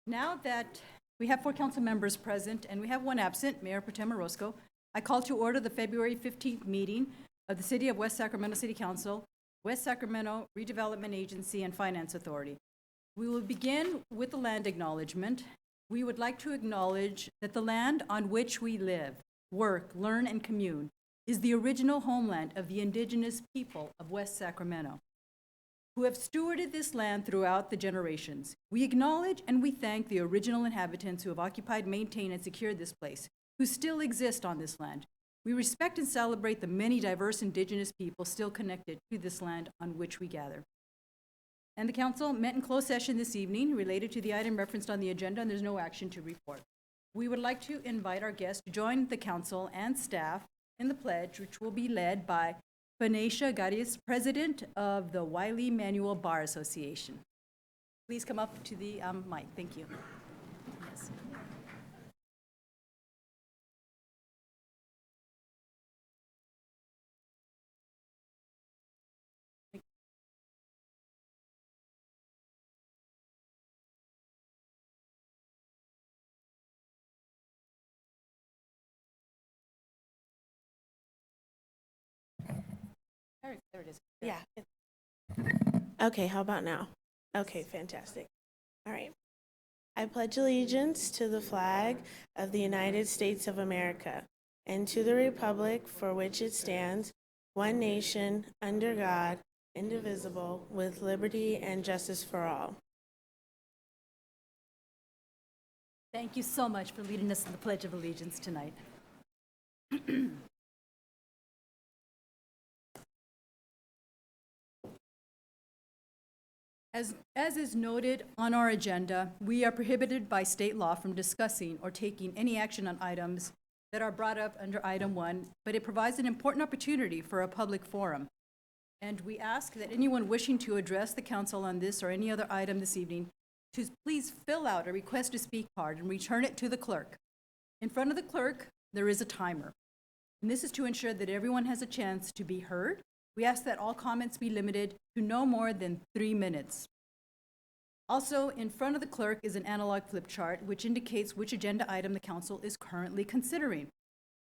Now that we have 4 council members present and we have 1 absent, Mayor Pro Tem Orozco, I call to order the February 15th meeting of the City of West Sacramento City Council, West Sacramento Redevelopment Agency, and Finance Authority. We will begin with the land acknowledgement. We would like to acknowledge that the land on which we live, work, learn, and commune is the original homeland of the indigenous people of West Sacramento, who have stewarded this land throughout the generations. We acknowledge and we thank the original inhabitants who have occupied, maintained, and secured this place, who still exist on this land. We respect and celebrate the many diverse indigenous people still connected to this land on which we gather. And the council met in closed session this evening related to the item referenced on the agenda, and there's no action to report. We would like to invite our guests to join the council and staff in the pledge, which will be led by Venetia Garias, President of the Wiley Manual Bar Association. Please come up to the mic. Thank you. Yes. There it is. Yeah. Okay, how about now? Okay, fantastic. All right. I pledge allegiance to the flag of the United States of America and to the republic for which it stands, one nation, under God, indivisible, with liberty and justice for all. Thank you so much for leading us in the Pledge of Allegiance tonight. As is noted on our agenda, we are prohibited by state law from discussing or taking any action on items that are brought up under item 1, but it provides an important opportunity for a public forum. And we ask that anyone wishing to address the council on this or any other item this evening to please fill out a request to speak card and return it to the clerk. In front of the clerk, there is a timer. And this is to ensure that everyone has a chance to be heard. We ask that all comments be limited to no more than 3 minutes. Also, in front of the clerk is an analog flip chart, which indicates which agenda item the council is currently considering.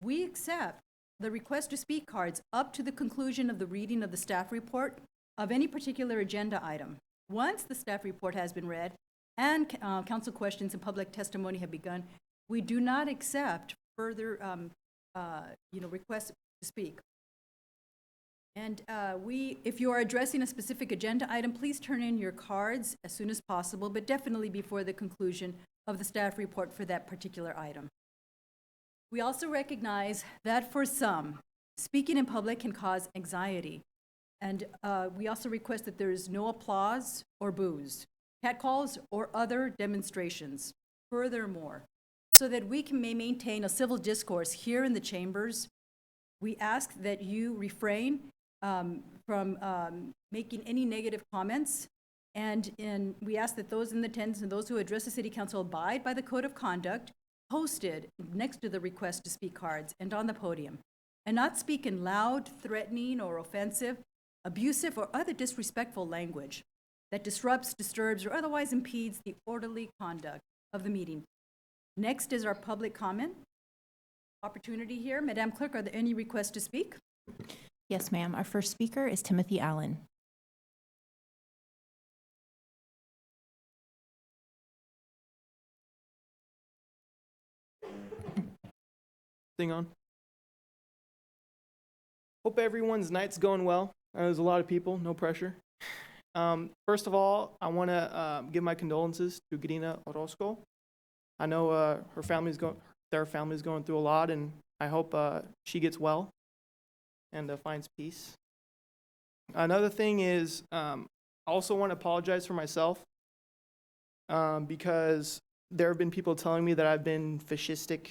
We accept the request to speak cards up to the conclusion of the reading of the staff report of any particular agenda item. Once the staff report has been read and council questions and public testimony have begun, we do not accept further requests to speak. And if you are addressing a specific agenda item, please turn in your cards as soon as possible, but definitely before the conclusion of the staff report for that particular item. We also recognize that for some, speaking in public can cause anxiety. And we also request that there is no applause or boos, catcalls, or other demonstrations. Furthermore, so that we may maintain a civil discourse here in the chambers, we ask that you refrain from making any negative comments, and we ask that those in attendance and those who address the City Council abide by the Code of Conduct posted next to the request to speak cards and on the podium, and not speak in loud, threatening, or offensive, abusive, or other disrespectful language that disrupts, disturbs, or otherwise impedes the orderly conduct of the meeting. Next is our public comment opportunity here. Madam Clerk, are there any requests to speak? Yes, ma'am. Our first speaker is Timothy Allen. Thing on. Hope everyone's night's going well. There's a lot of people, no pressure. First of all, I want to give my condolences to Grina Orozco. I know their family's going through a lot, and I hope she gets well and finds peace. Another thing is, I also want to apologize for myself because there have been people telling me that I've been fascistic,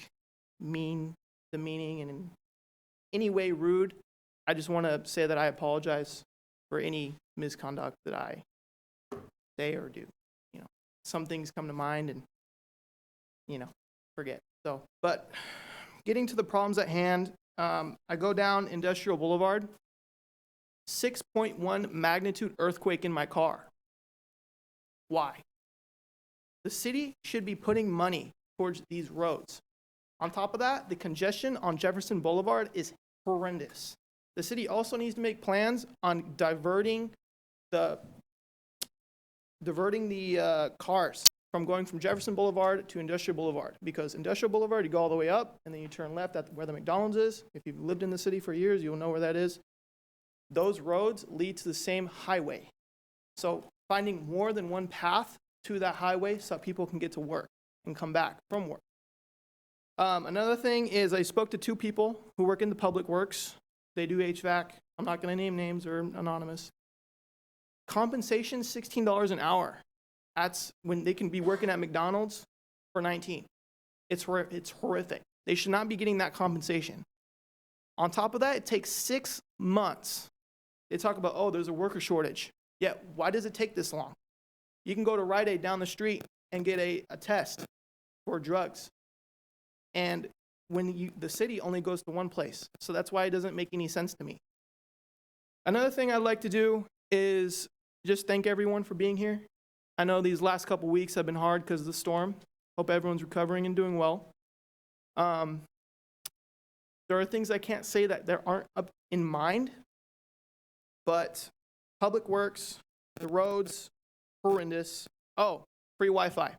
demeaning, and in any way rude. I just want to say that I apologize for any misconduct that I say or do. Some things come to mind and, forget. So, but getting to the problems at hand, I go down Industrial Boulevard, 6.1 magnitude earthquake in my car. Why? The city should be putting money towards these roads. On top of that, the congestion on Jefferson Boulevard is horrendous. The city also needs to make plans on diverting the cars from going from Jefferson Boulevard to Industrial Boulevard, because Industrial Boulevard, you go all the way up, and then you turn left at where the McDonald's is. If you've lived in the city for years, you'll know where that is. Those roads lead to the same highway. So finding more than one path to that highway so that people can get to work and come back from work. Another thing is I spoke to 2 people who work in the public works. They do HVAC. I'm not going to name names, or anonymous. Compensation, $16 an hour. That's when they can be working at McDonald's for 19. It's horrific. They should not be getting that compensation. On top of that, it takes 6 months. They talk about, oh, there's a worker shortage. Yeah, why does it take this long? You can go to Rite Aid down the street and get a test for drugs. And the city only goes to one place. So that's why it doesn't make any sense to me. Another thing I'd like to do is just thank everyone for being here. I know these last couple weeks have been hard because of the storm. Hope everyone's recovering and doing well. There are things I can't say that there aren't up in mind, but public works, the roads, horrendous. Oh, free Wi-Fi.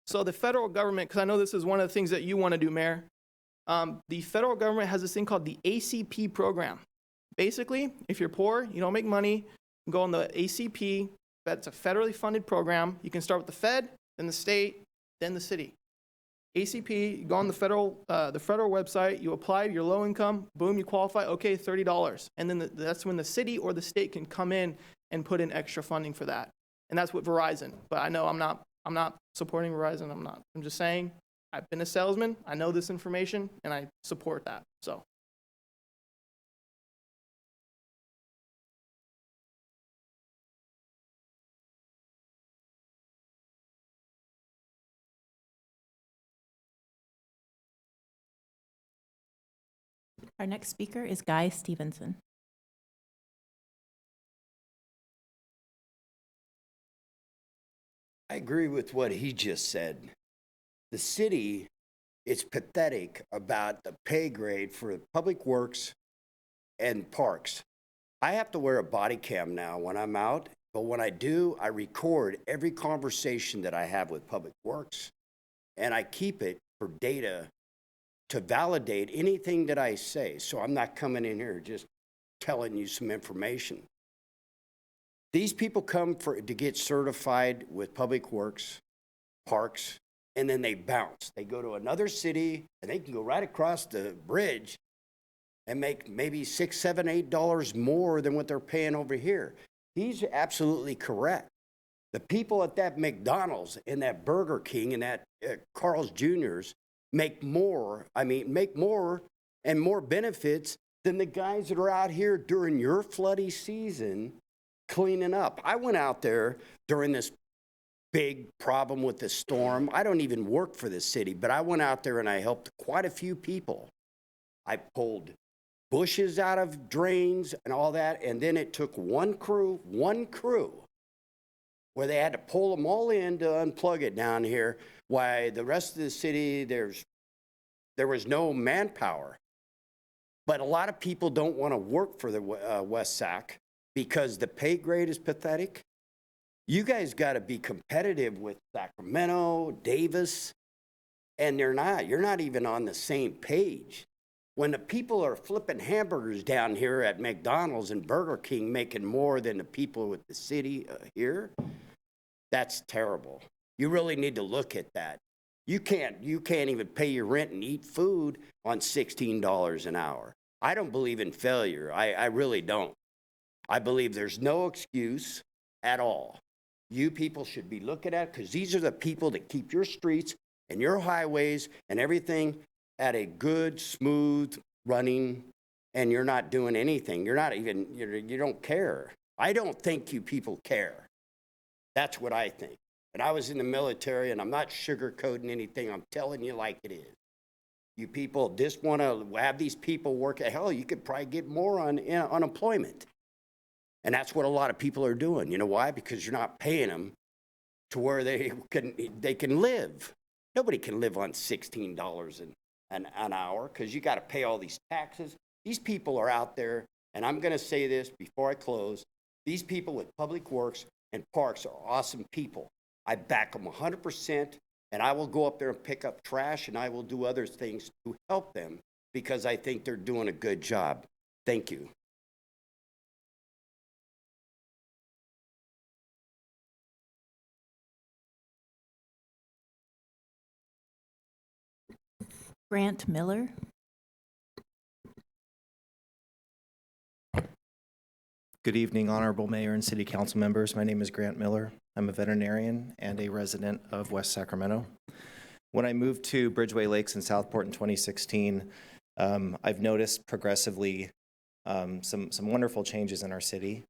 So the federal government, because I know this is one of the things that you want to do, Mayor, the federal government has this thing called the ACP program. Basically, if you're poor, you don't make money, you go on the ACP. That's a federally funded program. You can start with the Fed, then the state, then the city. ACP, you go on the federal website, you apply, you're low income, boom, you qualify, okay, $30. And then that's when the city or the state can come in and put in extra funding for that. And that's what Verizon. But I know I'm not supporting Verizon. I'm just saying, I've been a salesman, I know this information, and I support that. So. Our next speaker is Guy Stevenson. I agree with what he just said. The city is pathetic about the pay grade for public works and parks. I have to wear a body cam now when I'm out, but when I do, I record every conversation that I have with public works, and I keep it for data to validate anything that I say. So I'm not coming in here just telling you some information. These people come to get certified with public works, parks, and then they bounce. They go to another city, and they can go right across the bridge and make maybe $6, $7, $8 more than what they're paying over here. He's absolutely correct. The people at that McDonald's and that Burger King and that Carl's Jr.'s make more and more benefits than the guys that are out here during your floody season cleaning up. I went out there during this big problem with the storm. I don't even work for the city, but I went out there and I helped quite a few people. I pulled bushes out of drains and all that, and then it took one crew, where they had to pull them all in to unplug it down here, while the rest of the city, there was no manpower. But a lot of people don't want to work for the West Sac because the pay grade is pathetic. You guys got to be competitive with Sacramento, Davis, and they're not. You're not even on the same page. When the people are flipping hamburgers down here at McDonald's and Burger King making more than the people with the city here, that's terrible. You really need to look at that. You can't even pay your rent and eat food on $16 an hour. I don't believe in failure. I really don't. I believe there's no excuse at all. You people should be looking at, because these are the people that keep your streets and your highways and everything at a good, smooth running, and you're not doing anything. You don't care. I don't think you people care. That's what I think. And I was in the military, and I'm not sugarcoating anything. I'm telling you like it is. You people just want to have these people work. Hell, you could probably get more on unemployment. And that's what a lot of people are doing. You know why? Because you're not paying them to where they can live. Nobody can live on $16 an hour because you got to pay all these taxes. These people are out there, and I'm going to say this before I close. These people with Public Works and Parks are awesome people. I back them 100%, and I will go up there and pick up trash, and I will do other things to help them because I think they're doing a good job. Thank you. Grant Miller. Good evening, Honorable Mayor and City Council members. My name is Grant Miller. I'm a veterinarian and a resident of West Sacramento. When I moved to Bridgeway Lakes in Southport in 2016, I've noticed progressively some wonderful changes in our city.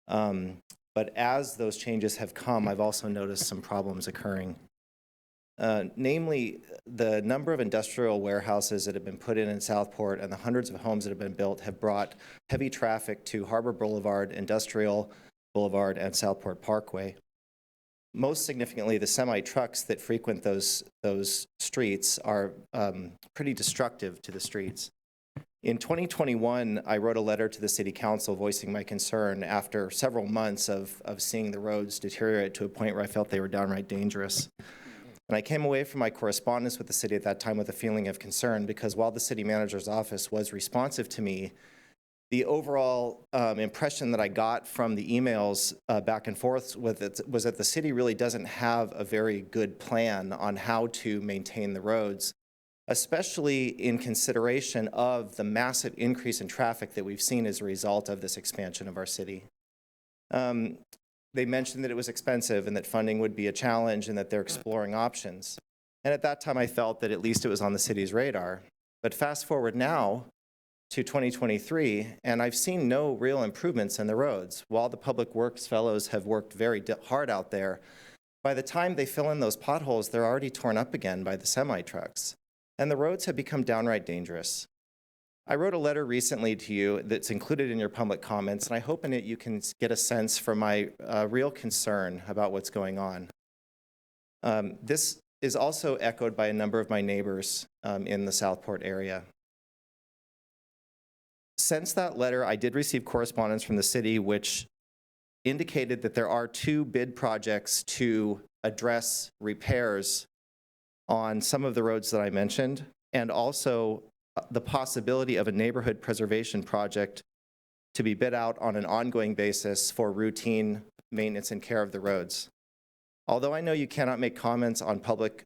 But as those changes have come, I've also noticed some problems occurring. Namely, the number of industrial warehouses that have been put in Southport and the hundreds of homes that have been built have brought heavy traffic to Harbor Boulevard, Industrial Boulevard, and Southport Parkway. Most significantly, the semi-trucks that frequent those streets are pretty destructive to the streets. In 2021, I wrote a letter to the City Council voicing my concern after several months of seeing the roads deteriorate to a point where I felt they were downright dangerous. And I came away from my correspondence with the city at that time with a feeling of concern because while the city manager's office was responsive to me, the overall impression that I got from the emails back and forth with it was that the city really doesn't have a very good plan on how to maintain the roads, especially in consideration of the massive increase in traffic that we've seen as a result of this expansion of our city. They mentioned that it was expensive and that funding would be a challenge and that they're exploring options. And at that time, I felt that at least it was on the city's radar. But fast forward now to 2023, and I've seen no real improvements in the roads. While the Public Works fellows have worked very hard out there, by the time they fill in those potholes, they're already torn up again by the semi-trucks. And the roads have become downright dangerous. I wrote a letter recently to you that's included in your public comments, and I hope in it you can get a sense for my real concern about what's going on. This is also echoed by a number of my neighbors in the Southport area. Since that letter, I did receive correspondence from the city which indicated that there are 2 bid projects to address repairs on some of the roads that I mentioned, and also the possibility of a neighborhood preservation project to be bid out on an ongoing basis for routine maintenance and care of the roads. Although I know you cannot make comments on public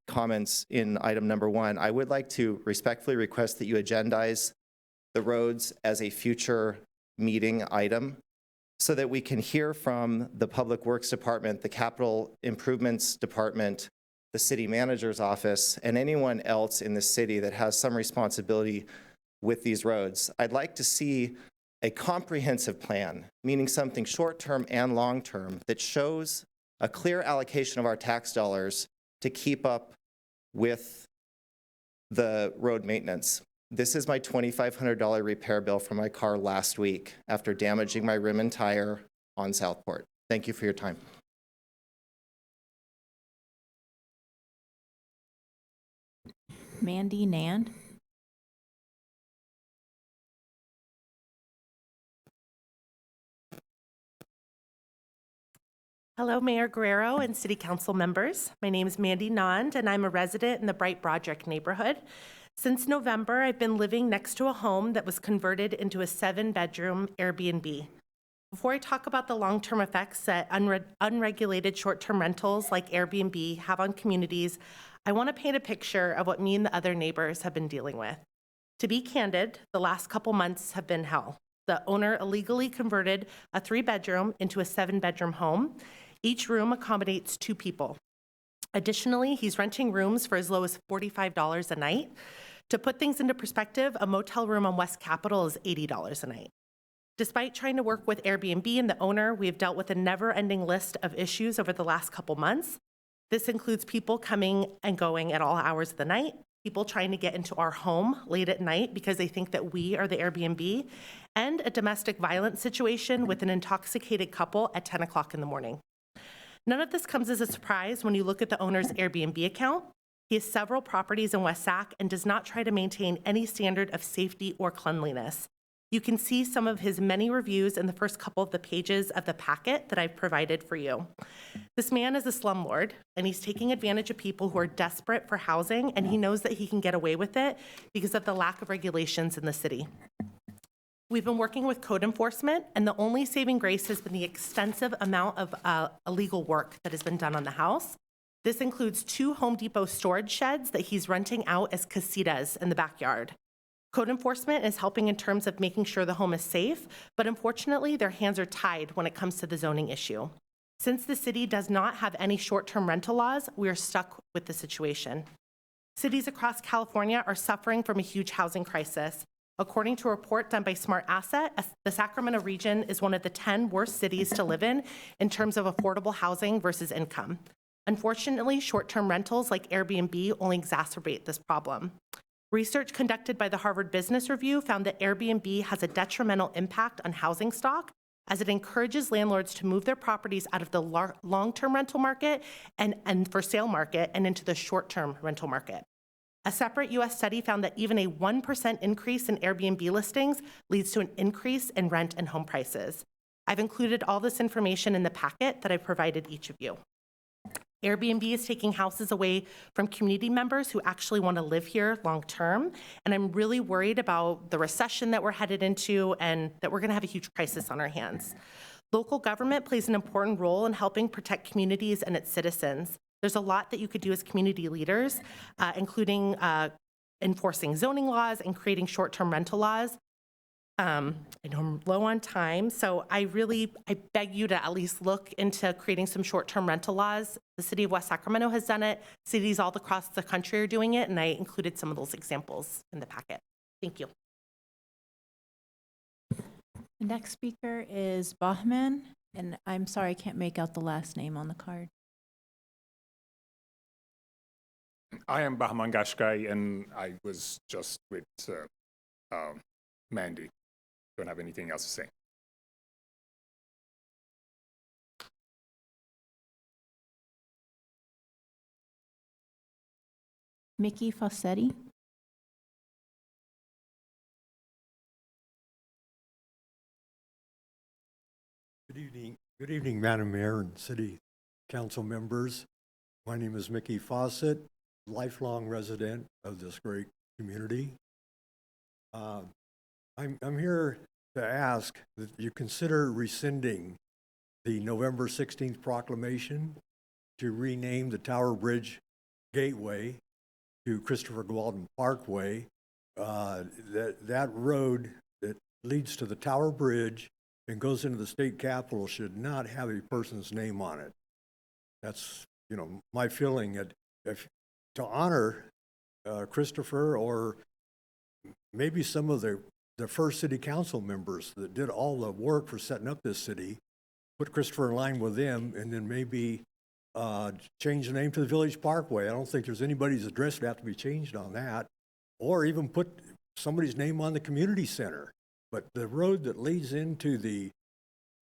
comments in item number 1, I would like to respectfully request that you agendize the roads as a future meeting item so that we can hear from the Public Works Department, the Capital Improvements Department, the city manager's office, and anyone else in the city that has some responsibility with these roads. I'd like to see a comprehensive plan, meaning something short-term and long-term, that shows a clear allocation of our tax dollars to keep up with the road maintenance. This is my $2,500 repair bill for my car last week after damaging my rim and tire on Southport. Thank you for your time. Mandy Nand. Hello, Mayor Guerrero and City Council members. My name is Mandy Nand, and I'm a resident in the Bright Broderick neighborhood. Since November, I've been living next to a home that was converted into a 7-bedroom Airbnb. Before I talk about the long-term effects that unregulated short-term rentals like Airbnb have on communities, I want to paint a picture of what me and the other neighbors have been dealing with. To be candid, the last couple months have been hell. The owner illegally converted a 3-bedroom into a 7-bedroom home. Each room accommodates 2 people. Additionally, he's renting rooms for as low as $45 a night. To put things into perspective, a motel room on West Capitol is $80 a night. Despite trying to work with Airbnb and the owner, we have dealt with a never-ending list of issues over the last couple months. This includes people coming and going at all hours of the night, people trying to get into our home late at night because they think that we are the Airbnb, and a domestic violence situation with an intoxicated couple at 10 o'clock in the morning. None of this comes as a surprise when you look at the owner's Airbnb account. He has several properties in West Sac and does not try to maintain any standard of safety or cleanliness. You can see some of his many reviews in the first couple of the pages of the packet that I've provided for you. This man is a slumlord, and he's taking advantage of people who are desperate for housing, and he knows that he can get away with it because of the lack of regulations in the city. We've been working with code enforcement, and the only saving grace has been the extensive amount of illegal work that has been done on the house. This includes 2 Home Depot storage sheds that he's renting out as casitas in the backyard. Code enforcement is helping in terms of making sure the home is safe, but unfortunately, their hands are tied when it comes to the zoning issue. Since the city does not have any short-term rental laws, we are stuck with the situation. Cities across California are suffering from a huge housing crisis. According to a report done by Smart Asset, the Sacramento region is one of the 10 worst cities to live in terms of affordable housing versus income. Unfortunately, short-term rentals like Airbnb only exacerbate this problem. Research conducted by the Harvard Business Review found that Airbnb has a detrimental impact on housing stock as it encourages landlords to move their properties out of the long-term rental market and for sale market and into the short-term rental market. A separate U.S. study found that even a 1% increase in Airbnb listings leads to an increase in rent and home prices. I've included all this information in the packet that I've provided each of you. Airbnb is taking houses away from community members who actually want to live here long term, and I'm really worried about the recession that we're headed into and that we're going to have a huge crisis on our hands. Local government plays an important role in helping protect communities and its citizens. There's a lot that you could do as community leaders, including enforcing zoning laws and creating short-term rental laws. I know I'm low on time, so I beg you to at least look into creating some short-term rental laws. The city of West Sacramento has done it. Cities all across the country are doing it, and I included some of those examples in the packet. Thank you. The next speaker is Bahman, and I'm sorry I can't make out the last name on the card. I am Bahman Gashkai, and I was just with Mandy. Don't have anything else to say. Mickey Fossetti. Good evening, Madam Mayor and City Council members. My name is Mickey Fawcett, lifelong resident of this great community. I'm here to ask that you consider rescinding the November 16th proclamation to rename the Tower Bridge Gateway to Christopher Gwalden Parkway. That road that leads to the Tower Bridge and goes into the state capitol should not have a person's name on it. That's, my feeling. To honor Christopher, or maybe some of the first city council members that did all the work for setting up this city, put Christopher in line with them, and then maybe change the name to the Village Parkway. I don't think there's anybody's address that have to be changed on that, or even put somebody's name on the community center. But the road that leads into the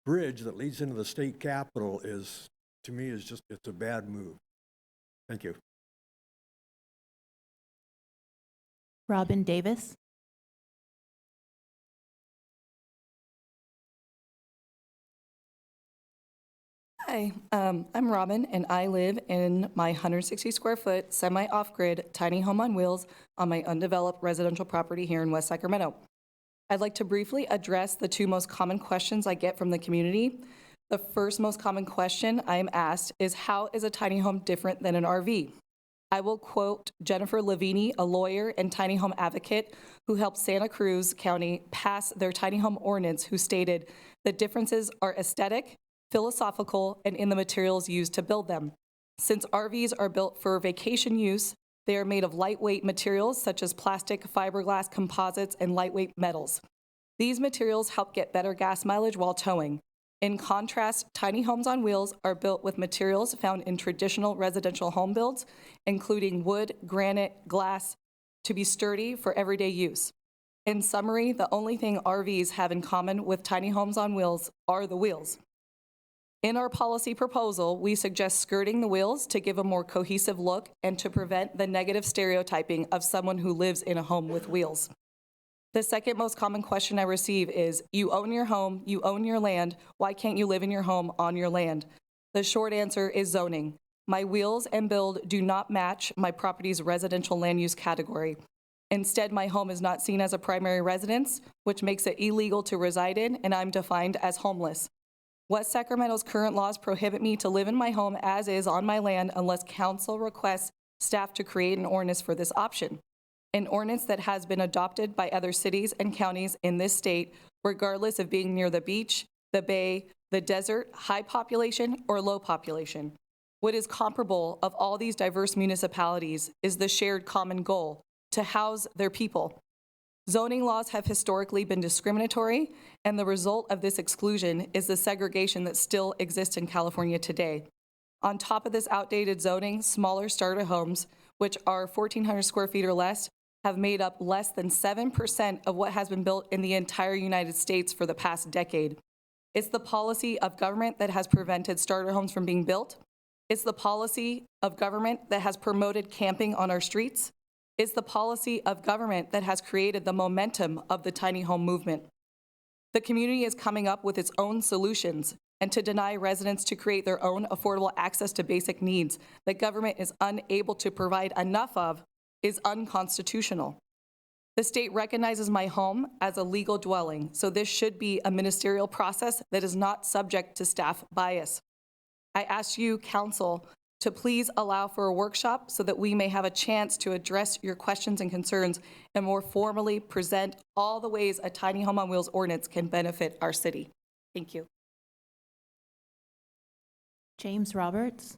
bridge that leads into the state capitol is, to me, it's a bad move. Thank you. Robin Davis. Hi, I'm Robin, and I live in my 160 square foot semi-off-grid tiny home on wheels on my undeveloped residential property here in West Sacramento. I'd like to briefly address the 2 most common questions I get from the community. The first most common question I am asked is, how is a tiny home different than an RV? I will quote Jennifer Lavini, a lawyer and tiny home advocate who helped Santa Cruz County pass their tiny home ordinance, who stated, "The differences are aesthetic, philosophical, and in the materials used to build them. Since RVs are built for vacation use, they are made of lightweight materials such as plastic, fiberglass, composites, and lightweight metals. These materials help get better gas mileage while towing. In contrast, tiny homes on wheels are built with materials found in traditional residential home builds, including wood, granite, glass, to be sturdy for everyday use. In summary, the only thing RVs have in common with tiny homes on wheels are the wheels. In our policy proposal, we suggest skirting the wheels to give a more cohesive look and to prevent the negative stereotyping of someone who lives in a home with wheels. The second most common question I receive is, you own your home, you own your land, why can't you live in your home on your land? The short answer is zoning. My wheels and build do not match my property's residential land use category. Instead, my home is not seen as a primary residence, which makes it illegal to reside in, and I'm defined as homeless. West Sacramento's current laws prohibit me to live in my home as is on my land unless council requests staff to create an ordinance for this option. An ordinance that has been adopted by other cities and counties in this state, regardless of being near the beach, the bay, the desert, high population, or low population. What is comparable of all these diverse municipalities is the shared common goal, to house their people. Zoning laws have historically been discriminatory, and the result of this exclusion is the segregation that still exists in California today. On top of this outdated zoning, smaller starter homes, which are 1,400 square feet or less, have made up less than 7% of what has been built in the entire United States for the past decade. It's the policy of government that has prevented starter homes from being built. It's the policy of government that has promoted camping on our streets. It's the policy of government that has created the momentum of the tiny home movement. The community is coming up with its own solutions, and to deny residents to create their own affordable access to basic needs that government is unable to provide enough of is unconstitutional. The state recognizes my home as a legal dwelling, so this should be a ministerial process that is not subject to staff bias. I ask you, council, to please allow for a workshop so that we may have a chance to address your questions and concerns and more formally present all the ways a tiny home on wheels ordinance can benefit our city. Thank you. James Roberts.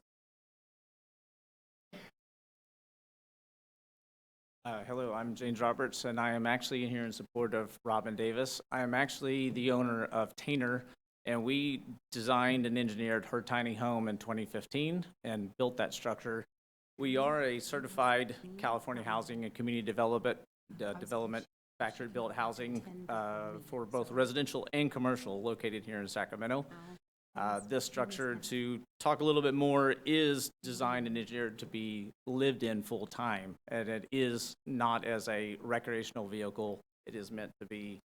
Hello, I'm James Roberts, and I am actually here in support of Robin Davis. I am actually the owner of Tainer, and we designed and engineered her tiny home in 2015 and built that structure. We are a certified California Housing and Community Development factory-built housing for both residential and commercial located here in Sacramento. This structure, to talk a little bit more, is designed and engineered to be lived in full-time, and it is not as a recreational vehicle. It is meant to be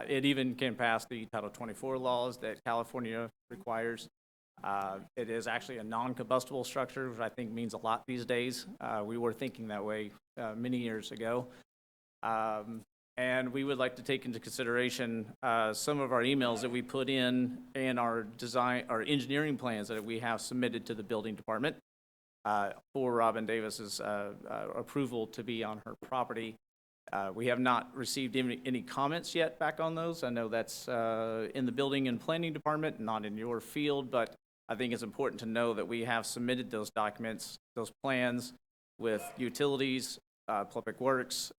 it even can pass the Title 24 laws that California requires. It is actually a non-combustible structure, which I think means a lot these days. We were thinking that way many years ago. And we would like to take into consideration some of our emails that we put in and our engineering plans that we have submitted to the building department for Robin Davis's approval to be on her property. We have not received any comments yet back on those. I know that's in the building and planning department, not in your field, but I think it's important to know that we have submitted those documents, those plans with utilities, public works,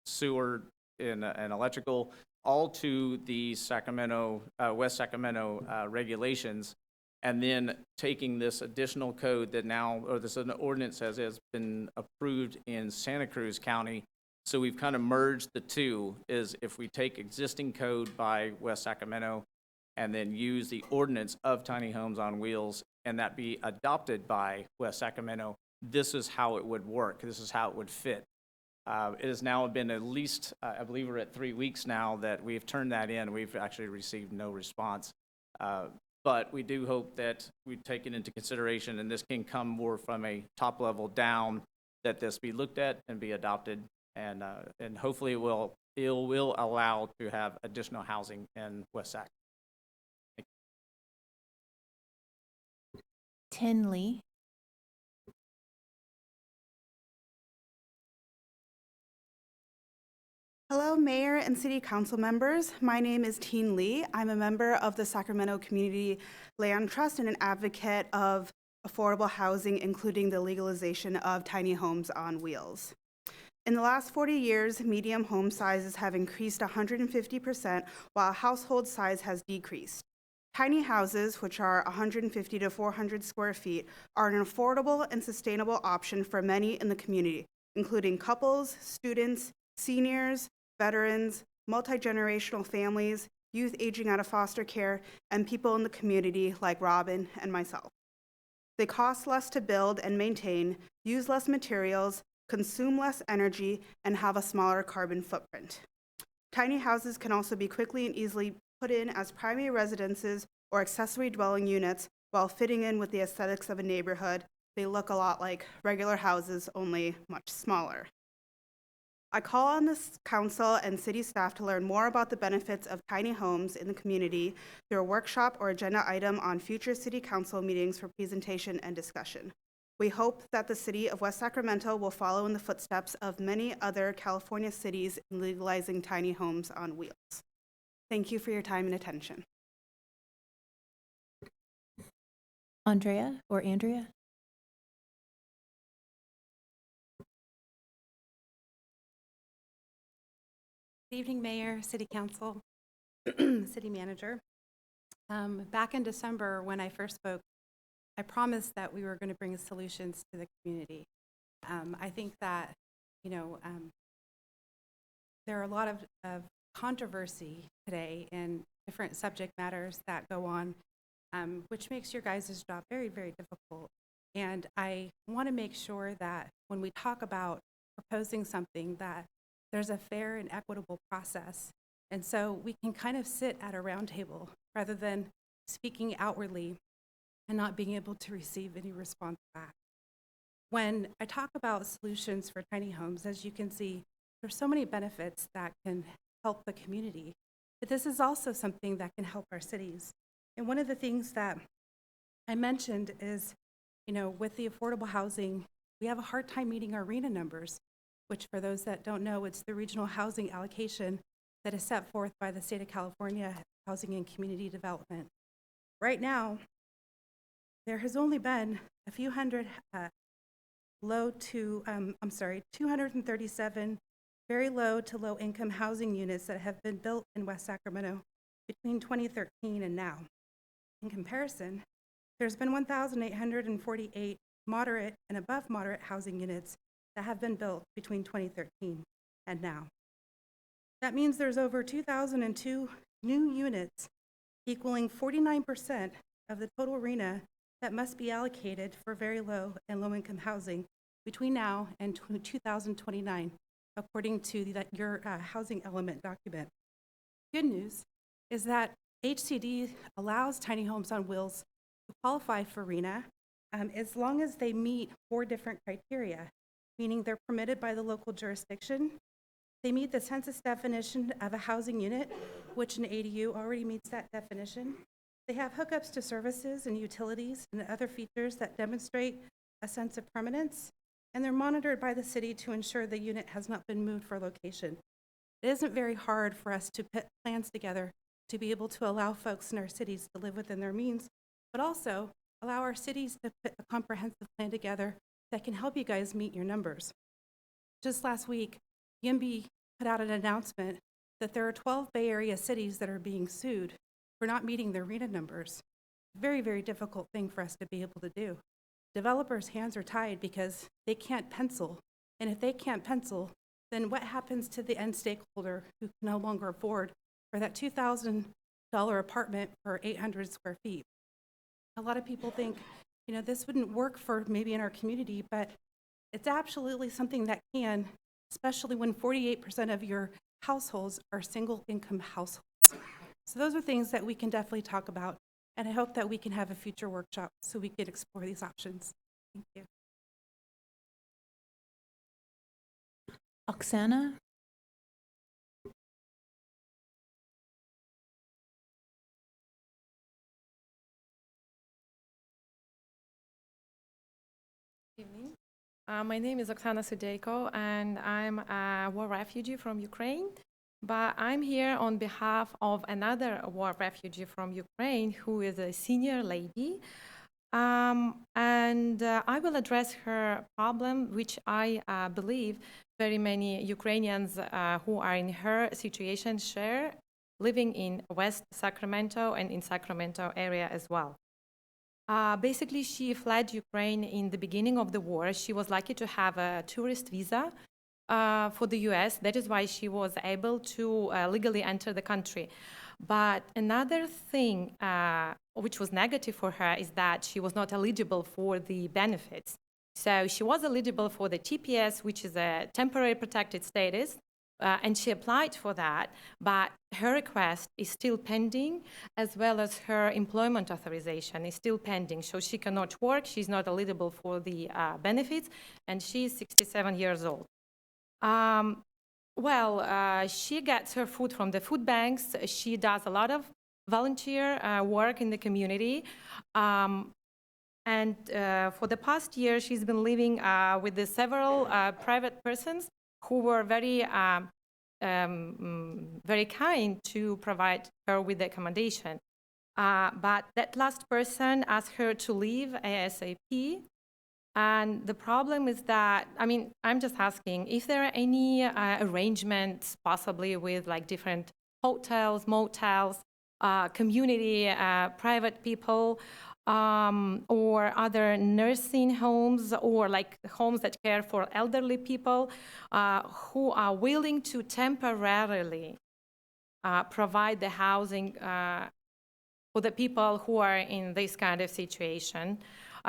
sewer and electrical, all to the Sacramento, West Sacramento regulations, and then taking this additional code that now, or this ordinance has been approved in Santa Cruz County. So we've kind of merged the two, is if we take existing code by West Sacramento and then use the ordinance of tiny homes on wheels and that be adopted by West Sacramento, this is how it would work. This is how it would fit. It has now been at least, I believe we're at 3 weeks now that we've turned that in. We've actually received no response. But we do hope that we take it into consideration, and this can come more from a top level down, that this be looked at and be adopted, and hopefully it will allow to have additional housing in West Sac. Tinley. Hello, Mayor and City Council members. My name is Teen Lee. I'm a member of the Sacramento Community Land Trust and an advocate of affordable housing, including the legalization of tiny homes on wheels. In the last 40 years, medium home sizes have increased 150%, while household size has decreased. Tiny houses, which are 150 to 400 square feet, are an affordable and sustainable option for many in the community, including couples, students, seniors, veterans, multi-generational families, youth aging out of foster care, and people in the community like Robin and myself. They cost less to build and maintain, use less materials, consume less energy, and have a smaller carbon footprint. Tiny houses can also be quickly and easily put in as primary residences or accessory dwelling units while fitting in with the aesthetics of a neighborhood. They look a lot like regular houses, only much smaller. I call on this council and city staff to learn more about the benefits of tiny homes in the community through a workshop or agenda item on future city council meetings for presentation and discussion. We hope that the city of West Sacramento will follow in the footsteps of many other California cities in legalizing tiny homes on wheels. Thank you for your time and attention. Andrea or Andrea? Good evening, Mayor, City Council, City Manager. Back in December, when I first spoke, I promised that we were going to bring solutions to the community. I think that, there are a lot of controversy today in different subject matters that go on, which makes your guys' job very, very difficult. And I want to make sure that when we talk about proposing something, that there's a fair and equitable process. And so we can kind of sit at a round table rather than speaking outwardly and not being able to receive any response back. When I talk about solutions for tiny homes, as you can see, there's so many benefits that can help the community, but this is also something that can help our cities. And one of the things that I mentioned is, with the affordable housing, we have a hard time meeting our RHNA numbers, which for those that don't know, it's the regional housing allocation that is set forth by the state of California Housing and Community Development. Right now, there has only been a few hundred 237 very low to low income housing units that have been built in West Sacramento between 2013 and now. In comparison, there's been 1,848 moderate and above moderate housing units that have been built between 2013 and now. That means there's over 2,002 new units equaling 49% of the total RHNA that must be allocated for very low and low income housing between now and 2029, according to your housing element document. Good news is that HCD allows tiny homes on wheels to qualify for RHNA as long as they meet 4 different criteria, meaning they're permitted by the local jurisdiction, they meet the census definition of a housing unit, which an ADU already meets that definition. They have hookups to services and utilities and other features that demonstrate a sense of permanence, and they're monitored by the city to ensure the unit has not been moved for location. It isn't very hard for us to put plans together to be able to allow folks in our cities to live within their means, but also allow our cities to put a comprehensive plan together that can help you guys meet your numbers. Just last week, YIMBY put out an announcement that there are 12 Bay Area cities that are being sued for not meeting their RHNA numbers. Very, very difficult thing for us to be able to do. Developers' hands are tied because they can't pencil. And if they can't pencil, then what happens to the end stakeholder who can no longer afford for that $2,000 apartment for 800 square feet? A lot of people think, this wouldn't work for maybe in our community, but it's absolutely something that can, especially when 48% of your households are single income households. So those are things that we can definitely talk about, and I hope that we can have a future workshop so we can explore these options. Thank you. Oksana? Evening. My name is Oksana Sudeyko, and I'm a war refugee from Ukraine. But I'm here on behalf of another war refugee from Ukraine who is a senior lady. I will address her problem, which I believe very many Ukrainians who are in her situation share, living in West Sacramento and in Sacramento area as well. Basically, she fled Ukraine in the beginning of the war. She was lucky to have a tourist visa for the US. That is why she was able to legally enter the country. But another thing which was negative for her is that she was not eligible for the benefits. So she was eligible for the TPS, which is a temporary protected status, and she applied for that, but her request is still pending, as well as her employment authorization is still pending. So she cannot work, she's not eligible for the benefits, and she's 67 years old. She gets her food from the food banks. She does a lot of volunteer work in the community. And for the past year, she's been living with the several private persons who were very kind to provide her with the accommodation. But that last person asked her to leave ASAP. And the problem is that, I'm just asking if there are any arrangements possibly with like different hotels, motels, community, private people, or other nursing homes, or like homes that care for elderly people who are willing to temporarily provide the housing for the people who are in this kind of situation.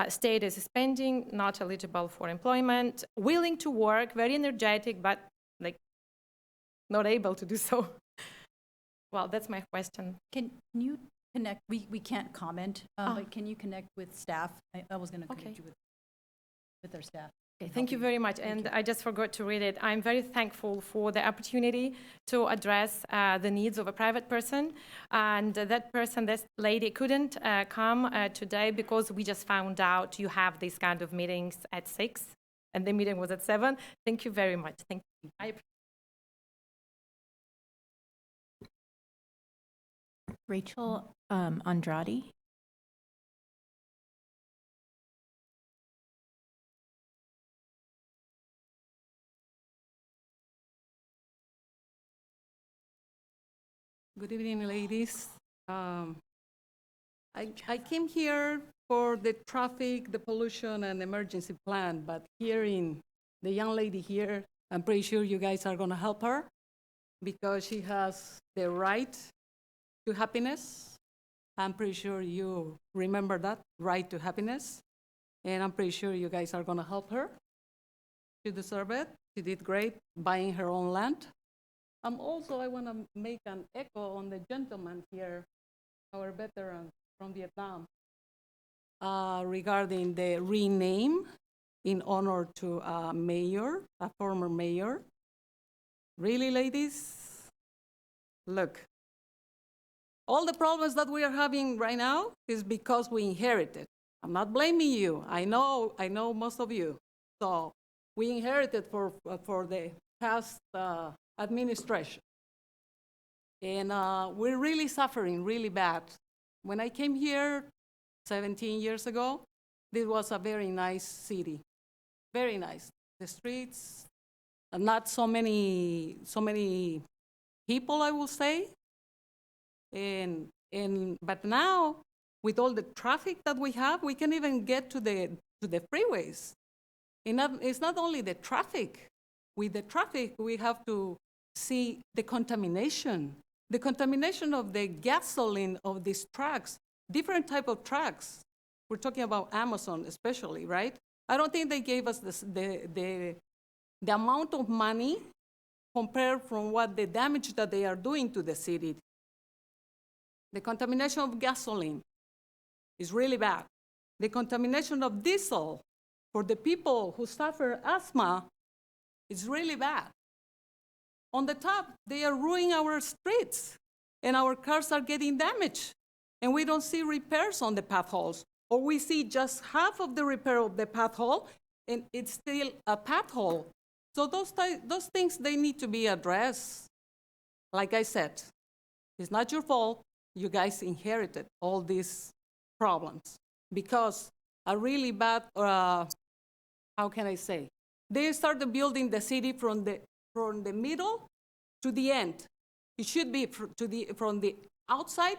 Status is pending, not eligible for employment, willing to work, very energetic, but like not able to do so. Well, that's my question. Can you connect, we can't comment, but can you connect with staff? I was going to connect you with their staff. Okay, thank you very much. And I just forgot to read it. I'm very thankful for the opportunity to address the needs of a private person. And that person, this lady, couldn't come today because we just found out you have these kind of meetings at 6, and the meeting was at 7. Thank you very much. Thank you. Rachel Andrade. Good evening, ladies. I came here for the traffic, the pollution, and emergency plan, but hearing the young lady here, I'm pretty sure you guys are going to help her because she has the right to happiness. I'm pretty sure you remember that, right to happiness. And I'm pretty sure you guys are going to help her. She deserves it. She did great buying her own land. Also, I want to make an echo on the gentleman here, our veteran from Vietnam, regarding the rename in honor to a mayor, a former mayor. Really, ladies? Look, all the problems that we are having right now is because we inherited. I'm not blaming you. I know most of you. So we inherited for the past administration. And we're really suffering really bad. When I came here 17 years ago, this was a very nice city, very nice. The streets, not so many people, I will say. But now, with all the traffic that we have, we can't even get to the freeways. It's not only the traffic. With the traffic, we have to see the contamination of the gasoline of these trucks, different type of trucks. We're talking about Amazon especially, right? I don't think they gave us the amount of money compared from what the damage that they are doing to the city. The contamination of gasoline is really bad. The contamination of diesel for the people who suffer asthma is really bad. On the top, they are ruining our streets, and our cars are getting damaged, and we don't see repairs on the potholes, or we see just half of the repair of the pothole, and it's still a pothole. So those things, they need to be addressed. Like I said, it's not your fault. You guys inherited all these problems because a really bad, how can I say? They started building the city from the middle to the end. It should be from the outside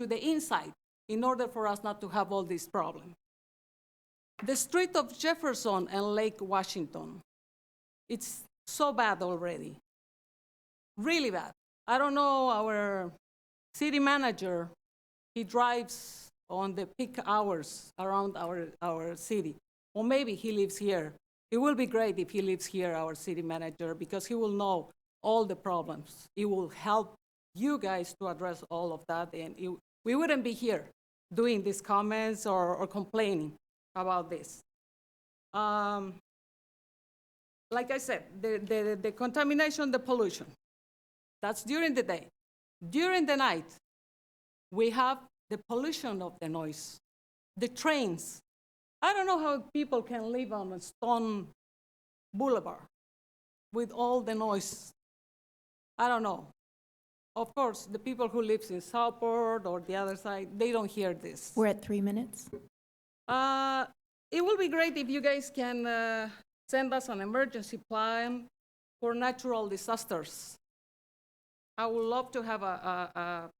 to the inside in order for us not to have all these problems. The street of Jefferson and Lake Washington, it's so bad already, really bad. I don't know our city manager, he drives on the peak hours around our city. Or maybe he lives here. It will be great if he lives here, our city manager, because he will know all the problems. It will help you guys to address all of that, and we wouldn't be here doing these comments or complaining about this. Like I said, the contamination, the pollution, that's during the day. During the night, we have the pollution of the noise, the trains. I don't know how people can live on a stone boulevard with all the noise. I don't know. Of course, the people who live in Southport or the other side, they don't hear this. We're at 3 minutes. It will be great if you guys can send us an emergency plan for natural disasters. I would love to have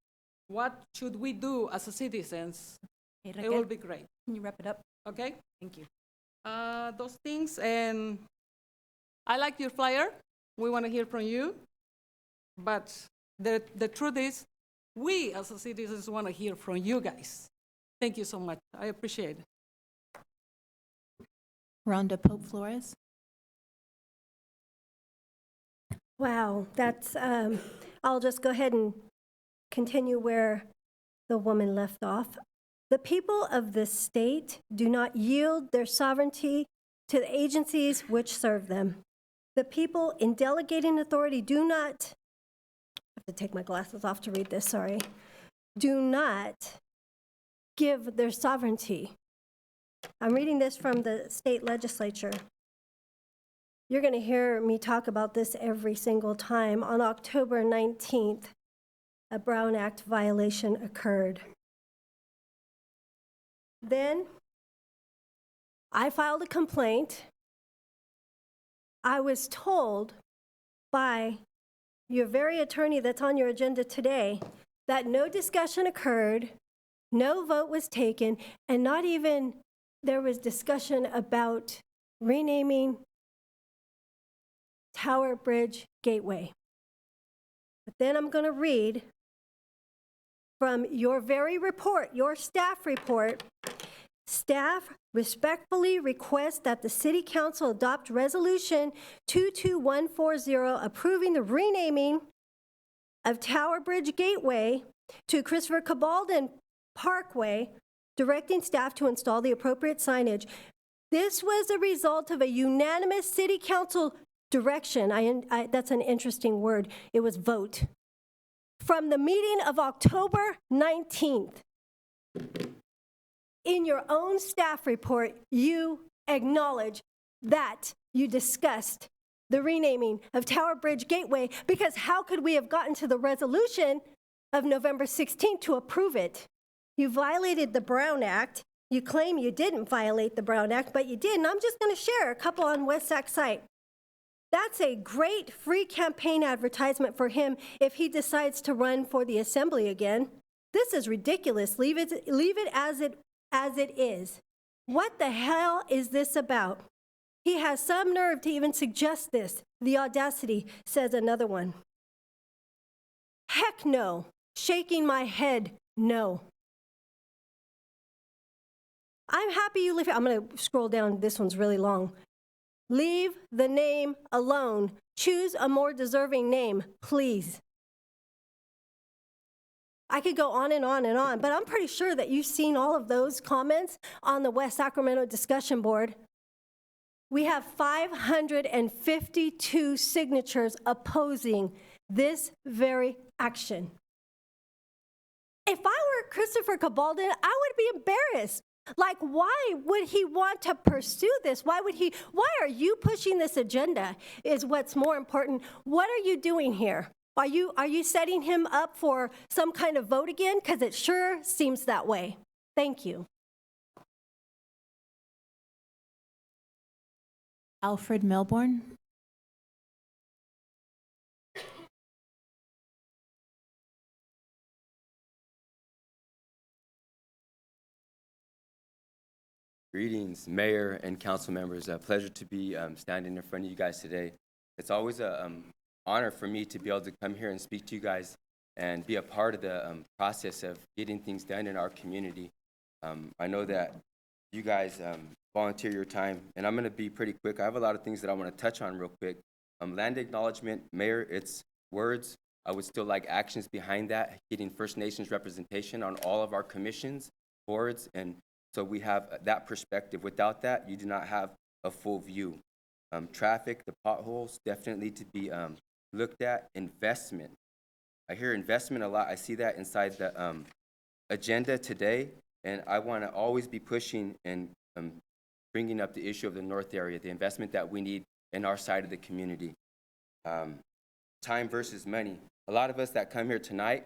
what should we do as citizens? Hey, It will be great. Can you wrap it up? Okay? Thank you. Those things, and I like your flyer. We want to hear from you. But the truth is, we as citizens want to hear from you guys. Thank you so much. I appreciate it. Rhonda Pope Flores. Wow, that's, I'll just go ahead and continue where the woman left off. The people of this state do not yield their sovereignty to the agencies which serve them. The people in delegating authority do not, I have to take my glasses off to read this, sorry, do not give their sovereignty. I'm reading this from the state legislature. You're going to hear me talk about this every single time. On October 19th, a Brown Act violation occurred. Then I filed a complaint. I was told by your very attorney that's on your agenda today that no discussion occurred, no vote was taken, and not even there was discussion about renaming Tower Bridge Gateway. But then I'm going to read from your very report, your staff report. Staff respectfully request that the City Council adopt Resolution 22140 approving the renaming of Tower Bridge Gateway to Christopher Cabaldon Parkway, directing staff to install the appropriate signage. This was a result of a unanimous City Council direction. That's an interesting word. It was vote. From the meeting of October 19th. In your own staff report, you acknowledge that you discussed the renaming of Tower Bridge Gateway, because how could we have gotten to the resolution of November 16th to approve it? You violated the Brown Act. You claim you didn't violate the Brown Act, but you did, and I'm just going to share a couple on West Sac site. That's a great free campaign advertisement for him if he decides to run for the assembly again. This is ridiculous. Leave it as it is. What the hell is this about? He has some nerve to even suggest this. The audacity, says another one. Heck no. Shaking my head, no. I'm happy you live here. I'm going to scroll down. This one's really long. Leave the name alone. Choose a more deserving name, please. I could go on and on and on, but I'm pretty sure that you've seen all of those comments on the West Sacramento discussion board. We have 552 signatures opposing this very action. If I were Christopher Cabaldon, I would be embarrassed. Like, why would he want to pursue this? Why are you pushing this agenda is what's more important. What are you doing here? Are you setting him up for some kind of vote again? Because it sure seems that way. Thank you. Alfred Melbourne. Greetings, Mayor and council members. A pleasure to be standing in front of you guys today. It's always an honor for me to be able to come here and speak to you guys and be a part of the process of getting things done in our community. I know that you guys volunteer your time, and I'm going to be pretty quick. I have a lot of things that I want to touch on real quick. Land acknowledgement, Mayor, it's words. I would still like actions behind that, getting First Nations representation on all of our commissions, boards, and so we have that perspective. Without that, you do not have a full view. Traffic, the potholes definitely need to be looked at. Investment. I hear investment a lot. I see that inside the agenda today, and I want to always be pushing and bringing up the issue of the north area, the investment that we need in our side of the community. Time versus money. A lot of us that come here tonight,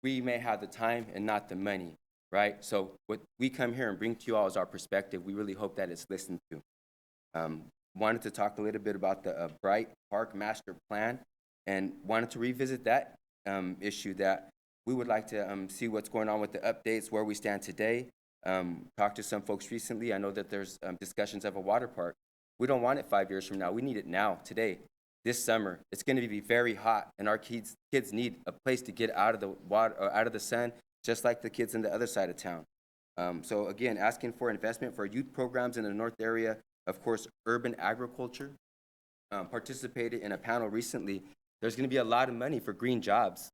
we may have the time and not the money, right? So what we come here and bring to you all is our perspective. We really hope that it's listened to. Wanted to talk a little bit about the Bright Park Master Plan, and wanted to revisit that issue, that we would like to see what's going on with the updates, where we stand today. Talked to some folks recently. I know that there's discussions of a water park. We don't want it 5 years from now. We need it now, today, this summer. It's going to be very hot, and our kids need a place to get out of the water, or out of the sun, just like the kids in the other side of town. So again, asking for investment for youth programs in the north area. Of course, urban agriculture. Participated in a panel recently. There's going to be a lot of money for green jobs.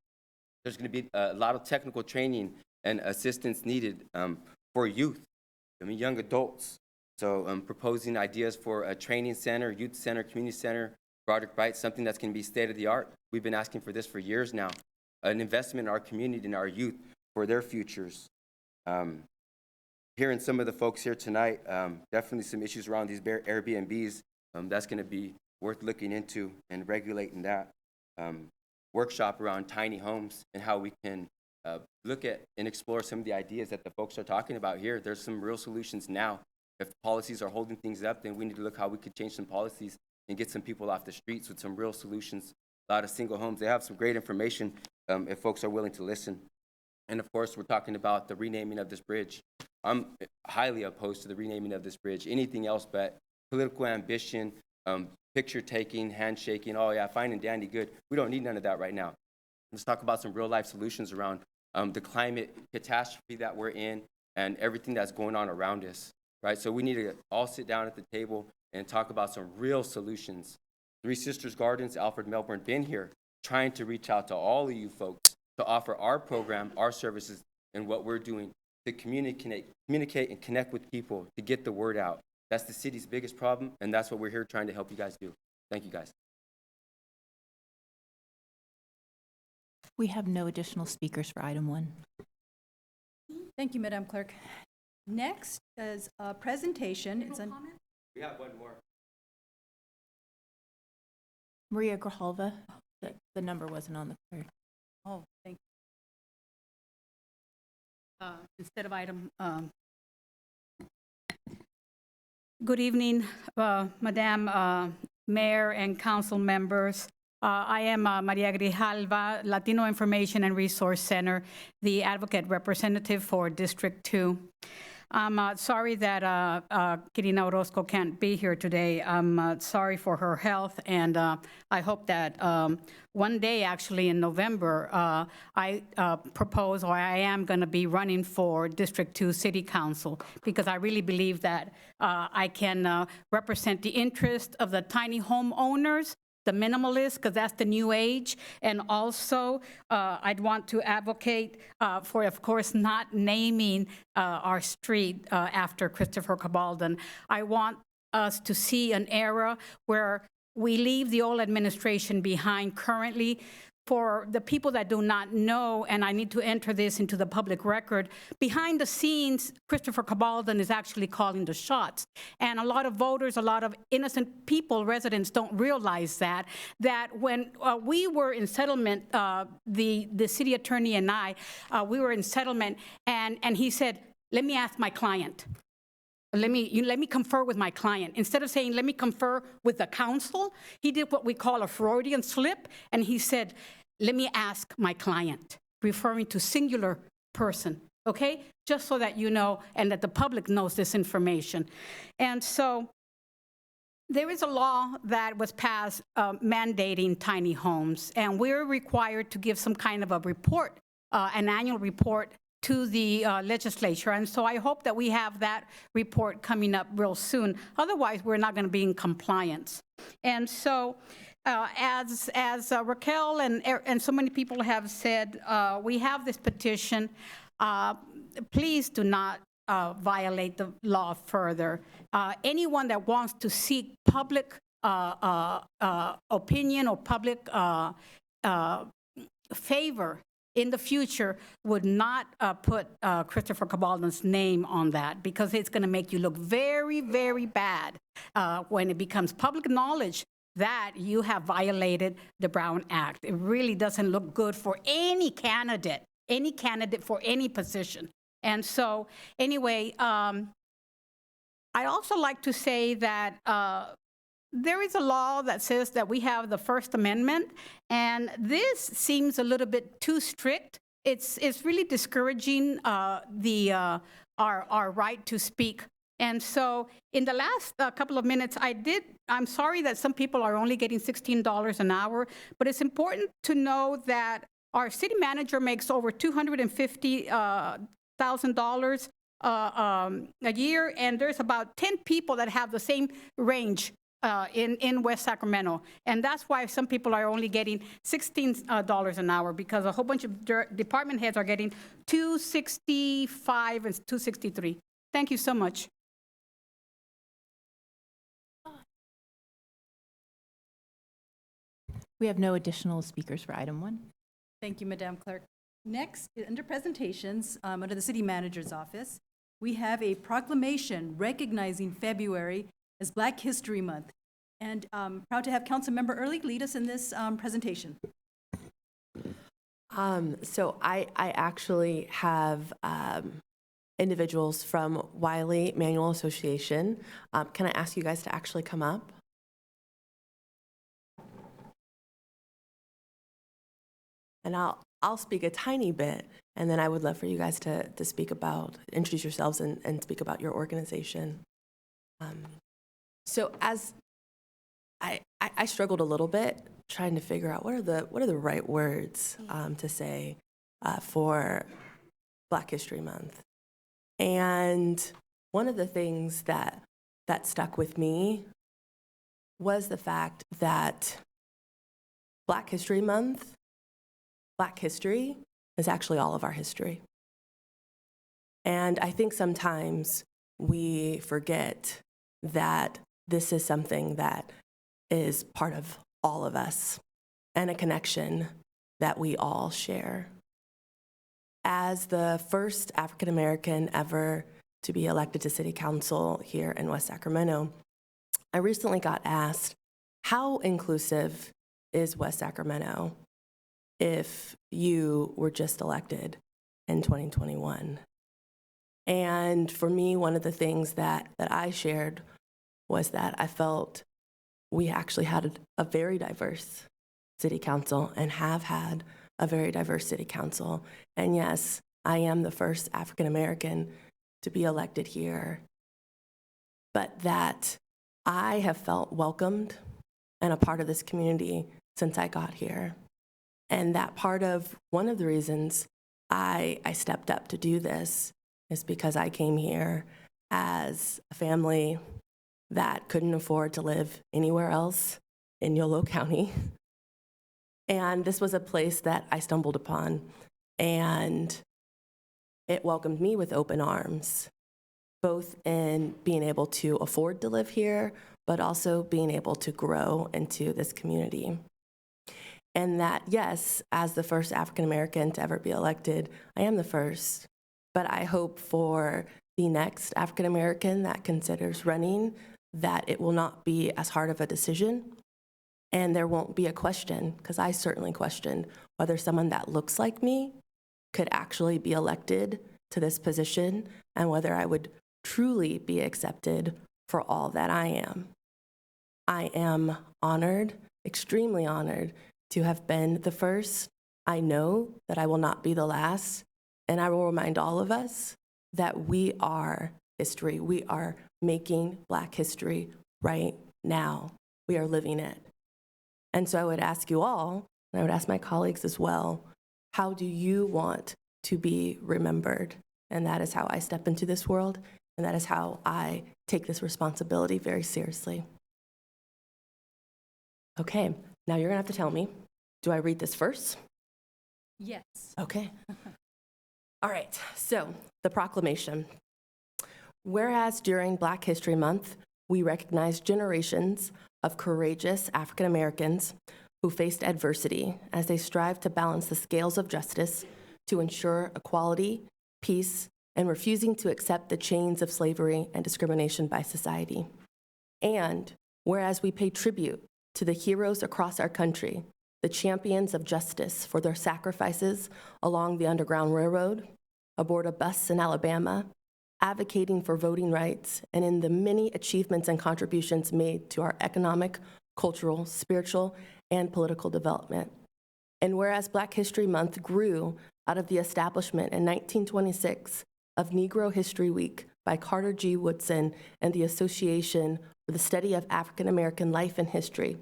There's going to be a lot of technical training and assistance needed for youth, young adults. So proposing ideas for a training center, youth center, community center, Project Bright, something that's going to be state of the art. We've been asking for this for years now. An investment in our community and our youth for their futures. Hearing some of the folks here tonight, definitely some issues around these Airbnbs. That's going to be worth looking into and regulating that. Workshop around tiny homes and how we can look at and explore some of the ideas that the folks are talking about here. There's some real solutions now. If policies are holding things up, then we need to look how we could change some policies and get some people off the streets with some real solutions. A lot of single homes. They have some great information if folks are willing to listen. And of course, we're talking about the renaming of this bridge. I'm highly opposed to the renaming of this bridge. Anything else but political ambition, picture taking, handshaking. Oh yeah, fine and dandy, good. We don't need none of that right now. Let's talk about some real life solutions around the climate catastrophe that we're in and everything that's going on around us, right? So we need to all sit down at the table and talk about some real solutions. Three Sisters Gardens, Alfred Melbourne, been here trying to reach out to all of you folks to offer our program, our services, and what we're doing to communicate and connect with people, to get the word out. That's the city's biggest problem, and that's what we're here trying to help you guys do. Thank you, guys. We have no additional speakers for item 1. Thank you, Madam Clerk. Next is a presentation. We have one more. Maria Grijalva, the number wasn't on the card. Oh, thank you. Instead of item. Good evening, Madam Mayor and council members. I am Maria Grijalva, Latino Information and Resource Center, the advocate representative for District 2. I'm sorry that Kirina Orozco can't be here today. I'm sorry for her health, and I hope that one day, actually in November, I propose, or I am going to be running for District 2 City Council, because I really believe that I can represent the interest of the tiny home owners, the minimalists, because that's the new age. And also, I'd want to advocate for, of course, not naming our street after Christopher Cabaldon. I want us to see an era where we leave the old administration behind currently. For the people that do not know, and I need to enter this into the public record, behind the scenes, Christopher Cabaldon is actually calling the shots. And a lot of voters, a lot of innocent people, residents, don't realize that when we were in settlement, the city attorney and I, we were in settlement, and he said, let me ask my client. Let me confer with my client. Instead of saying, let me confer with the council, he did what we call a Freudian slip, and he said, let me ask my client, referring to singular person, okay? Just so that you know and that the public knows this information. And so There is a law that was passed mandating tiny homes, and we're required to give some kind of a report, an annual report to the legislature. And so I hope that we have that report coming up real soon. Otherwise, we're not going to be in compliance. And so as Raquel and so many people have said, we have this petition. Please do not violate the law further. Anyone that wants to seek public opinion or public favor in the future would not put Christopher Cabaldo's name on that, because it's going to make you look very, very bad when it becomes public knowledge that you have violated the Brown Act. It really doesn't look good for any candidate for any position. And so anyway, I'd also like to say that there is a law that says that we have the First Amendment, and this seems a little bit too strict. It's really discouraging our right to speak. And so in the last couple of minutes, I'm sorry that some people are only getting $16 an hour, but it's important to know that our city manager makes over $250,000 a year, and there's about 10 people that have the same range in West Sacramento. And that's why some people are only getting $16 an hour, because a whole bunch of department heads are getting $265 and $263. Thank you so much. We have no additional speakers for item 1. Thank you, Madam Clerk. Next, under presentations, under the City Manager's Office, we have a proclamation recognizing February as Black History Month. And proud to have Councilmember Early lead us in this presentation. So I actually have individuals from Wiley Manual Association. Can I ask you guys to actually come up? And I'll speak a tiny bit, and then I would love for you guys to introduce yourselves and speak about your organization. So as I struggled a little bit trying to figure out what are the right words to say for Black History Month. And one of the things that stuck with me was the fact that Black History Month, Black history is actually all of our history. And I think sometimes we forget that this is something that is part of all of us and a connection that we all share. As the first African American ever to be elected to City Council here in West Sacramento, I recently got asked, how inclusive is West Sacramento if you were just elected in 2021? And for me, one of the things that I shared was that I felt we actually had a very diverse city council and have had a very diverse city council. And yes, I am the first African American to be elected here, but that I have felt welcomed and a part of this community since I got here. And that one of the reasons I stepped up to do this is because I came here as a family that couldn't afford to live anywhere else in Yolo County. And this was a place that I stumbled upon, and it welcomed me with open arms, both in being able to afford to live here, but also being able to grow into this community. And that, yes, as the first African American to ever be elected, I am the first, but I hope for the next African American that considers running that it will not be as hard of a decision, and there won't be a question, because I certainly questioned whether someone that looks like me could actually be elected to this position and whether I would truly be accepted for all that I am. I am honored, extremely honored, to have been the first. I know that I will not be the last, and I will remind all of us that we are history. We are making Black history right now. We are living it. And so I would ask you all, and I would ask my colleagues as well, how do you want to be remembered? And that is how I step into this world, and that is how I take this responsibility very seriously. Okay, now you're gonna have to tell me, do I read this first? Yes. Okay. All right, so the proclamation. Whereas during Black History Month, we recognize generations of courageous African Americans who faced adversity as they strive to balance the scales of justice to ensure equality, peace, and refusing to accept the chains of slavery and discrimination by society. And whereas we pay tribute to the heroes across our country, the champions of justice for their sacrifices along the Underground Railroad, aboard a bus in Alabama, advocating for voting rights, and in the many achievements and contributions made to our economic, cultural, spiritual, and political development. And whereas Black History Month grew out of the establishment in 1926 of Negro History Week by Carter G. Woodson and the Association for the Study of African American Life and History,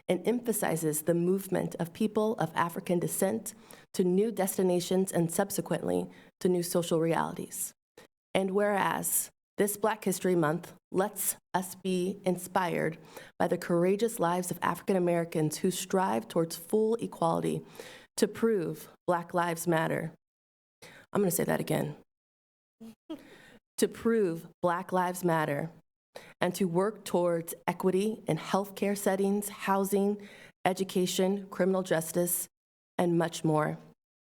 and emphasizes the movement of people of African descent to new destinations and subsequently to new social realities. And whereas this Black History Month lets us be inspired by the courageous lives of African Americans who strive towards full equality to prove Black Lives Matter. I'm gonna say that again. To prove Black Lives Matter and to work towards equity in healthcare settings, housing, education, criminal justice, and much more.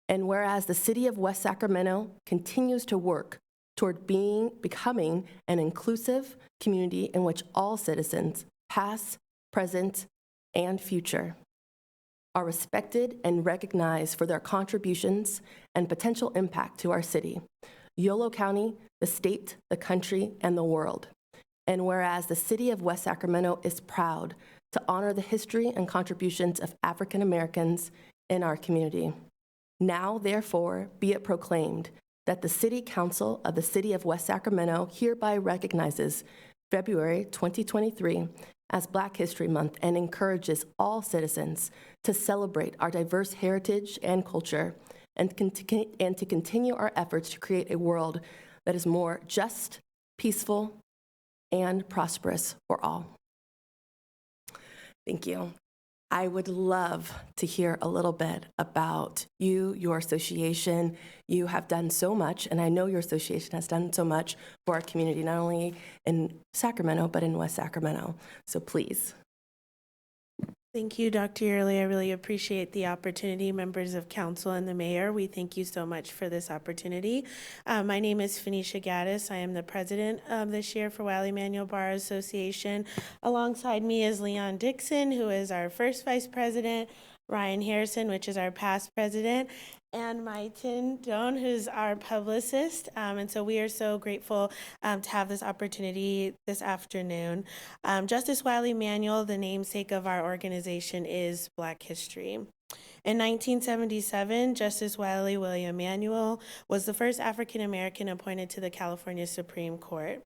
And whereas the city of West Sacramento continues to work toward becoming an inclusive community in which all citizens, past, present, and future, are respected and recognized for their contributions and potential impact to our city, Yolo County, the state, the country, and the world. And whereas the city of West Sacramento is proud to honor the history and contributions of African Americans in our community. Now, therefore, be it proclaimed that the City Council of the City of West Sacramento hereby recognizes February 2023 as Black History Month and encourages all citizens to celebrate our diverse heritage and culture and to continue our efforts to create a world that is more just, peaceful, and prosperous for all. Thank you. I would love to hear a little bit about you, your association. You have done so much, and I know your association has done so much for our community, not only in Sacramento, but in West Sacramento. So please. Thank you, Dr. Yearley. I really appreciate the opportunity. Members of council and the mayor, we thank you so much for this opportunity. My name is Phoenicia Gaddis. I am the president this year for Wiley Manuel Bar Association. Alongside me is Leon Dixon, who is our first vice president, Ryan Harrison, which is our past president, and Maitin Doan, who's our publicist. And so we are so grateful to have this opportunity this afternoon. Justice Wiley Manuel, the namesake of our organization, is Black History. In 1977, Justice Wiley William Manuel was the first African American appointed to the California Supreme Court.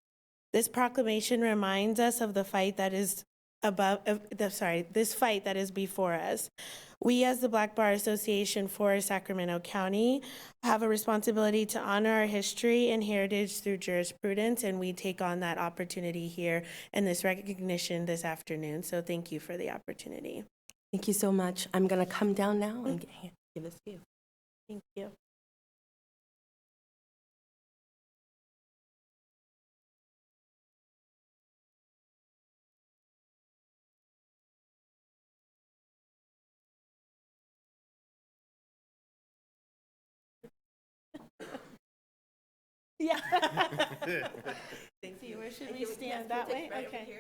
This proclamation reminds us of the fight that is this fight that is before us. We, as the Black Bar Association for Sacramento County, have a responsibility to honor our history and heritage through jurisprudence, and we take on that opportunity here in this recognition this afternoon. So thank you for the opportunity. Thank you so much. I'm going to come down now and give this to you. Thank you. Yeah. Thank you. Where should we stand? That way? Okay.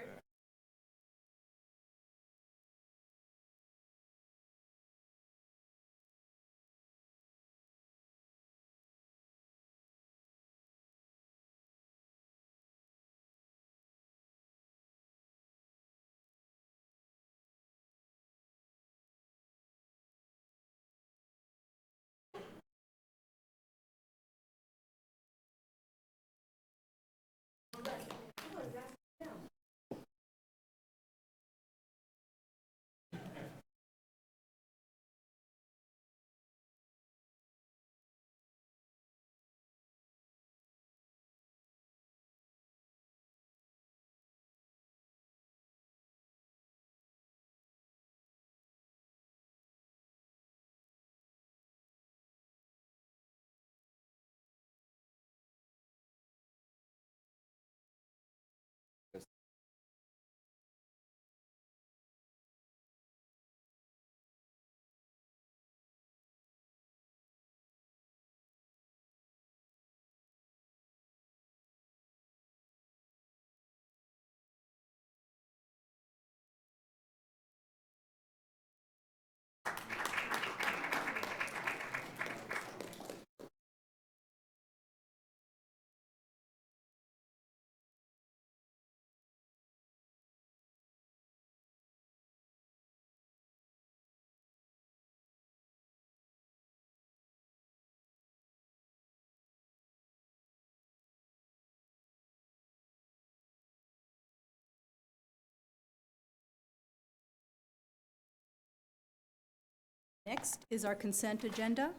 Next is our consent agenda,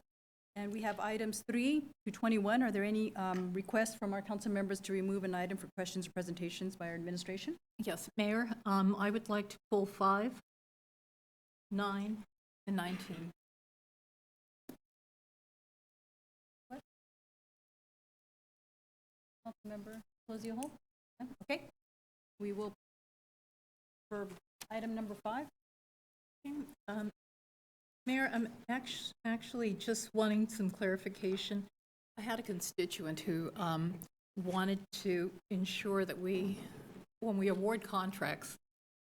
and we have items 3 to 21. Are there any requests from our council members to remove an item for questions or presentations by our administration? Yes, Mayor, I would like to pull 5, 9, and 19. Councilmember Closio-Hall? Yeah, okay. We will, for item number 5. Mayor, I'm actually just wanting some clarification. I had a constituent who wanted to ensure that when we award contracts,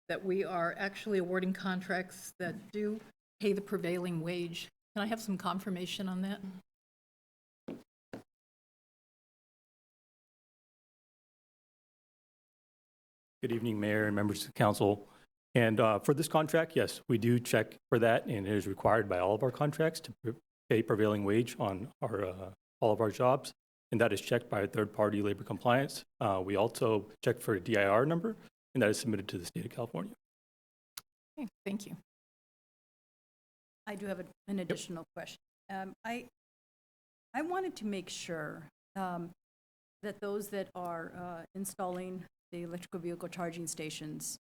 that we are actually awarding contracts that do pay the prevailing wage. Can I have some confirmation on that? Good evening, Mayor and members of the council. And for this contract, yes, we do check for that, and it is required by all of our contracts to pay prevailing wage on all of our jobs, and that is checked by a third-party labor compliance. We also check for a DIR number, and that is submitted to the state of California. Okay, thank you. I do have an additional question. I wanted to make sure that those that are installing the electrical vehicle charging stations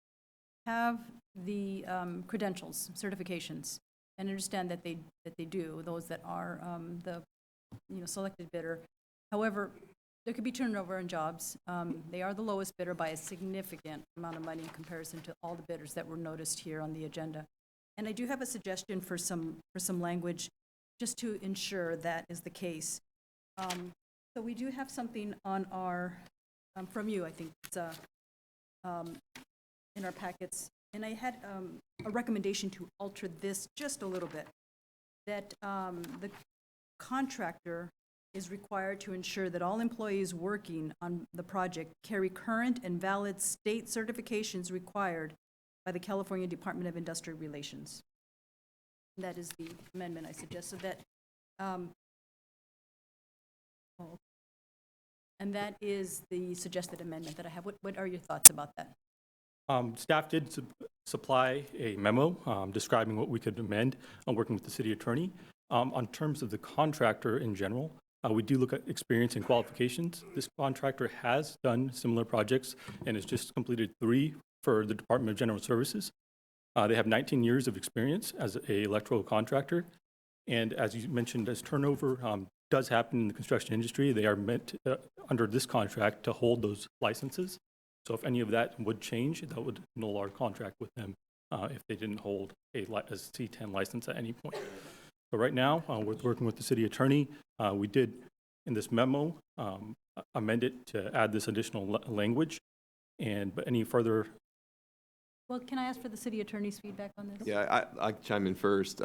have the credentials, certifications, and understand that they do, those that are the selected bidder. However, there could be turnover in jobs. They are the lowest bidder by a significant amount of money in comparison to all the bidders that were noticed here on the agenda. And I do have a suggestion for some language just to ensure that is the case. So we do have something on our, from you, I think it's in our packets, and I had a recommendation to alter this just a little bit, that the contractor is required to ensure that all employees working on the project carry current and valid state certifications required by the California Department of Industrial Relations. That is the amendment I suggest, so that, and that is the suggested amendment that I have. What are your thoughts about that? Staff did supply a memo describing what we could amend, working with the city attorney. On terms of the contractor in general, we do look at experience and qualifications. This contractor has done similar projects and has just completed 3 for the Department of General Services. They have 19 years of experience as an electrical contractor. And as you mentioned, as turnover does happen in the construction industry, they are meant under this contract to hold those licenses. So if any of that would change, that would null our contract with them if they didn't hold a C10 license at any point. So right now, we're working with the city attorney. We did, in this memo, amend it to add this additional language. But any further... Well, can I ask for the city attorney's feedback on this? Yeah, I can chime in first.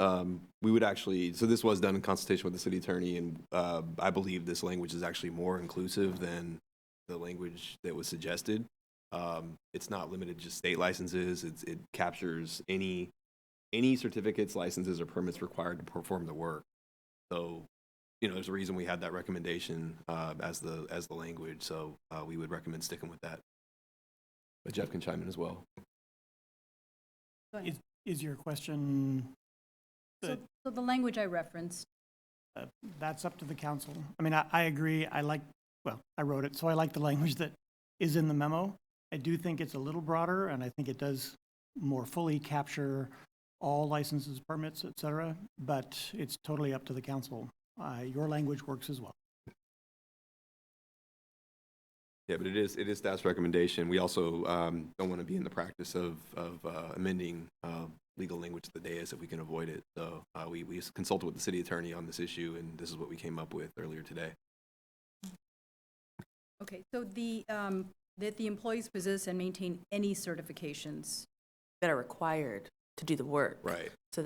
We would actually, so this was done in consultation with the city attorney, and I believe this language is actually more inclusive than the language that was suggested. It's not limited to just state licenses. It captures any certificates, licenses, or permits required to perform the work. So, there's a reason we had that recommendation as the language. So we would recommend sticking with that. But Jeff can chime in as well. Is your question? So the language I referenced. That's up to the council. I mean, I agree. I wrote it, so I like the language that is in the memo. I do think it's a little broader, and I think it does more fully capture all licenses, permits, et cetera, but it's totally up to the council. Your language works as well. Yeah, but it is staff's recommendation. We also don't want to be in the practice of amending legal language to the dais if we can avoid it. So we consulted with the city attorney on this issue, and this is what we came up with earlier today. Okay, so that the employees possess and maintain any certifications that are required to do the work. Right. So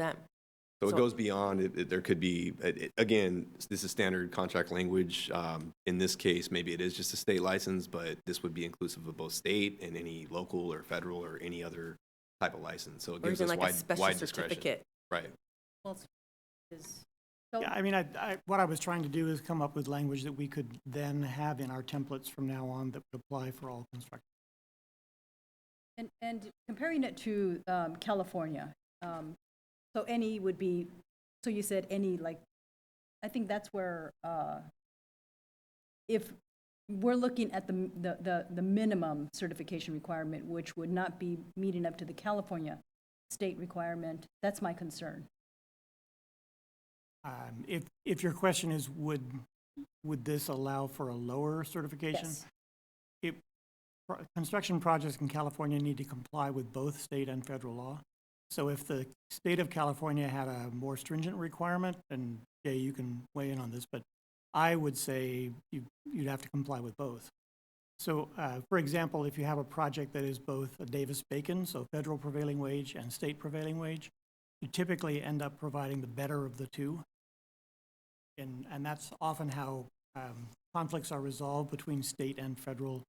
it goes beyond, there could be, again, this is standard contract language. In this case, maybe it is just a state license, but this would be inclusive of both state and any local or federal or any other type of license. So it gives us wide discretion. Right. Well, yeah, I mean, what I was trying to do is come up with language that we could then have in our templates from now on that would apply for all construction. And comparing it to California, so any would be So you said any, like, I think that's where, if we're looking at the minimum certification requirement, which would not be meeting up to the California state requirement, that's my concern. If your question is, would this allow for a lower certification? Yes. Construction projects in California need to comply with both state and federal law. So if the state of California had a more stringent requirement, and Jay, you can weigh in on this, but I would say you'd have to comply with both. So, for example, if you have a project that is both a Davis-Bacon, so federal prevailing wage and state prevailing wage, you typically end up providing the better of the two. And that's often how conflicts are resolved between state and federal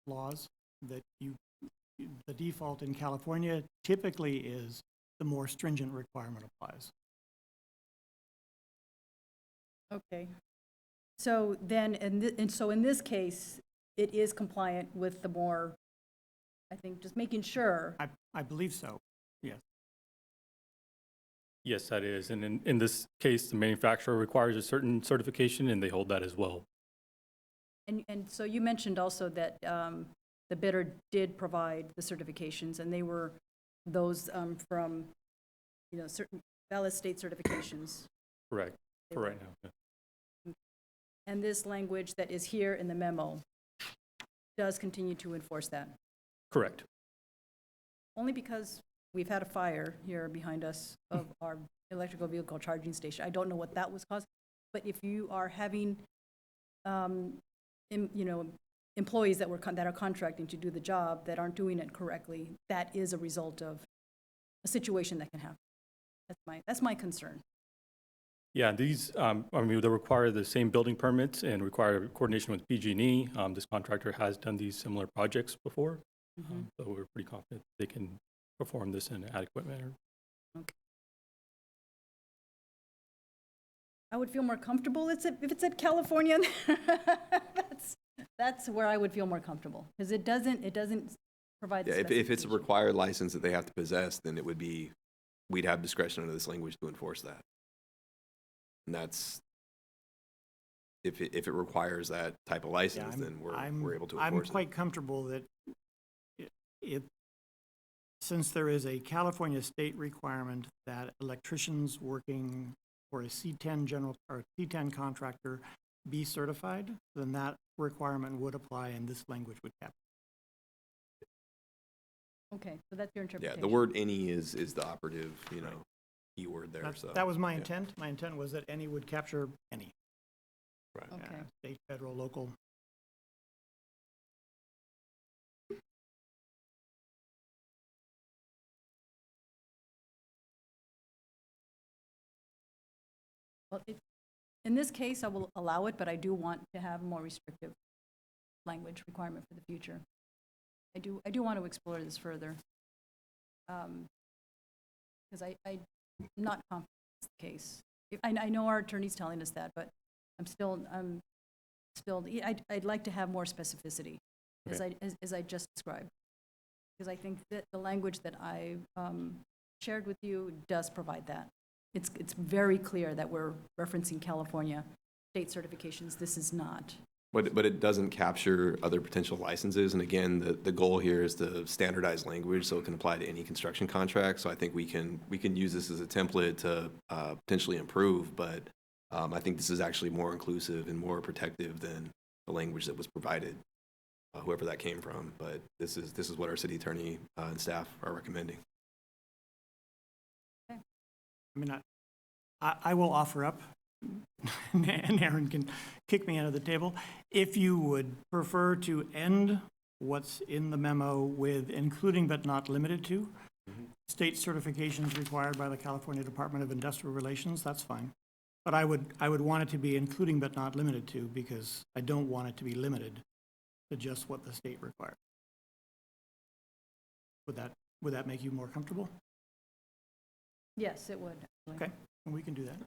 laws, that the default in California typically is the more stringent requirement applies. Okay. So then, and so in this case, it is compliant with the more, I think, just making sure. I believe so, yes. Yes, that is. And in this case, the manufacturer requires a certain certification, and they hold that as well. And so you mentioned also that the bidder did provide the certifications, and they were those from, certain valid state certifications. Correct, for right now. Yeah. And this language that is here in the memo does continue to enforce that. Correct. Only because we've had a fire here behind us of our electrical vehicle charging station. I don't know what that was caused, but if you are having, employees that are contracting to do the job that aren't doing it correctly, that is a result of a situation that can happen. That's my concern. Yeah, these, they require the same building permits and require coordination with PG&E. This contractor has done these similar projects before, so we're pretty confident they can perform this in an adequate manner. Okay. I would feel more comfortable if it's at California. That's where I would feel more comfortable, because it doesn't provide the if it's a required license that they have to possess, then we'd have discretion under this language to enforce that. And that's, if it requires that type of license, then we're able to enforce it. I'm quite comfortable that since there is a California state requirement that electricians working for a C10 C10 contractor be certified, then that requirement would apply and this language would cap. Okay, so that's your interpretation. Yeah, the word any is the operative, key word there. That was my intent. My intent was that any would capture any. Right. Okay. State, federal, local. Well, in this case, I will allow it, but I do want to have more restrictive language requirement for the future. I do want to explore this further. Because I'm not confident it's the case. I know our attorney's telling us that, but I'd like to have more specificity, Okay. as I just described. Because I think that the language that I shared with you does provide that. It's very clear that we're referencing California state certifications. This is not. But it doesn't capture other potential licenses. And again, the goal here is to standardize language so it can apply to any construction contract. So I think we can use this as a template to potentially improve. But I think this is actually more inclusive and more protective than the language that was provided, whoever that came from. But this is what our city attorney and staff are recommending. I mean, I will offer up, and Aaron can kick me out of the table, if you would prefer to end what's in the memo with including but not limited to, state certifications required by the California Department of Industrial Relations, that's fine. But I would want it to be including but not limited to, because I don't want it to be limited to just what the state requires. Would that make you more comfortable? Yes, it would. Actually. Okay, and we can do that.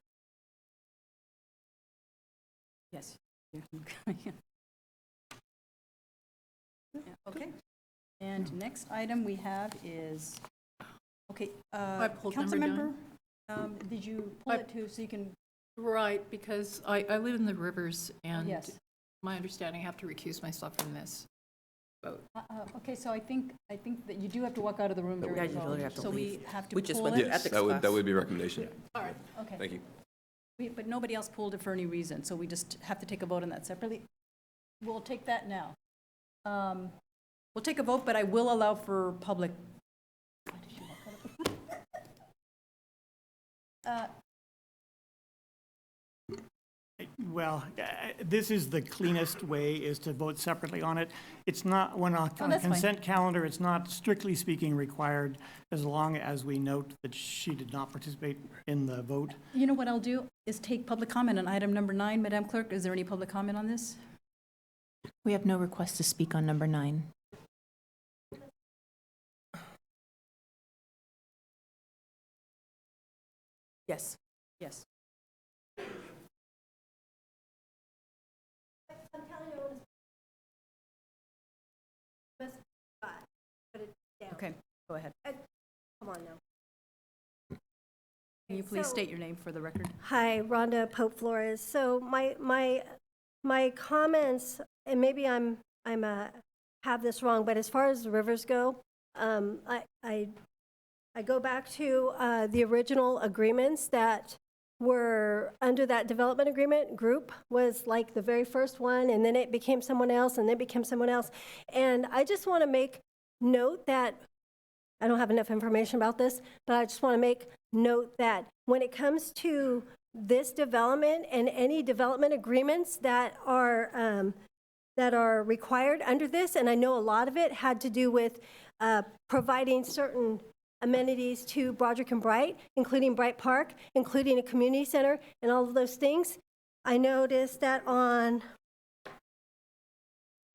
Yes. Okay. And next item we have is, okay, I pulled number Councilmember Did you pull it too, so you can? Right, because I live in the rivers, and Yes. my understanding, I have to recuse myself from this vote. Okay, so I think that you do have to walk out of the room But we during the usually vote. have to So we leave. have to We just pull went it? through ethics That would be a recommendation. All right, okay. Thank you. But nobody else pulled it for any reason, so we just have to take a vote on that separately. We'll take that now. We'll take a vote, but I will allow for public. Why did you walk out of- Well, this is the cleanest way, is to vote separately on it. It's not, when on a that's fine. consent calendar, it's not strictly speaking required, as long as we note that she did not participate in the vote. You know what I'll do is take public comment on item number 9, Madam Clerk. Is there any public comment on this? We have no request to speak on number 9. Yes. Yes. I'm telling you, I want to put it down. Okay, go ahead. Come on now. Can you please So- state your name for the record? Hi, Rhonda Pope Flores. So my comments, and maybe I'm have this wrong, but as far as the rivers go, I go back to the original agreements that were under that development agreement group was like the very first one, and then it became someone else, and then it became someone else. And I just want to make note that I don't have enough information about this, but I just want to make note that when it comes to this development and any development agreements that are required under this, and I know a lot of it had to do with providing certain amenities to Broderick and Bright, including Bright Park, including a community center, and all of those things. I noticed that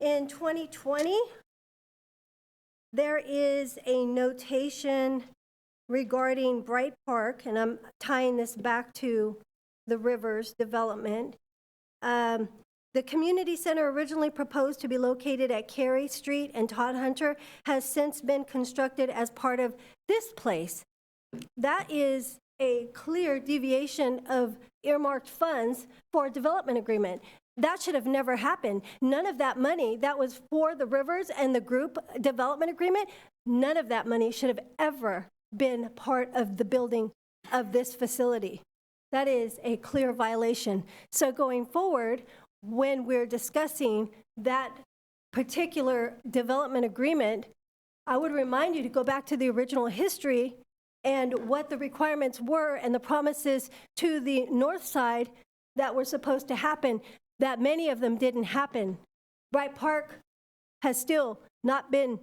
in 2020, there is a notation regarding Bright Park, and I'm tying this back to the Rivers development. The community center, originally proposed to be located at Cary Street and Todd Hunter, has since been constructed as part of this place. That is a clear deviation of earmarked funds for a development agreement. That should have never happened. None of that money that was for the Rivers and the group development agreement, none of that money should have ever been part of the building of this facility. That is a clear violation. So going forward, when we're discussing that particular development agreement, I would remind you to go back to the original history and what the requirements were and the promises to the north side that were supposed to happen, that many of them didn't happen. Bright Park has still not been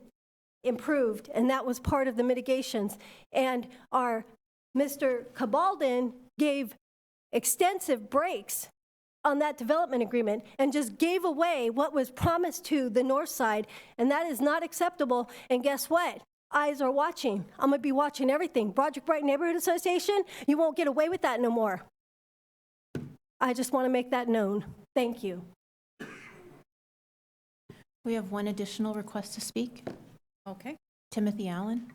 improved, and that was part of the mitigations. And our Mr. Cabaldon gave extensive breaks on that development agreement and just gave away what was promised to the north side, and that is not acceptable. And guess what? Eyes are watching. I'm gonna be watching everything. Broderick Bright Neighborhood Association, you won't get away with that no more. I just want to make that known. Thank you. We have one additional request to speak. Okay. Timothy Allen.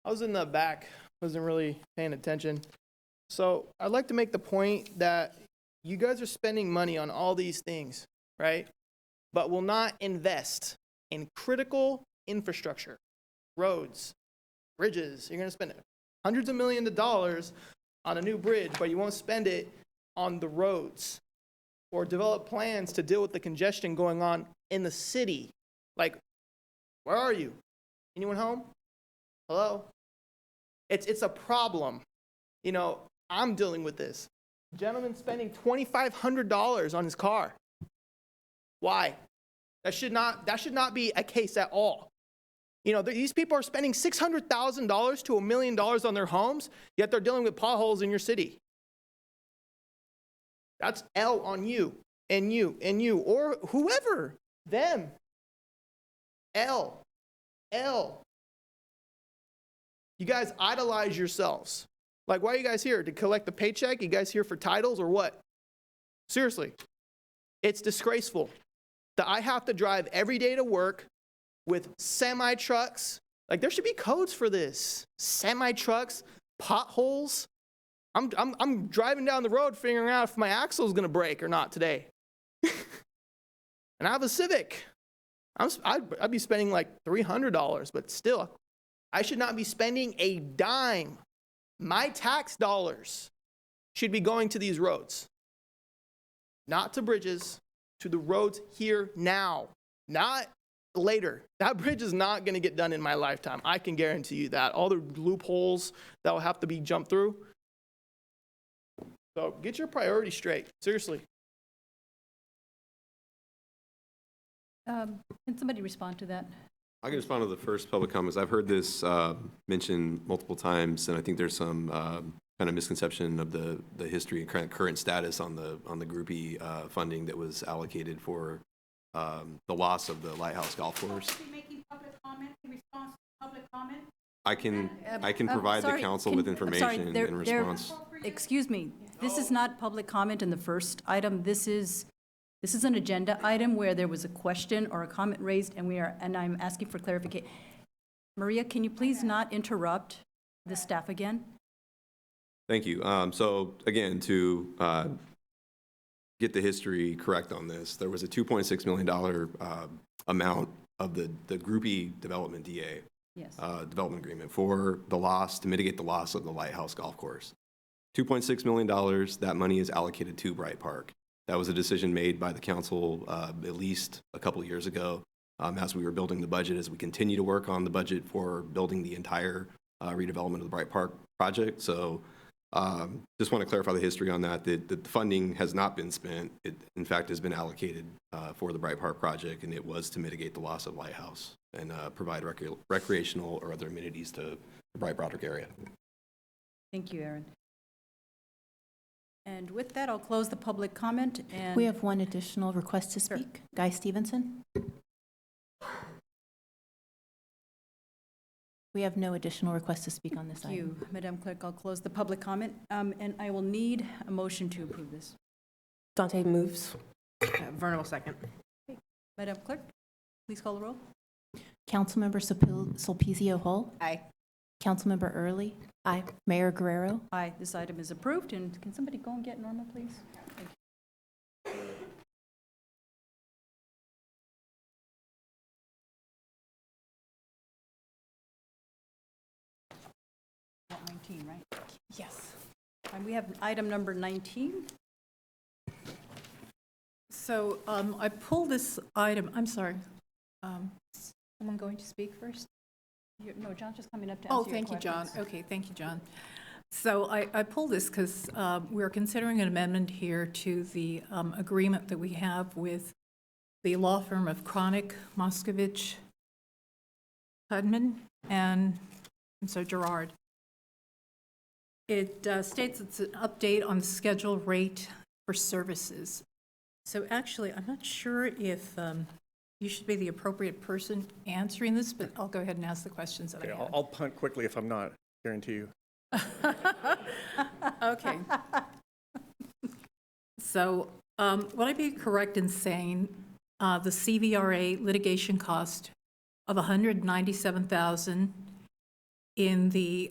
I was in the back, wasn't really paying attention. So I'd like to make the point that you guys are spending money on all these things, right? But will not invest in critical infrastructure, roads, bridges. You're going to spend hundreds of millions of dollars on a new bridge, but you won't spend it on the roads or develop plans to deal with the congestion going on in the city. Like, where are you? Anyone home? Hello? It's a problem. You know, I'm dealing with this. Gentleman spending $2,500 on his car. Why? That should not be a case at all. You know, these people are spending $600,000 to $1 million on their homes, yet they're dealing with potholes in your city. That's L on you, and you, and you, or whoever, them. L. You guys idolize yourselves. Like, why are you guys here? To collect the paycheck? You guys here for titles or what? Seriously. It's disgraceful that I have to drive every day to work with semi trucks Like, there should be codes for this. Semi-trucks, potholes. I'm driving down the road figuring out if my axle's gonna break or not today. And I have a Civic. I'd be spending like $300, but still, I should not be spending a dime. My tax dollars should be going to these roads, not to bridges, to the roads here now, not later. That bridge is not going to get done in my lifetime. I can guarantee you that. All the loopholes that will have to be jumped through. So get your priorities straight. Seriously. Can somebody respond to that? I can respond to the first public comments. I've heard this mentioned multiple times, and I think there's some kind of misconception of the history and current status on the groupie funding that was allocated for the loss of the Lighthouse Golf Course. Making public comment in response to public comment? I can provide the council with information in response. Excuse me, this is not public comment in the first item. This is an agenda item where there was a question or a comment raised, and I'm asking for clarification. Maria, can you please not interrupt the staff again? Thank you. So again, to get the history correct on this, there was a $2.6 million amount of the groupie development DA. Yes. Development agreement for the loss, to mitigate the loss of the Lighthouse Golf Course. $2.6 million, that money is allocated to Bright Park. That was a decision made by the council at least a couple of years ago as we were building the budget, as we continue to work on the budget for building the entire redevelopment of the Bright Park project. So just want to clarify the history on that, that the funding has not been spent. It, in fact, has been allocated for the Bright Park project, and it was to mitigate the loss of Lighthouse and provide recreational or other amenities to the Bright Park area. Thank you, Aaron. And with that, I'll close the public comment. And We have one additional request to speak. Guy Stevenson? We have no additional requests to speak on this Thank item. you, Madam Clerk. I'll close the public comment, and I will need a motion to approve this. Dante moves. Vernon will second. Madam Clerk, please call the roll. Councilmember Sulpicio Hull? Aye. Councilmember Early? Aye. Mayor Guerrero? Aye, this item is approved, and can somebody go and get Norma, please? Thank you. About 19, right? Yes. And we have item number 19. So I pulled this item, I'm sorry. Someone going to speak first? No, John's just coming up to Oh, answer your thank you, John. questions. Okay, thank you, John. So I pulled this because we're considering an amendment here to the agreement that we have with the law firm of Chronic, Moskovich, Hudman, and so Gerard. It states it's an update on the schedule rate for services. So actually, I'm not sure if you should be the appropriate person answering this, but I'll go ahead and ask the questions that I have. I'll punt quickly if I'm not, guarantee you. Okay. So would I be correct in saying the CVRA litigation cost of $197,000 in the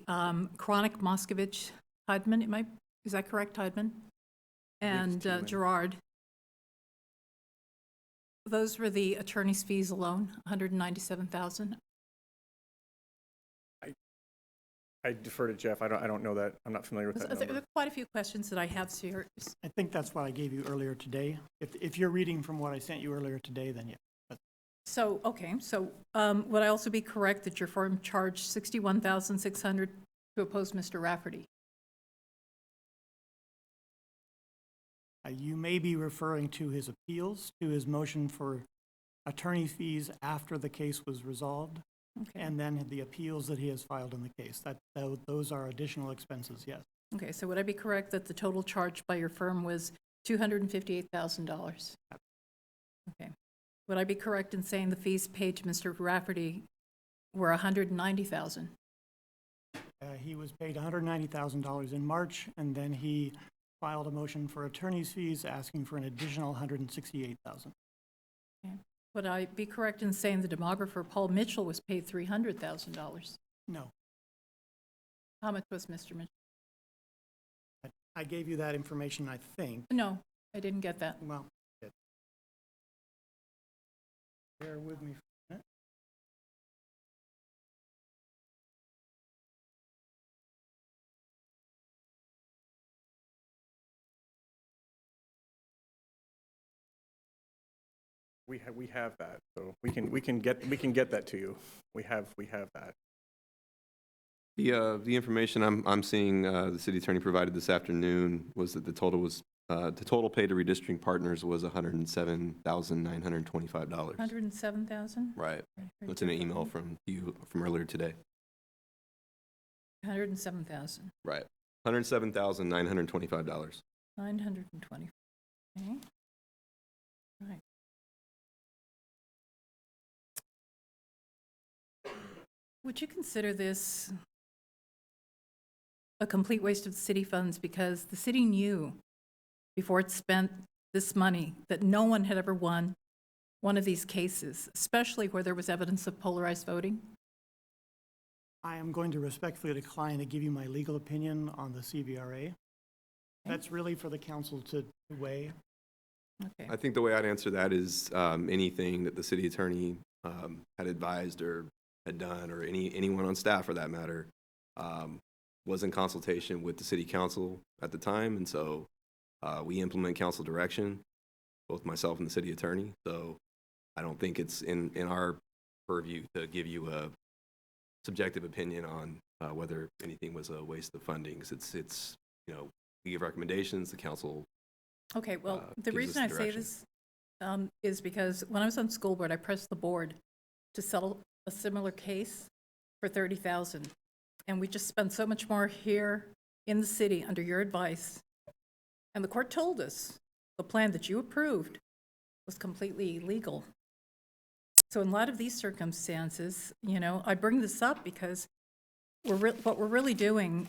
Chronic Moskovich Hudman, is that correct, Hudman? And Gerard, those were the attorney's fees alone, $197,000? I defer to Jeff. I don't know that. I'm not familiar with that There number. are quite a few questions that I have here. I think that's what I gave you earlier today. If you're reading from what I sent you earlier today, then yeah. So, okay, so would I also be correct that your firm charged $61,600 to oppose Mr. Rafferty? You may be referring to his appeals, to his motion for attorney fees after the case was resolved, Okay. and then the appeals that he has filed in the case. Those are additional expenses, yes. Okay, so would I be correct that the total charge by your firm was $258,000? Okay. Would I be correct in saying the fees paid to Mr. Rafferty were $190,000? He was paid $190,000 in March, and then he filed a motion for attorney's fees asking for an additional $168,000. Okay. Would I be correct in saying the demographer, Paul Mitchell, was paid $300,000? No. How much was Mr. Mitchell? I gave you that information, I think. No, I didn't get that. Well, good. Bear with me for a minute. We have that, so we can get that to you. We have that. The information I'm seeing the city attorney provided this afternoon was that the total paid to redistricting partners was $107,925. $107,000? Right. That's in an email from you from earlier today. $107,000. Right. $107,925. 920. Okay. Right. Would you consider this a complete waste of the city funds because the city knew before it spent this money that no one had ever won one of these cases, especially where there was evidence of polarized voting? I am going to respectfully decline to give you my legal opinion on the CVRA. That's really for the council to weigh. I think the way I'd answer that is anything that the city attorney had advised or had done, or anyone on staff for that matter, was in consultation with the city council at the time, and so we implement council direction, both myself and the city attorney. So I don't think it's in our purview to give you a subjective opinion on whether anything was a waste of funding. It's we give recommendations, the council. Okay, well, the gives us reason I say direction. this is because when I was on school board, I pressed the board to settle a similar case for $30,000. And we just spent so much more here in the city under your advice. And the court told us the plan that you approved was completely illegal. So in light of these circumstances, I bring this up because what we're really doing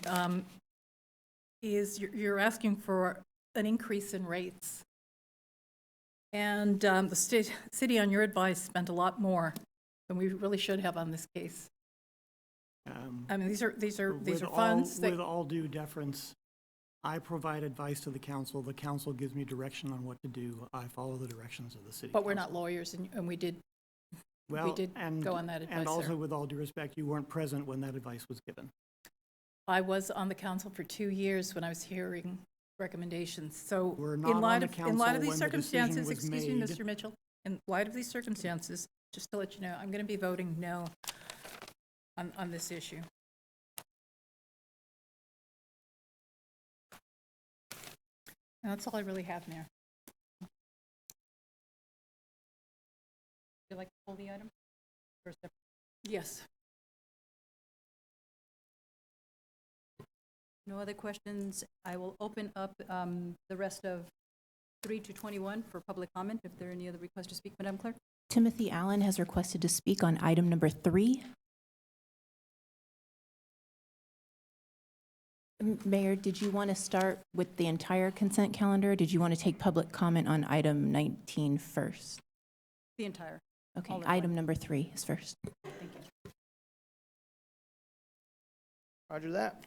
is you're asking for an increase in rates. And the city, on your advice, spent a lot more than we really should have on this case. I mean, these are funds that... With all due deference, I provide advice to the council gives me direction on what to do. I follow the directions of the city But we're council. not lawyers, and we did Well, go on that advice and also, there. with all due respect, you weren't present when that advice was given. I was on the council for 2 years when I was hearing recommendations. So We're not in on light the of council these when the decision circumstances, was excuse me, made. Mr. Mitchell, in light of these circumstances, just to let you know, I'm going to be voting no on this issue. And that's all I really have, Mayor. Would you like to pull the item? Yes. No other questions. I will open up the rest of 3 to 21 for public comment, if there are any other requests to speak. Madam Clerk? Timothy Allen has requested to speak on item number 3. Mayor, did you want to start with the entire consent calendar? Or did you want to take public comment on item 19 first? The entire. Okay, all in item one. number 3 is first. Thank you. Roger that.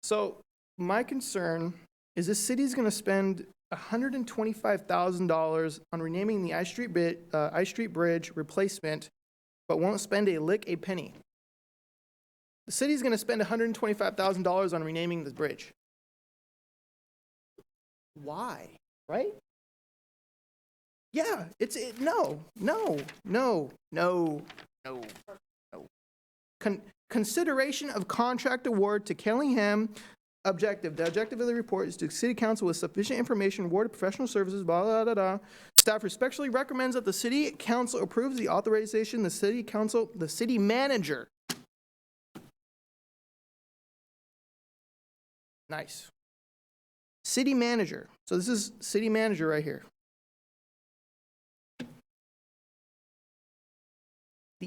So my concern is this city's going to spend $125,000 on renaming the I Street Bridge replacement, but won't spend a penny. The city's going to spend $125,000 on renaming this bridge. Why? Right? Yeah, no. Consideration of contract award to Kellingham. Objective. The objective of the report is to City Council with sufficient information, award of professional services, blah, blah, blah, blah. Staff respectfully recommends that the City Council approves the authorization, the City Manager. Nice. City Manager. So this is City Manager right here.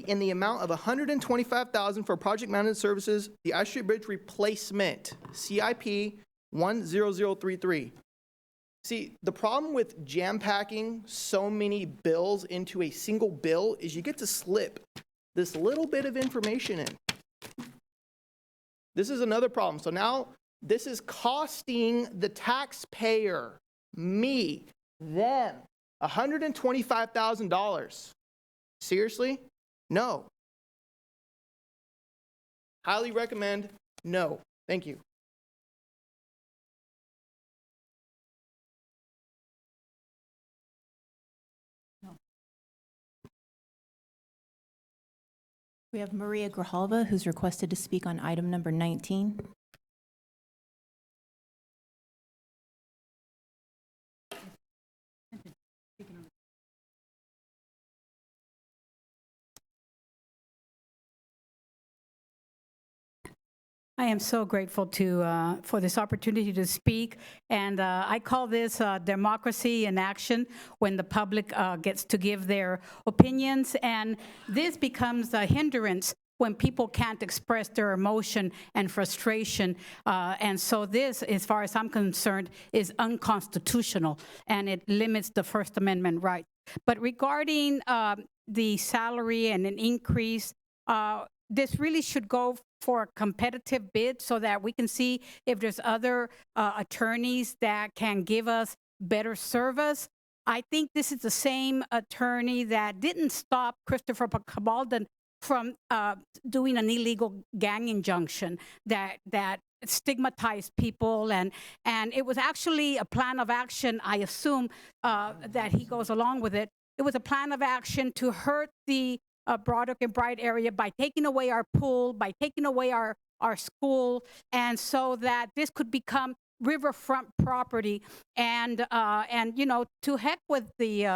In the amount of $125,000 for project management services, the I Street Bridge replacement, CIP 10033. See, the problem with jam packing so many bills into a single bill is you get to slip this little bit of information in. This is another problem. So now this is costing the taxpayer, me, them, $125,000. Seriously? No. Highly recommend no. Thank you. We have Maria Grijalva, who's requested to speak on item number 19. I am so grateful for this opportunity to speak, and I call this democracy in action, when the public gets to give their opinions, and this becomes a hindrance when people can't express their emotion and frustration. And so this, as far as I'm concerned, is unconstitutional, and it limits the First Amendment right. But regarding the salary and an increase, this really should go for a competitive bid so that we can see if there's other attorneys that can give us better service. I think this is the same attorney that didn't stop Christopher Cabaldan from doing an illegal gang injunction that stigmatized people, and it was actually a plan of action, I assume, that he goes along with it. It was a plan of action to hurt the Broderick and Bright area by taking away our pool, by taking away our school, and so that this could become riverfront property, and you know, to heck with the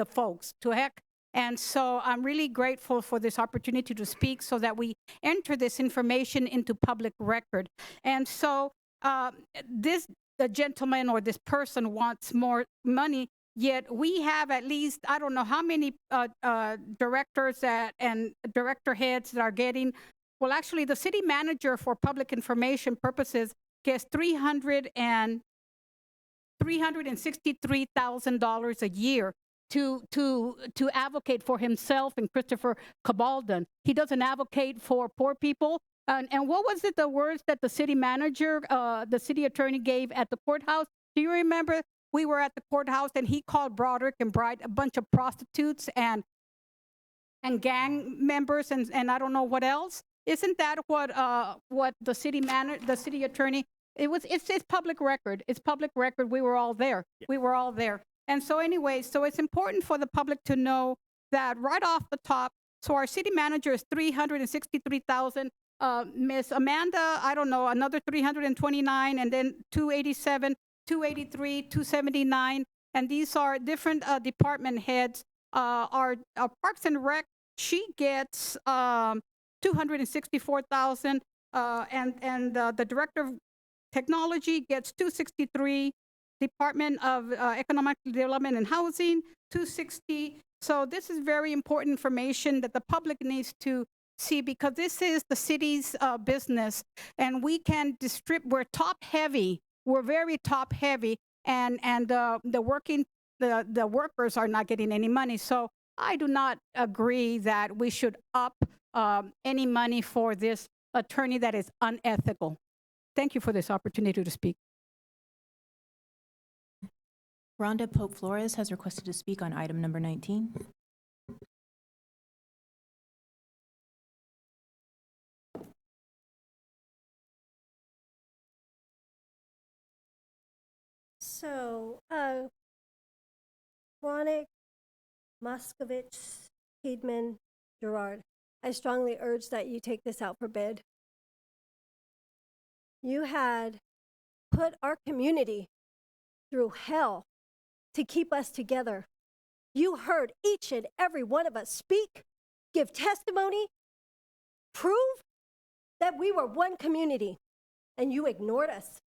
folks, to heck. And so I'm really grateful for this opportunity to speak so that we enter this information into public record. And so the gentleman or this person wants more money, yet we have at least, I don't know how many directors and director heads that are getting, well, actually the city manager for public information purposes gets $363,000 a year to advocate for himself and Christopher Cabaldan. He doesn't advocate for poor people. And what was it, the words that the city manager, the city attorney gave at the courthouse? Do you remember? We were at the courthouse and he called Broderick and Bright a bunch of prostitutes and gang members and I don't know what else. Isn't that what the city attorney? It's public record. It's public record. We were all there. Yeah. We were all there. And so anyway, so it's important for the public to know that right off the top, so our city manager is $363,000. Miss Amanda, I don't know, another $329, and then $287, $283, $279, and these are different department heads. Our Parks and Rec, she gets $264,000, and the Director of Technology gets $263. Department of Economic Development and Housing, $260. So this is very important information that the public needs to see, because this is the city's business, and we can distribute. We're top heavy. We're very top heavy, and the workers are not getting any money. So I do not agree that we should up any money for this attorney that is unethical. Thank you for this opportunity to speak. Rhonda Pope Flores has requested to speak on item number 19. So, Ronick, Moskovich, Tiedman, Gerard, I strongly urge that you take this out for bid. You had put our community through hell to keep us together. You heard each and every one of us speak, give testimony, prove that we were one community, and you ignored us.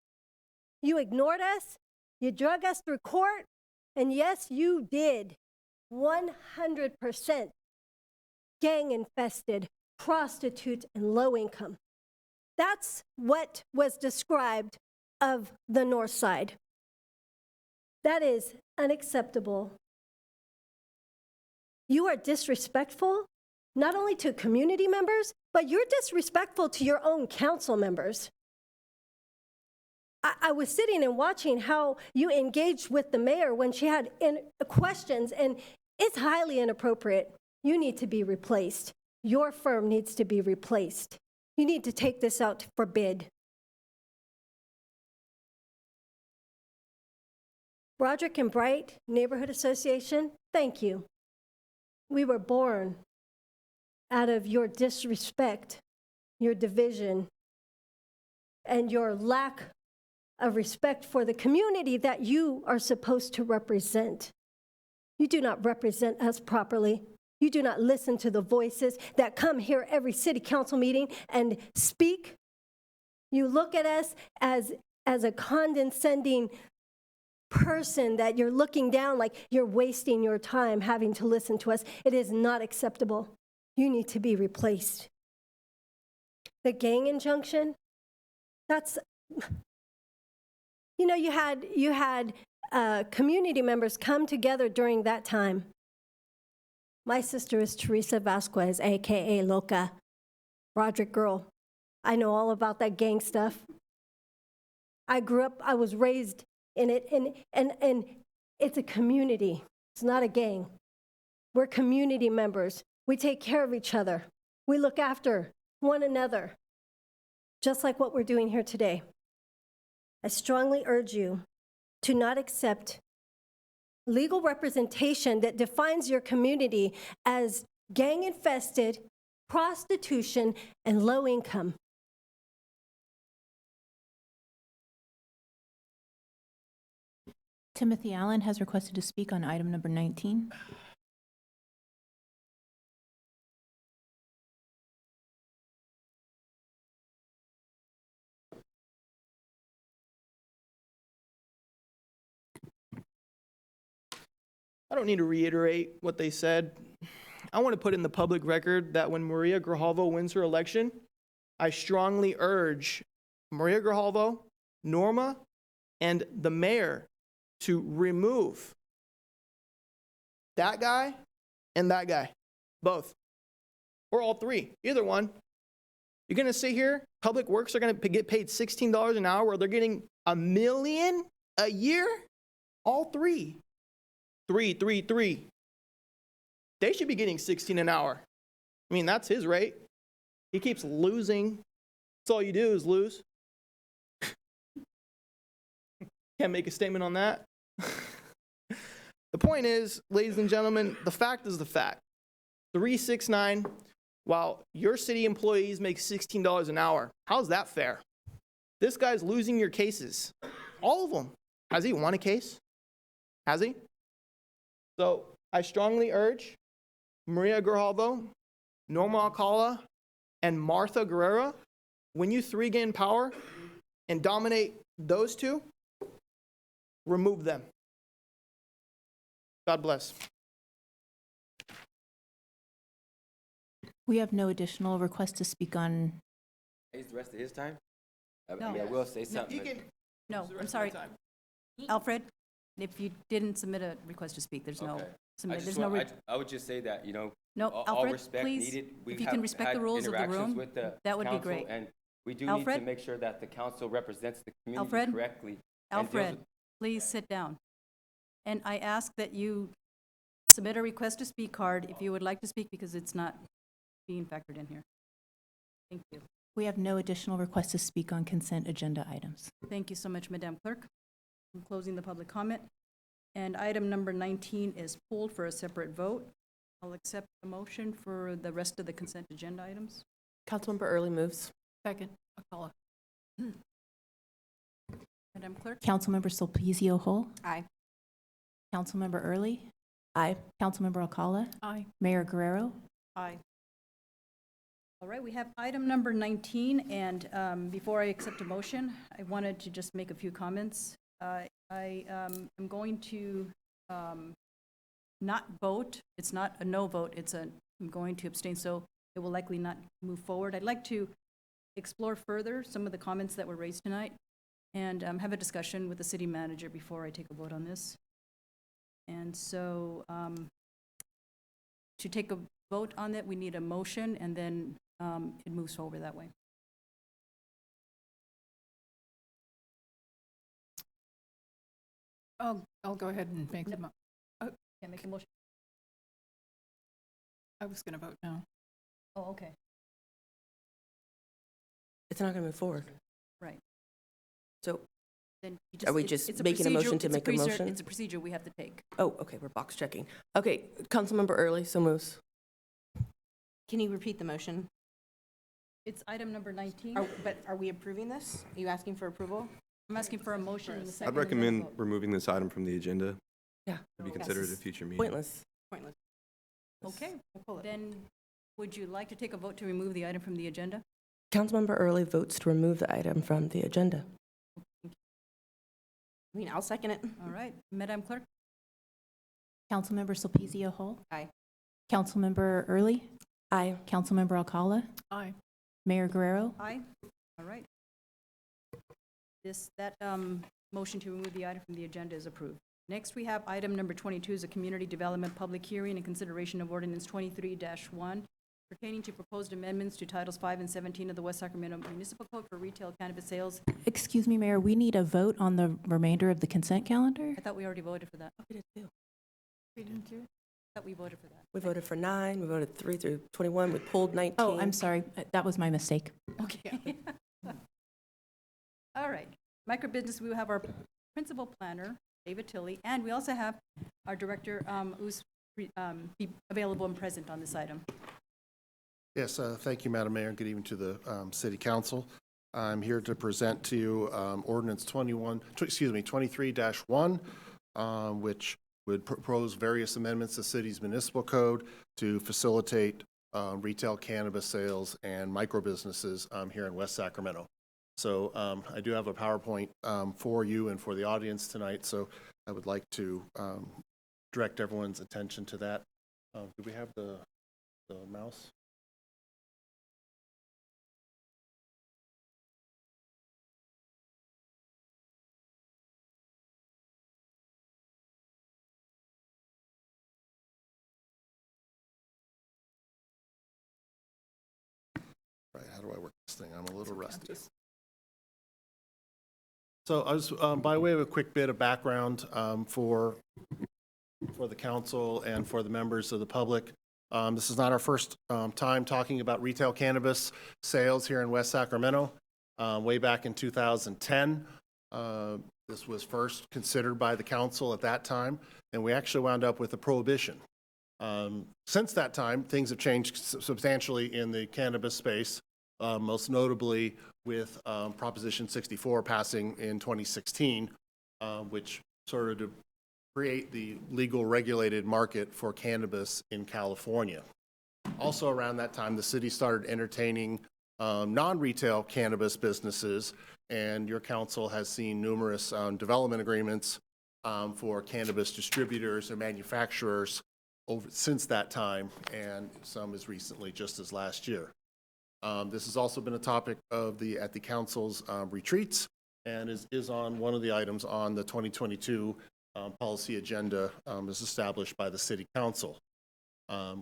You ignored us, you drug us through court, and yes, you did 100% gang-infested prostitutes and low income. That's what was described of the North Side. That is unacceptable. You are disrespectful, not only to community members, but you're disrespectful to your own council members. I was sitting and watching how you engaged with the mayor when she had questions, and it's highly inappropriate. You need to be replaced. Your firm needs to be replaced. You need to take this out for bid. Roderick and Bright Neighborhood Association, thank you. We were born out of your disrespect, your division, and your lack of respect for the community that you are supposed to represent. You do not represent us properly. You do not listen to the voices that come here every city council meeting and speak. You look at us as a condescending person that you're looking down like you're wasting your time having to listen to us. It is not acceptable. You need to be replaced. The gang injunction, that's, you know, you had community members come together during that time. My sister is Teresa Vasquez, AKA Loca, Roderick girl. I know all about that gang stuff. I grew up, I was raised in it, and it's a community. It's not a gang. We're community members. We take care of each other. We look after one another, just like what we're doing here today. I strongly urge you to not accept legal representation that defines your community as gang-infested, prostitution, and low income. Timothy Allen has requested to speak on item number 19. I don't need to reiterate what they said. I want to put in the public record that when Maria Grijalvo wins her election, I strongly urge Maria Grijalvo, Norma, and the mayor to remove that guy and that guy, both, or all three, either one. You're going to sit here, Public Works are going to get paid $16 an hour, where they're getting $1 million a year? All three. Three. They should be getting $16 an hour. I mean, that's his rate. He keeps losing. That's all you do is lose. Can't make a statement on that. The point is, ladies and gentlemen, the fact is the fact. 369, while your city employees make $16 an hour. How's that fair? This guy's losing your cases. All of them. Has he won a case? Has he? So I strongly urge Maria Grijalvo, Norma Alcala, and Martha Guerrero, when you three get in power and dominate those two, remove them. God bless. We have no additional requests to speak on. Is the rest of his time? No. I mean, I will say something. No, I'm sorry. Alfred, if you didn't submit a request to speak, there's no, I would just say that, no, all Alfred, respect please, needed. if you can respect the rules of the room, that would be great. And we do need Alfred? to make sure that the council represents the community Alfred? correctly. and deals Alfred, with- please sit down. And I ask that you submit a request to speak card if you would like to speak, because it's not being factored in here. Thank you. We have no additional requests to speak on consent agenda items. Thank you so much, Madam Clerk. I'm closing the public comment. And item number 19 is pulled for a separate vote. I'll accept the motion for the rest of the consent agenda items. Councilmember Early moves. Second, Alcala. Madam Clerk? Councilmember Sulpicio Hull. Aye. Councilmember Early. Aye. Councilmember Alcala. Aye. Mayor Guerrero. Aye. All right, we have item number 19, and before I accept a motion, I wanted to just make a few comments. I am going to not vote. It's not a no vote, I'm going to abstain, so it will likely not move forward. I'd like to explore further some of the comments that were raised tonight, and have a discussion with the city manager before I take a vote on this. And so to take a vote on that, we need a motion, and then it moves forward that way. I'll go ahead and make the Can't make a motion? I was going to vote no. Oh, okay, It's not going to move forward. right. So Then you are we it's just a making a procedure- motion to it's a make a procedure- motion? It's a procedure we have to take. Oh, okay, we're box checking. Okay, Councilmember Early, so moves. Can you repeat the motion? It's item number 19. But are we approving this? Are you asking for approval? I'm asking for a motion in the second. I'd recommend removing this item from the agenda Yeah. to be considered at a future meeting. Pointless. Pointless. Okay, then would you like to take a vote to remove the item from the agenda? Councilmember Early votes to remove the item from the agenda. I mean, I'll second it. All right, Madam Clerk? Councilmember Sulpicio Hull? Aye. Councilmember Early? Aye. Councilmember Alcala? Aye. Mayor Guerrero? Aye. All right. That motion to remove the item from the agenda is approved. Next, we have item number 22 is a community development public hearing and consideration of ordinance 23-1 pertaining to proposed amendments to Titles 5 and 17 of the West Sacramento Municipal Code for retail cannabis sales. Excuse me, Mayor, we need a vote on the remainder of the consent calendar? I thought we already voted for that. We did too. We didn't do? I thought we voted for that. We voted for 9, we voted 3 through 21, we pulled 19. Oh, I'm sorry. That was my mistake. Okay. All right. Microbusiness, we will have our principal planner, David Tilley, and we also have our director, who's be available and present on this item. Yes, thank you, Madam Mayor, and good evening to the City Council. I'm here to present to you ordinance 23-1, which would propose various amendments to the city's municipal code to facilitate retail cannabis sales and microbusinesses here in West Sacramento. So I do have a PowerPoint for you and for the audience tonight, so I would like to direct everyone's attention to that. Do we have the mouse? Right, how do I work this thing? I'm a little rusty. So I was, by way of a quick bit of background for the council and for the members of the public, this is not our first time talking about retail cannabis sales here in West Sacramento. Way back in 2010, this was first considered by the council at that time, and we actually wound up with a prohibition. Since that time, things have changed substantially in the cannabis space, most notably with Proposition 64 passing in 2016, which sort of to create the legal regulated market for cannabis in California. Also around that time, the city started entertaining non-retail cannabis businesses, and your council has seen numerous development agreements for cannabis distributors and manufacturers since that time, and some as recently just as last year. This has also been a topic of at the council's retreats, and is on one of the items on the 2022 policy agenda as established by the City Council.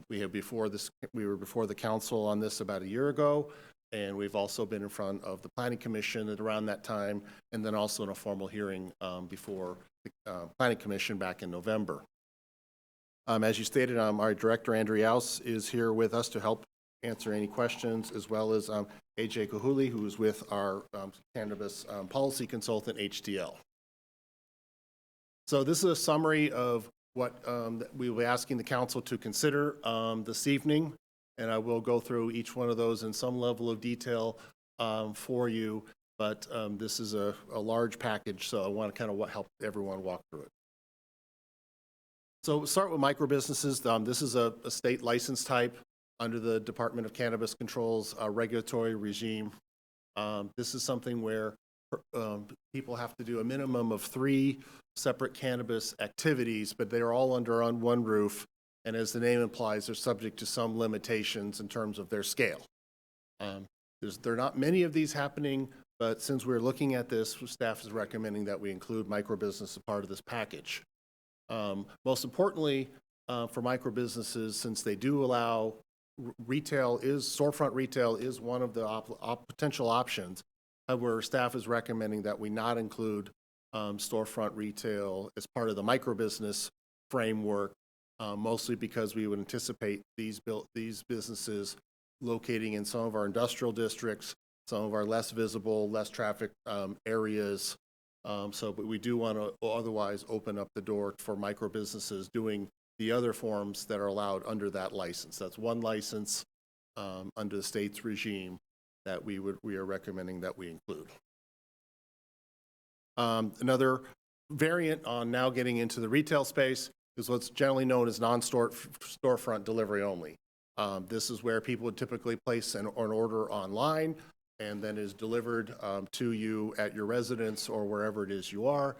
We were before the council on this about a year ago, and we've also been in front of the Planning Commission at around that time, and then also in a formal hearing before the Planning Commission back in November. As you stated, our director, Andrea House, is here with us to help answer any questions, as well as AJ Kahuli, who is with our cannabis policy consultant, HDL. So this is a summary of what we will be asking the council to consider this evening, and I will go through each one of those in some level of detail for you, but this is a large package, so I want to kind of help everyone walk through it. So we'll start with microbusinesses. This is a state license type under the Department of Cannabis Control's regulatory regime. This is something where people have to do a minimum of 3 separate cannabis activities, but they are all under one roof, and as the name implies, they're subject to some limitations in terms of their scale. There are not many of these happening, But since we're looking at this, staff is recommending that we include microbusiness as part of this package. Most importantly, for microbusinesses, since they do allow storefront retail is one of the potential options. However, staff is recommending that we not include storefront retail as part of the microbusiness framework, mostly because we would anticipate these businesses locating in some of our industrial districts, some of our less visible, less traffic areas. But we do want to otherwise open up the door for microbusinesses doing the other forms that are allowed under that license. That's one license under the state's regime that we are recommending that we include. Another variant on now getting into the retail space is what's generally known as storefront delivery only. This is where people would typically place an order online and then is delivered to you at your residence or wherever it is you are.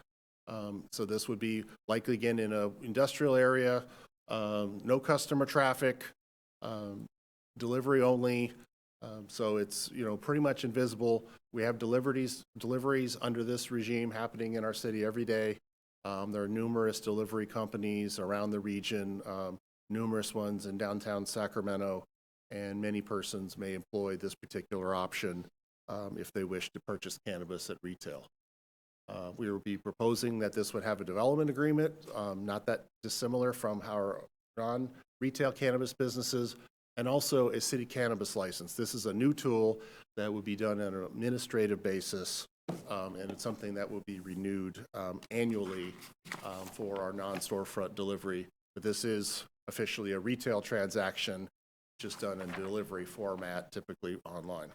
So this would be likely, again, in an industrial area, no customer traffic, delivery only. So it's, pretty much invisible. We have deliveries under this regime happening in our city every day. There are numerous delivery companies around the region, numerous ones in downtown Sacramento, and many persons may employ this particular option if they wish to purchase cannabis at retail. We will be proposing that this would have a development agreement, not that dissimilar from our non-retail cannabis businesses, and also a city cannabis license. This is a new tool that would be done on an administrative basis, and it's something that will be renewed annually for our non-storefront delivery. But this is officially a retail transaction, just done in delivery format, typically online.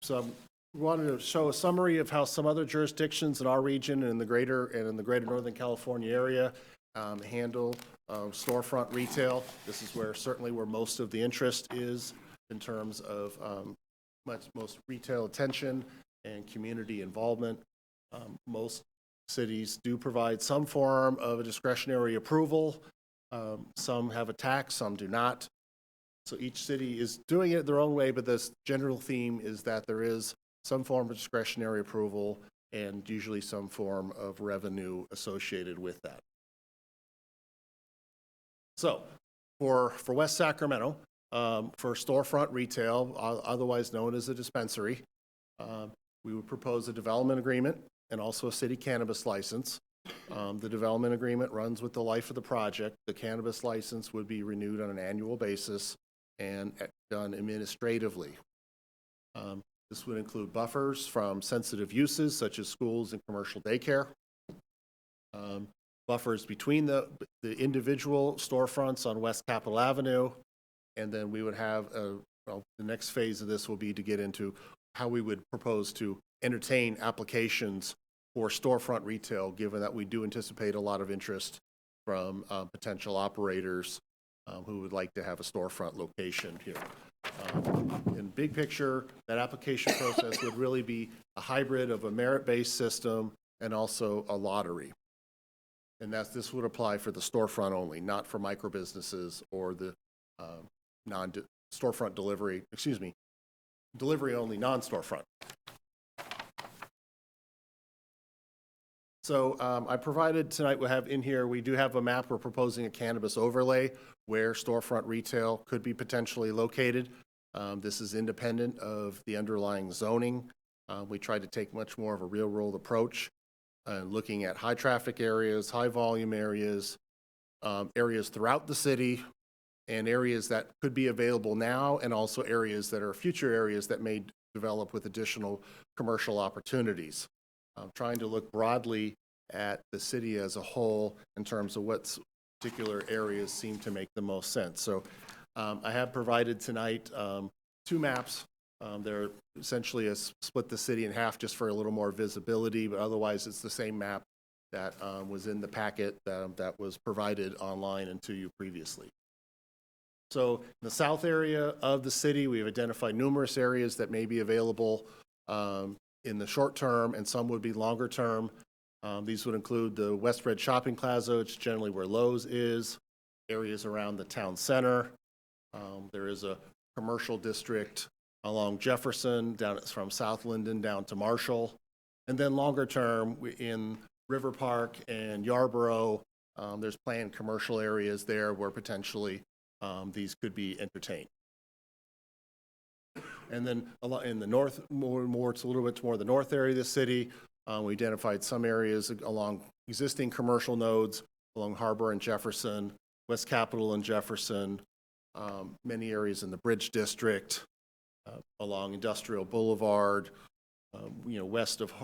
So we wanted to show a summary of how some other jurisdictions in our region and in the greater Northern California area handle storefront retail. This is certainly where most of the interest is in terms of most retail attention and community involvement. Most cities do provide some form of a discretionary approval. Some have a tax, some do not. So each city is doing it their own way, but the general theme is that there is some form of discretionary approval and usually some form of revenue associated with that. So for West Sacramento, for storefront retail, otherwise known as a dispensary, we would propose a development agreement and also a city cannabis license. The development agreement runs with the life of the project. The cannabis license would be renewed on an annual basis and done administratively. This would include buffers from sensitive uses such as schools and commercial daycare, buffers between the individual storefronts on West Capitol Avenue, and then we would have the next phase of this will be to get into how we would propose to entertain applications for storefront retail, given that we do anticipate a lot of interest from potential operators who would like to have a storefront location here. In big picture, that application process would really be a hybrid of a merit-based system and also a lottery. And this would apply for the storefront only, not for microbusinesses or the storefront delivery, delivery only non-storefront. So I provided tonight, we'll have in here, we do have a map. We're proposing a cannabis overlay where storefront retail could be potentially located. This is independent of the underlying zoning. We tried to take much more of a real world approach, looking at high traffic areas, high volume areas, areas throughout the city, and areas that could be available now, and also areas that are future areas that may develop with additional commercial opportunities. Trying to look broadly at the city as a whole in terms of what particular areas seem to make the most sense. So I have provided tonight two maps. They're essentially split the city in half just for a little more visibility, but otherwise it's the same map that was in the packet that was provided online and to you previously. So in the south area of the city, we've identified numerous areas that may be available in the short term, and some would be longer term. These would include the West Red Shopping Plaza, which is generally where Lowe's is, areas around the town center. There is a commercial district along Jefferson, from South Linden down to Marshall. And then longer term, in River Park and Yarborough, there's planned commercial areas there where potentially these could be entertained. And then in the north, it's a little bit more the north area of the city. We identified some areas along existing commercial nodes along Harbor and Jefferson, West Capitol and Jefferson, many areas in the Bridge District, along Industrial Boulevard,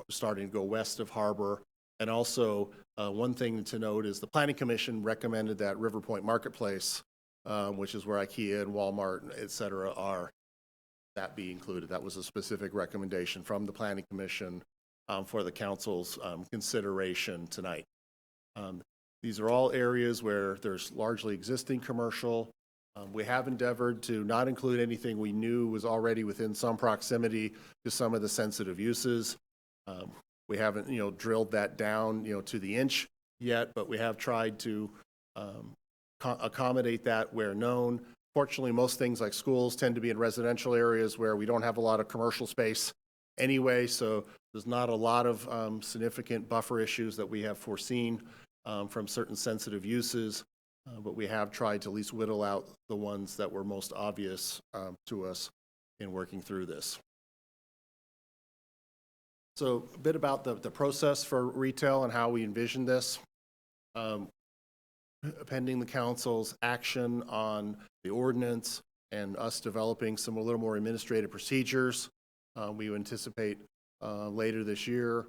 starting to go west of Harbor. And also, one thing to note is the Planning Commission recommended that River Point Marketplace, which is where IKEA and Walmart, et cetera, are, that be included. That was a specific recommendation from the Planning Commission for the council's consideration tonight. These are all areas where there's largely existing commercial. We have endeavored to not include anything we knew was already within some proximity to some of the sensitive uses. We haven't, drilled that down, to the inch yet, but we have tried to accommodate that where known. Fortunately, most things like schools tend to be in residential areas where we don't have a lot of commercial space anyway, so there's not a lot of significant buffer issues that we have foreseen from certain sensitive uses, but we have tried to at least whittle out the ones that were most obvious to us in working through this. So a bit about the process for retail and how we envision this. Pending the council's action on the ordinance and us developing some a little more administrative procedures, we anticipate later this year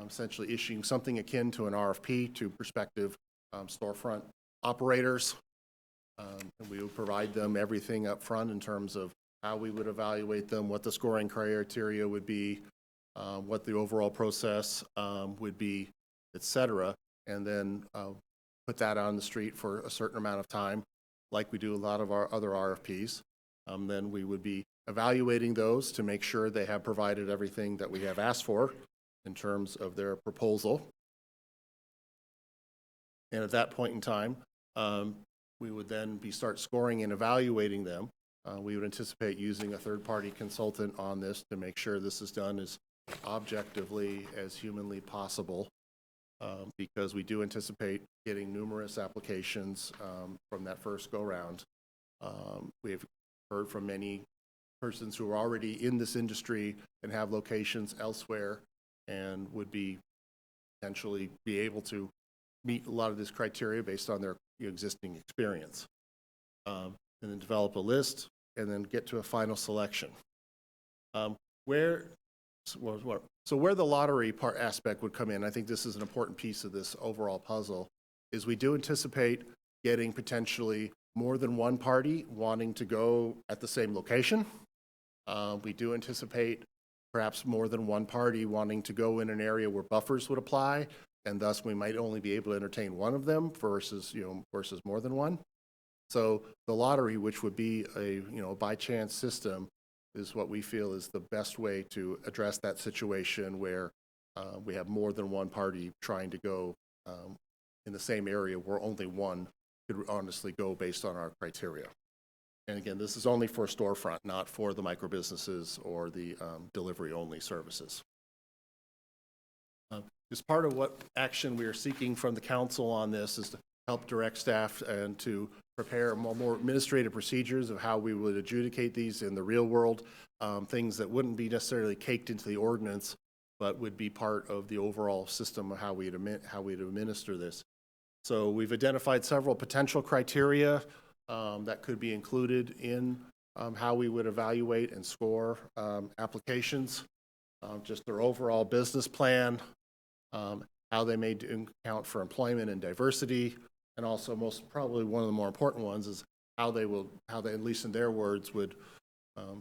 essentially issuing something akin to an RFP to prospective storefront operators. And we would provide them everything up front in terms of how we would evaluate them, what the scoring criteria would be, what the overall process would be, et cetera, and then put that on the street for a certain amount of time, like we do a lot of our other RFPs. Then we would be evaluating those to make sure they have provided everything that we have asked for in terms of their proposal. And at that point in time, we would then start scoring and evaluating them. We would anticipate using a third-party consultant on this to make sure this is done as objectively as humanly possible, because we do anticipate getting numerous applications from that first go-round. We have heard from many persons who are already in this industry and have locations elsewhere and would be potentially be able to meet a lot of this criteria based on their existing experience. And then develop a list and then get to a final selection. Where the lottery part aspect would come in, I think this is an important piece of this overall puzzle, is we do anticipate getting potentially more than one party wanting to go at the same location. We do anticipate perhaps more than one party wanting to go in an area where buffers would apply, and thus we might only be able to entertain one of them versus more than one. So the lottery, which would be a by chance system, is what we feel is the best way to address that situation where we have more than one party trying to go in the same area where only one could honestly go based on our criteria. And again, this is only for storefront, not for the micro businesses or the delivery-only services. As part of what action we are seeking from the council on this is to help direct staff and to prepare more administrative procedures of how we would adjudicate these in the real world, things that wouldn't be necessarily caked into the ordinance, but would be part of the overall system of how we'd administer this. So we've identified several potential criteria that could be included in how we would evaluate and score applications, just their overall business plan, how they may account for employment and diversity, and also most probably one of the more important ones is how they, at least in their words, would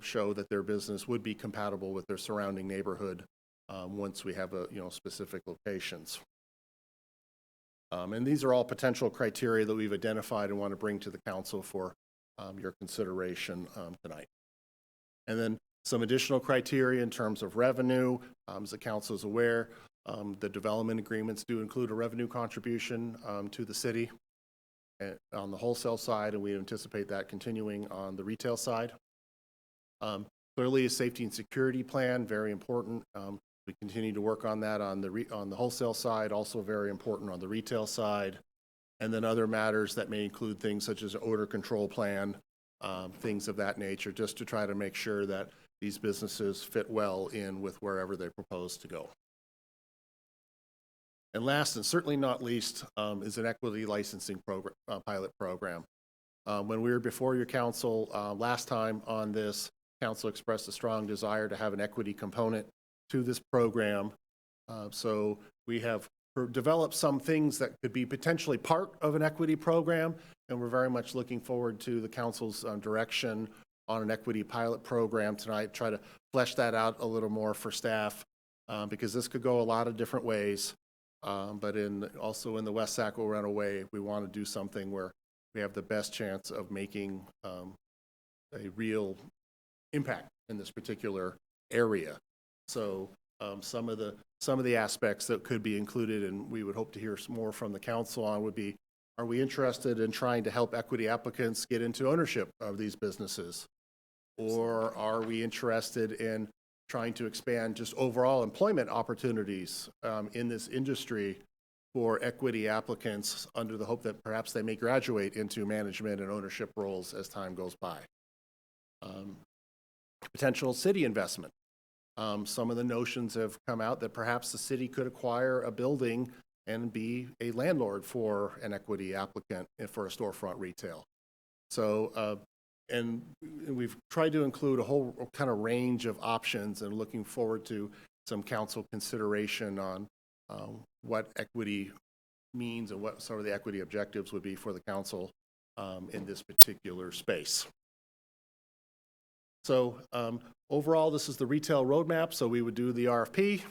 show that their business would be compatible with their surrounding neighborhood once we have specific locations. And these are all potential criteria that we've identified and want to bring to the council for your consideration tonight. And then some additional criteria in terms of revenue. As the council is aware, the development agreements do include a revenue contribution to the city on the wholesale side, and we anticipate that continuing on the retail side. Clearly, a safety and security plan, very important. We continue to work on that on the wholesale side, also very important on the retail side. And then other matters that may include things such as odor control plan, things of that nature, just to try to make sure that these businesses fit well in with wherever they propose to go. And last and certainly not least is an equity licensing program, pilot program. When we were before your council last time on this, council expressed a strong desire to have an equity component to this program. So we have developed some things that could be potentially part of an equity program, and we're very much looking forward to the council's direction on an equity pilot program tonight, try to flesh that out a little more for staff, because this could go a lot of different ways. But also in the West Sacramento way, we want to do something where we have the best chance of making a real impact in this particular area. So some of the aspects that could be included, and we would hope to hear some more from the council on, would be, are we interested in trying to help equity applicants get into ownership of these businesses? Or are we interested in trying to expand just overall employment opportunities in this industry for equity applicants under the hope that perhaps they may graduate into management and ownership roles as time goes by? Potential city investment. Some of the notions have come out that perhaps the city could acquire a building and be a landlord for an equity applicant for a storefront retail. So, and we've tried to include a whole kind of range of options, and looking forward to some council consideration on what equity means and what sort of the equity objectives would be for the council in this particular space. So overall, this is the retail roadmap. So we would do the RFP,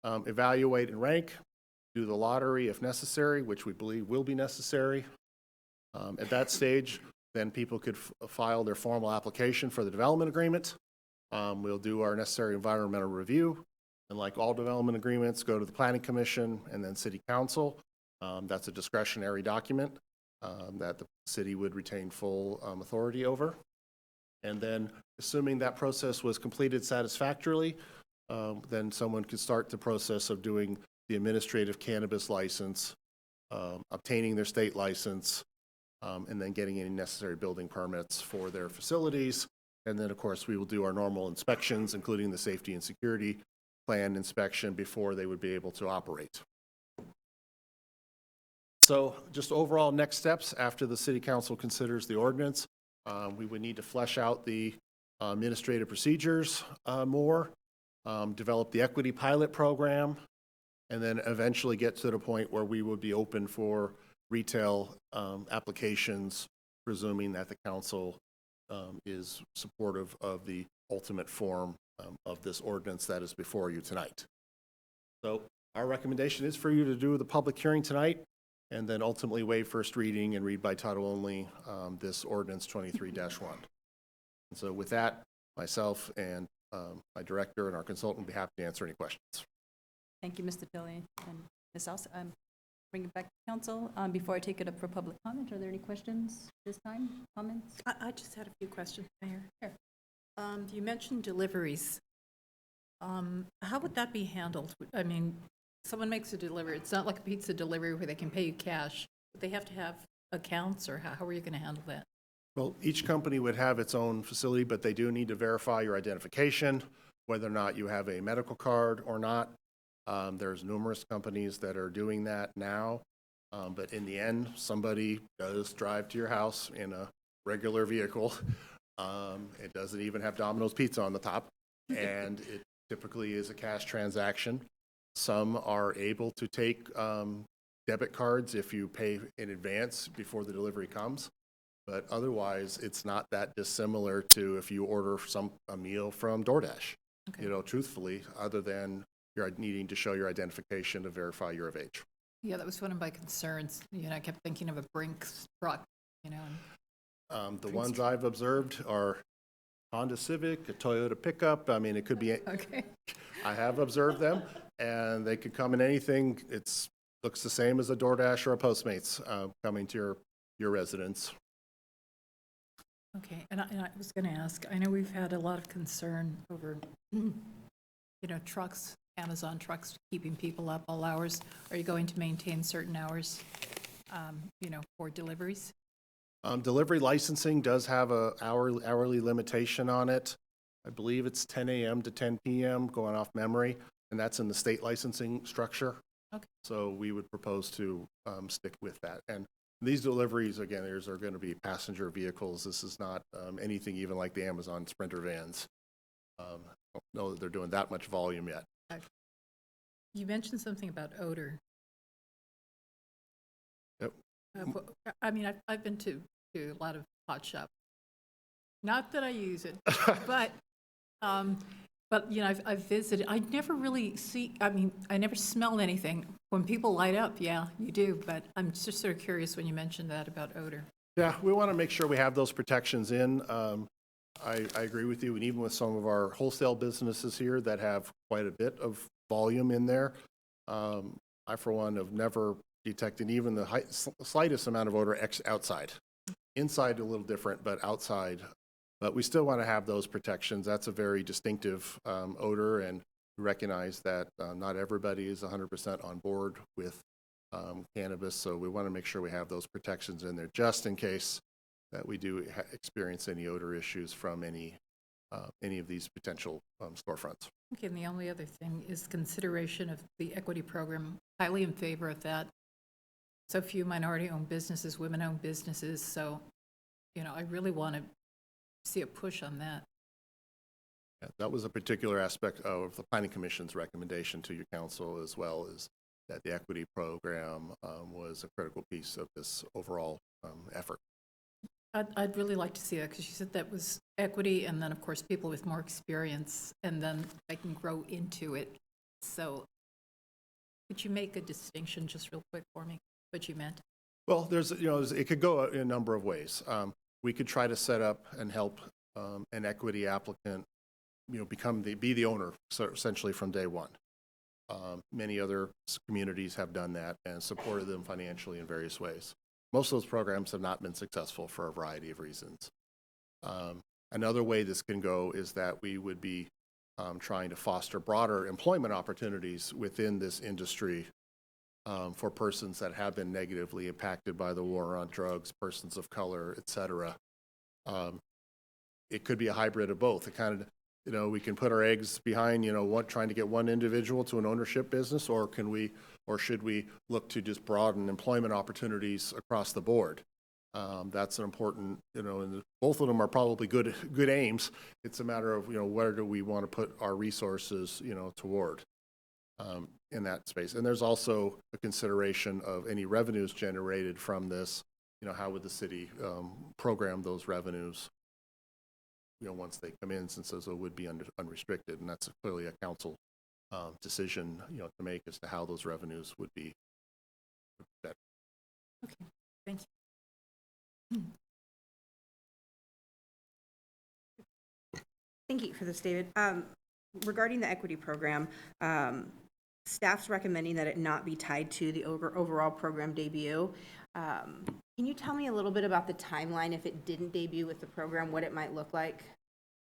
evaluate and rank, do the lottery if necessary, which we believe will be necessary. At that stage, then people could file their formal application for the development agreement. We'll do our necessary environmental review, and like all development agreements, go to the Planning Commission and then City Council. That's a discretionary document that the city would retain full authority over. And then, assuming that process was completed satisfactorily, then someone could start the process of doing the administrative cannabis license, obtaining their state license, and then getting any necessary building permits for their facilities. And then, of course, we will do our normal inspections, including the safety and security plan inspection, before they would be able to operate. So just overall next steps after the City Council considers the ordinance. We would need to flesh out the administrative procedures more, develop the equity pilot program, and then eventually get to the point where we would be open for retail applications, presuming that the council is supportive of the ultimate form of this ordinance that is before you tonight. So our recommendation is for you to do the public hearing tonight, and then ultimately waive first reading and read by title only this ordinance 23-1. And so with that, myself and my director and our consultant will be happy to answer any questions. Thank you, Mr. Tilley and Ms. Elsa. Bring it back to council. Before I take it up for public comment, are there any questions this time? Comments? I just had a few questions, Mayor. Sure. You mentioned deliveries. How would that be handled? I mean, someone makes a delivery. It's not like a pizza delivery where they can pay you cash. But they have to have accounts, or how are you going to handle that? Well, each company would have its own facility, but they do need to verify your identification, whether or not you have a medical card or not. There's numerous companies that are doing that now, but in the end, somebody does drive to your house in a regular vehicle. It doesn't even have Domino's Pizza on the top, and it typically is a cash transaction. Some are able to take debit cards if you pay in advance before the delivery comes, but otherwise, it's not that dissimilar to if you order a meal from DoorDash. Okay. You know, truthfully, other than you're needing to show your identification to verify you're of age. Yeah, that was one of my concerns. You know, I kept thinking of a Brinks truck, you know. The ones I've observed are Honda Civic, a Toyota pickup. I mean, it could be, okay. I have observed them, and they could come in anything. It looks the same as a DoorDash or a Postmates coming to your residence. Okay, and I was going to ask, I know we've had a lot of concern over, trucks, Amazon trucks keeping people up all hours. Are you going to maintain certain hours, for deliveries? Delivery licensing does have a hourly limitation on it. I believe it's 10 a.m. to 10 p.m. going off memory, and that's in the state licensing structure. Okay. So we would propose to stick with that. And these deliveries, again, are going to be passenger vehicles. This is not anything even like the Amazon Sprinter vans. I don't know that they're doing that much volume yet. You mentioned something about odor. Yep. I mean, I've been to a lot of hot shop. Not that I use it, but I've visited. I never really I never smell anything. When people light up, yeah, you do. But I'm just sort of curious when you mentioned that about odor. Yeah, we want to make sure we have those protections in. I agree with you, and even with some of our wholesale businesses here that have quite a bit of volume in there, I, for one, have never detected even the slightest amount of odor outside. Inside, a little different, but outside. But we still want to have those protections. That's a very distinctive odor, and we recognize that not everybody is 100% on board with cannabis, so we want to make sure we have those protections in there just in case that we do experience any odor issues from any of these potential storefronts. Okay, and the only other thing is consideration of the equity program. Highly in favor of that. So few minority-owned businesses, women-owned businesses, so, I really want to see a push on that. Yeah, that was a particular aspect of the Planning Commission's recommendation to your council, as well as that the equity program was a critical piece of this overall effort. I'd really like to see that, because you said that was equity, and then, of course, people with more experience, and then I can grow into it. So could you make a distinction just real quick for me, what you meant? Well, it could go in a number of ways. We could try to set up and help an equity applicant, be the owner, so essentially from day one. Many other communities have done that and supported them financially in various ways. Most of those programs have not been successful for a variety of reasons. Another way this can go is that we would be trying to foster broader employment opportunities within this industry for persons that have been negatively impacted by the war on drugs, persons of color, et cetera. It could be a hybrid of both. It kind of, we can put our eggs behind, trying to get one individual to an ownership business, or should we look to just broaden employment opportunities across the board? That's an important, and both of them are probably good aims. It's a matter of, where do we want to put our resources, toward in that space. And there's also a consideration of any revenues generated from this. How would the city program those revenues, once they come in, since those would be unrestricted, and that's clearly a council decision, to make as to how those revenues would be better. Okay, thank you. Thank you for this, David. Regarding the equity program, staff's recommending that it not be tied to the overall program debut. Can you tell me a little bit about the timeline if it didn't debut with the program, what it might look like?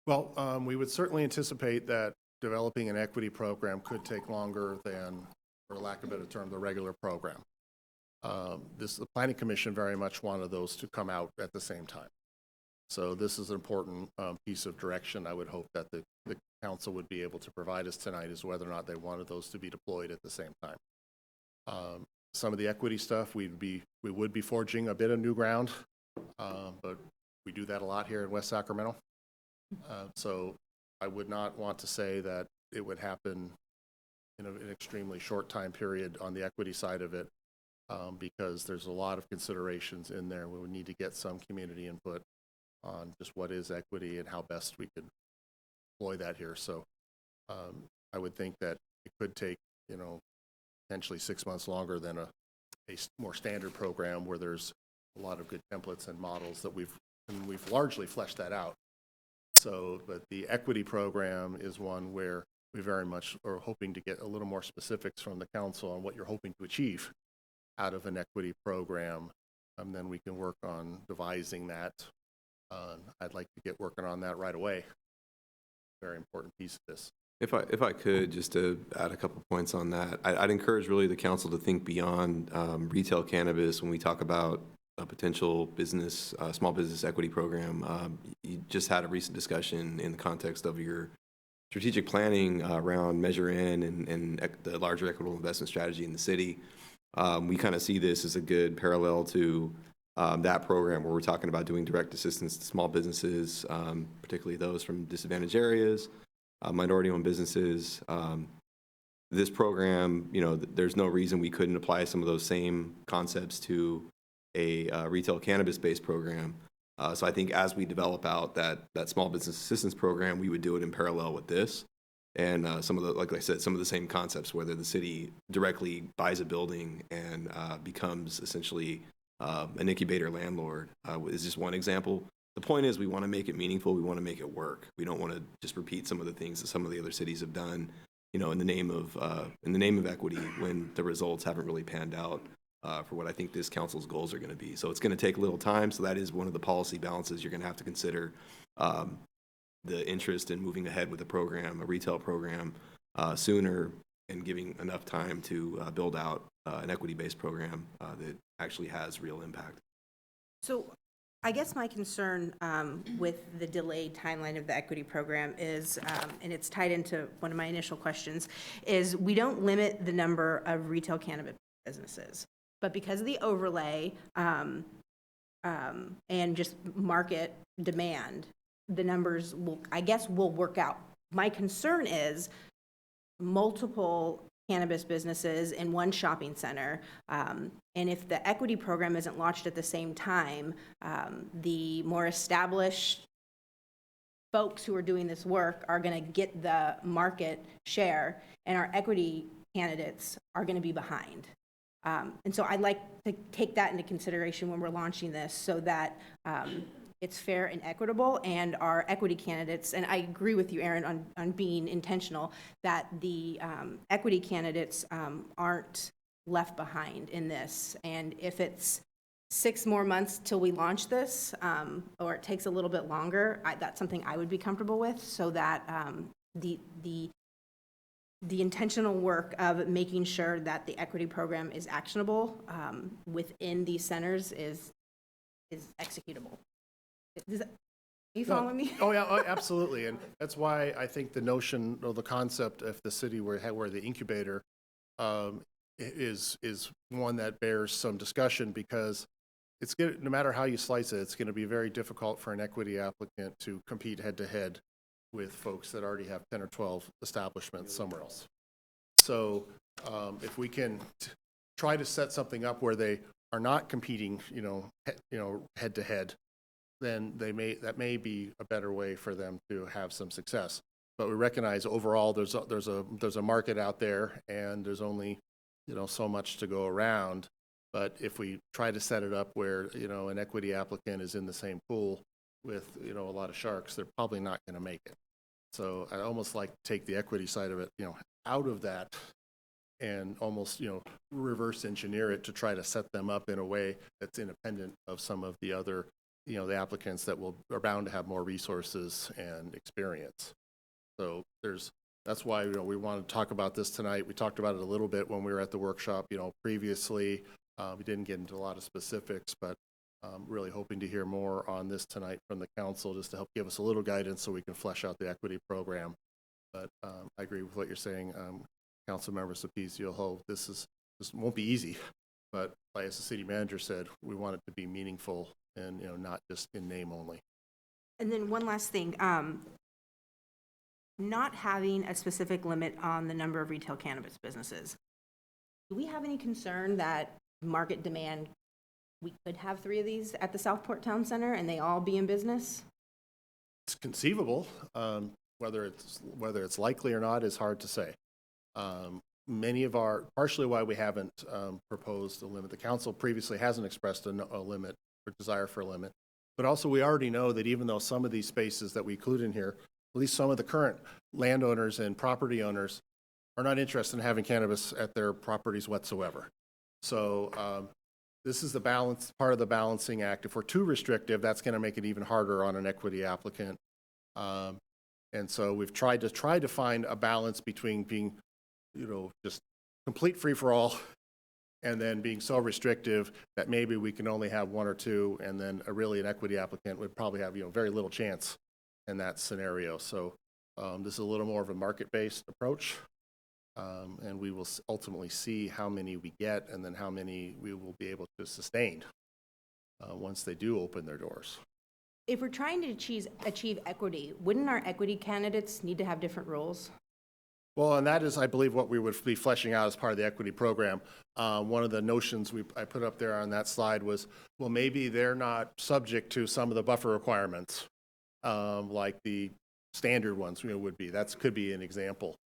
Well, we would certainly anticipate that developing an equity program could take longer than, for lack of a better term, the regular program. The Planning Commission very much wanted those to come out at the same time. So this is an important piece of direction I would hope that the council would be able to provide us tonight, is whether or not they wanted those to be deployed at the same time. Some of the equity stuff, we would be forging a bit of new ground, but we do that a lot here in West Sacramento. So I would not want to say that it would happen in an extremely short time period on the equity side of it, because there's a lot of considerations in there. We would need to get some community input on just what is equity and how best we could deploy that here. So I would think that it could take, potentially 6 months longer than a more standard program where there's a lot of good templates and models that we've largely fleshed that out. So, but the equity program is one where we very much are hoping to get a little more specifics from the council on what you're hoping to achieve out of an equity program, and then we can work on devising that I'd like to get working on that right away. Very important piece of this. If I could, just to add a couple points on that, I'd encourage really the council to think beyond retail cannabis when we talk about a potential business, small business equity program. You just had a recent discussion in the context of your strategic planning around Measure N and the larger equitable investment strategy in the city. We kind of see this as a good parallel to that program where we're talking about doing direct assistance to small businesses, particularly those from disadvantaged areas, minority-owned businesses. This program, there's no reason we couldn't apply some of those same concepts to a retail cannabis-based program. So I think as we develop out that small business assistance program, we would do it in parallel with this. And some of the, like I said, some of the same concepts, whether the city directly buys a building and becomes essentially an incubator landlord, is just one example. The point is we want to make it meaningful. We want to make it work. We don't want to just repeat some of the things that some of the other cities have done, in the name of equity when the results haven't really panned out for what I think this council's goals are going to be. So it's going to take a little time. So that is one of the policy balances you're going to have to consider. The interest in moving ahead with a program, a retail program, sooner, and giving enough time to build out an equity-based program that actually has real impact. So I guess my concern with the delayed timeline of the equity program is, and it's tied into one of my initial questions, is we don't limit the number of retail cannabis businesses, but because of the overlay and just market demand, the numbers will work out. My concern is multiple cannabis businesses in one shopping center, and if the equity program isn't launched at the same time, the more established folks who are doing this work are going to get the market share, and our equity candidates are going to be behind. And so I'd like to take that into consideration when we're launching this, so that it's fair and equitable, and our equity candidates, and I agree with you, Aaron, on being intentional, that the equity candidates aren't left behind in this. And if it's 6 more months till we launch this, or it takes a little bit longer, that's something I would be comfortable with, so that the intentional work of making sure that the equity program is actionable within these centers is executable. Are you following me? Oh, yeah, absolutely. And that's why I think the notion or the concept of the city where the incubator is one that bears some discussion, because it's no matter how you slice it, it's going to be very difficult for an equity applicant to compete head-to-head with folks that already have 10 or 12 establishments somewhere else. So if we can try to set something up where they are not competing, head-to-head, then that may be a better way for them to have some success. But we recognize overall there's a market out there, and there's only so much to go around. But if we try to set it up where an equity applicant is in the same pool with a lot of sharks, they're probably not going to make it. So I almost like to take the equity side of it out of that, and almost reverse engineer it to try to set them up in a way that's independent of some of the other the applicants that are bound to have more resources and experience. So that's why we want to talk about this tonight. We talked about it a little bit when we were at the workshop previously. We didn't get into a lot of specifics, but really hoping to hear more on this tonight from the council, just to help give us a little guidance so we can flesh out the equity program. But I agree with what you're saying, Councilmember Sapizio-Ho. This won't be easy, but as the city manager said, we want it to be meaningful and not just in name only. And then one last thing, not having a specific limit on the number of retail cannabis businesses. Do we have any concern that market demand, we could have 3 of these at the Southport Town Center and they all be in business? It's conceivable. Whether it's likely or not is hard to say. Partially why we haven't proposed a limit. The council previously hasn't expressed a limit or desire for a limit, but also we already know that even though some of these spaces that we include in here, at least some of the current landowners and property owners are not interested in having cannabis at their properties whatsoever. So this is the balance, part of the balancing act. If we're too restrictive, that's going to make it even harder on an equity applicant. And so we've tried to find a balance between being, just complete free-for-all and then being so restrictive that maybe we can only have one or two, and then an equity applicant would probably have, very little chance in that scenario. So this is a little more of a market-based approach. And we will ultimately see how many we get and then how many we will be able to sustain once they do open their doors. If we're trying to achieve equity, wouldn't our equity candidates need to have different roles? Well, and that is, I believe, what we would be fleshing out as part of the equity program. One of the notions I put up there on that slide was, well, maybe they're not subject to some of the buffer requirements, like the standard ones would be. That could be an example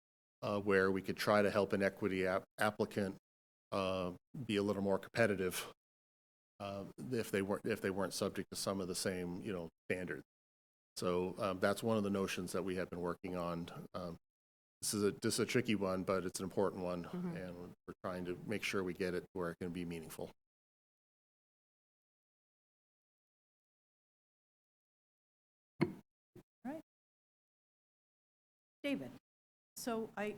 where we could try to help an equity applicant be a little more competitive if they weren't subject to some of the same standards. So that's one of the notions that we have been working on. This is a tricky one, but it's an important one, and we're trying to make sure we get it where it can be meaningful. All right. David, so I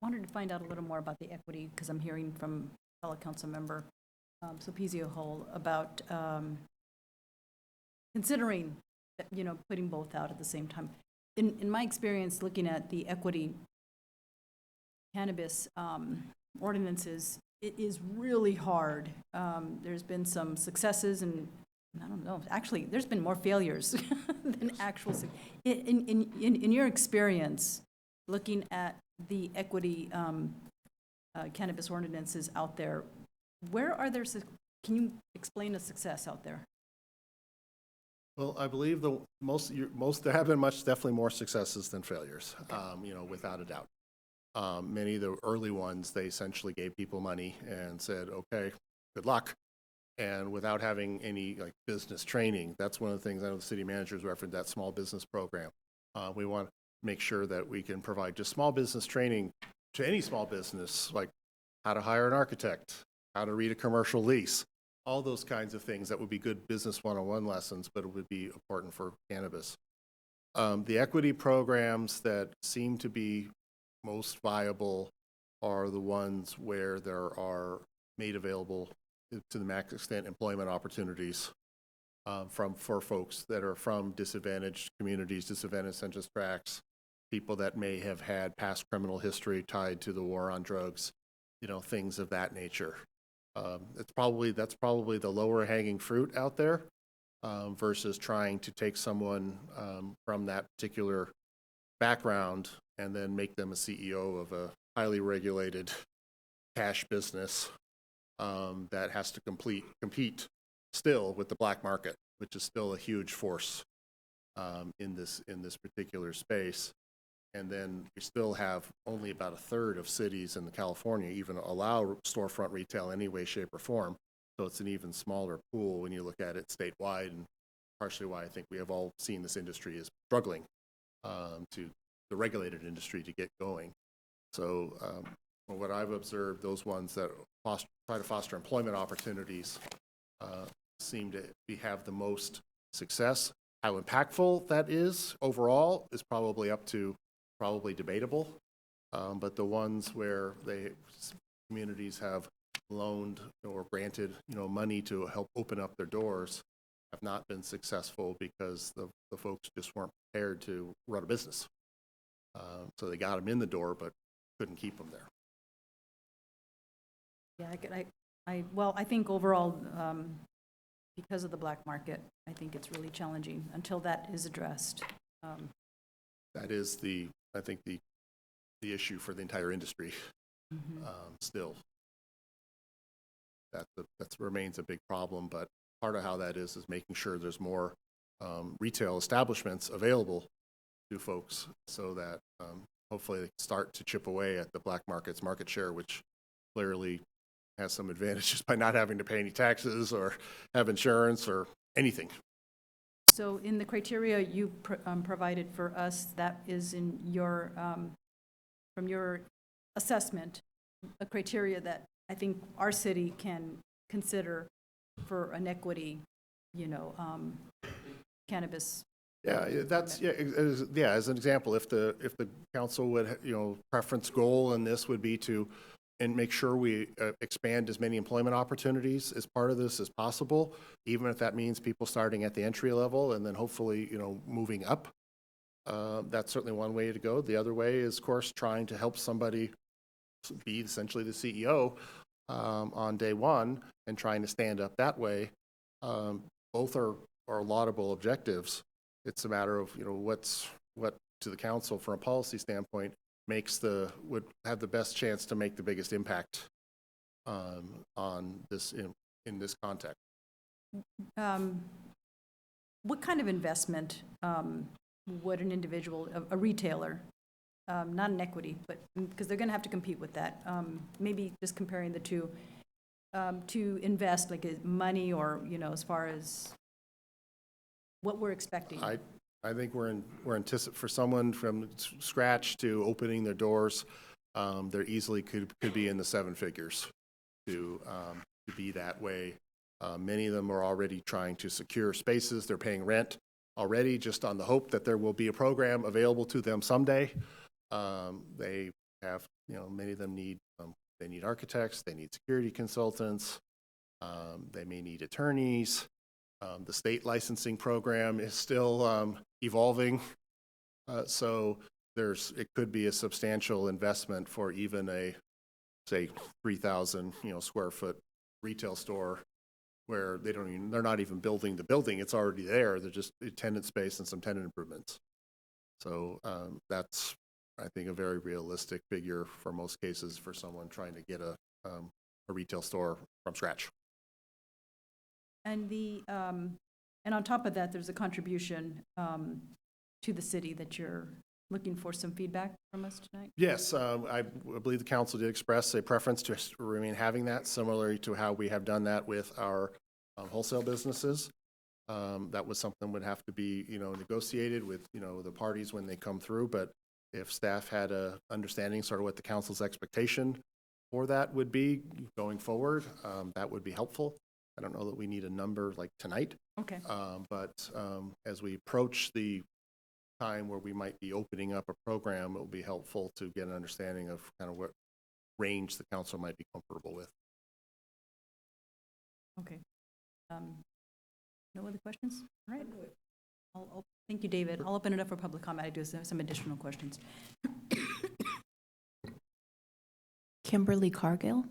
wanted to find out a little more about the equity, because I'm hearing from fellow council member Sulpicio Hull about considering, putting both out at the same time. In my experience, looking at the equity cannabis ordinances, it is really hard. There's been some successes, and I don't know, actually, there's been more failures than actual. In your experience, looking at the equity cannabis ordinances out there, where are there, can you explain a success out there? Well, I believe there have been definitely more successes than failures, without a doubt. Many of the early ones, they essentially gave people money and said, okay, good luck. And without having any business training, that's one of the things I know the city managers referenced, that small business program. We want to make sure that we can provide just small business training to any small business, like how to hire an architect, how to read a commercial lease, all those kinds of things that would be good business one-on-one lessons, but it would be important for cannabis. The equity programs that seem to be most viable are the ones where there are made available to the max extent employment opportunities for folks that are from disadvantaged communities, disadvantaged census tracts, people that may have had past criminal history tied to the war on drugs, things of that nature. That's probably the lower hanging fruit out there versus trying to take someone from that particular background and then make them a CEO of a highly regulated cash business that has to compete still with the black market, which is still a huge force in this particular space. And then we still have only about a third of cities in California even allow storefront retail in any way, shape, or form. So it's an even smaller pool when you look at it statewide, and partially why I think we have all seen this industry is struggling to the regulated industry to get going. So from what I've observed, those ones that try to foster employment opportunities seem to have the most success. How impactful that is overall is probably debatable, but the ones where communities have loaned or granted money to help open up their doors have not been successful because the folks just weren't prepared to run a business. So they got them in the door, but couldn't keep them there. Yeah, I think overall, because of the black market, I think it's really challenging until that is addressed. That is I think the issue for the entire industry. Still, that remains a big problem. But part of how that is making sure there's more retail establishments available to folks, so that hopefully they start to chip away at the black market's market share, which clearly has some advantages by not having to pay any taxes or have insurance or anything. So in the criteria you provided for us, that is in your, from your assessment, a criteria that I think our city can consider for an equity, cannabis. Yeah, that's, as an example, if the council would, preference goal in this would be to, and make sure we expand as many employment opportunities as part of this as possible, even if that means people starting at the entry level and then hopefully, moving up. That's certainly one way to go. The other way is, of course, trying to help somebody be essentially the CEO on day one and trying to stand up that way. Both are laudable objectives. It's a matter of, what to the council from a policy standpoint would have the best chance to make the biggest impact on this in this context. What kind of investment would an individual, a retailer, not an equity, but because they're going to have to compete with that, maybe just comparing the two, to invest like money or, as far as what we're expecting? I think we're for someone from scratch to opening their doors, there easily could be in the 7 figures to be that way. Many of them are already trying to secure spaces. They're paying rent already just on the hope that there will be a program available to them someday. They have, many of them need, they need architects, they need security consultants, they may need attorneys. The state licensing program is still evolving, so it could be a substantial investment for even a, say, 3,000 square foot retail store where they're not even building the building; it's already there. They're just tenant space and some tenant improvements. So that's, I think, a very realistic figure for most cases for someone trying to get a retail store from scratch. And and on top of that, there's a contribution to the city that you're looking for some feedback from us tonight? Yes, I believe the council did express a preference to remain having that, similarly to how we have done that with our wholesale businesses. That was something would have to be, negotiated with, the parties when they come through. But if staff had a understanding sort of what the council's expectation for that would be going forward, that would be helpful. I don't know that we need a number like tonight. Okay. But as we approach the time where we might be opening up a program, it will be helpful to get an understanding of kind of what range the council might be comfortable with. Okay. No other questions? All right. Thank you, David. I'll open it up for public comment. I do have some additional questions. Kimberly Cargill.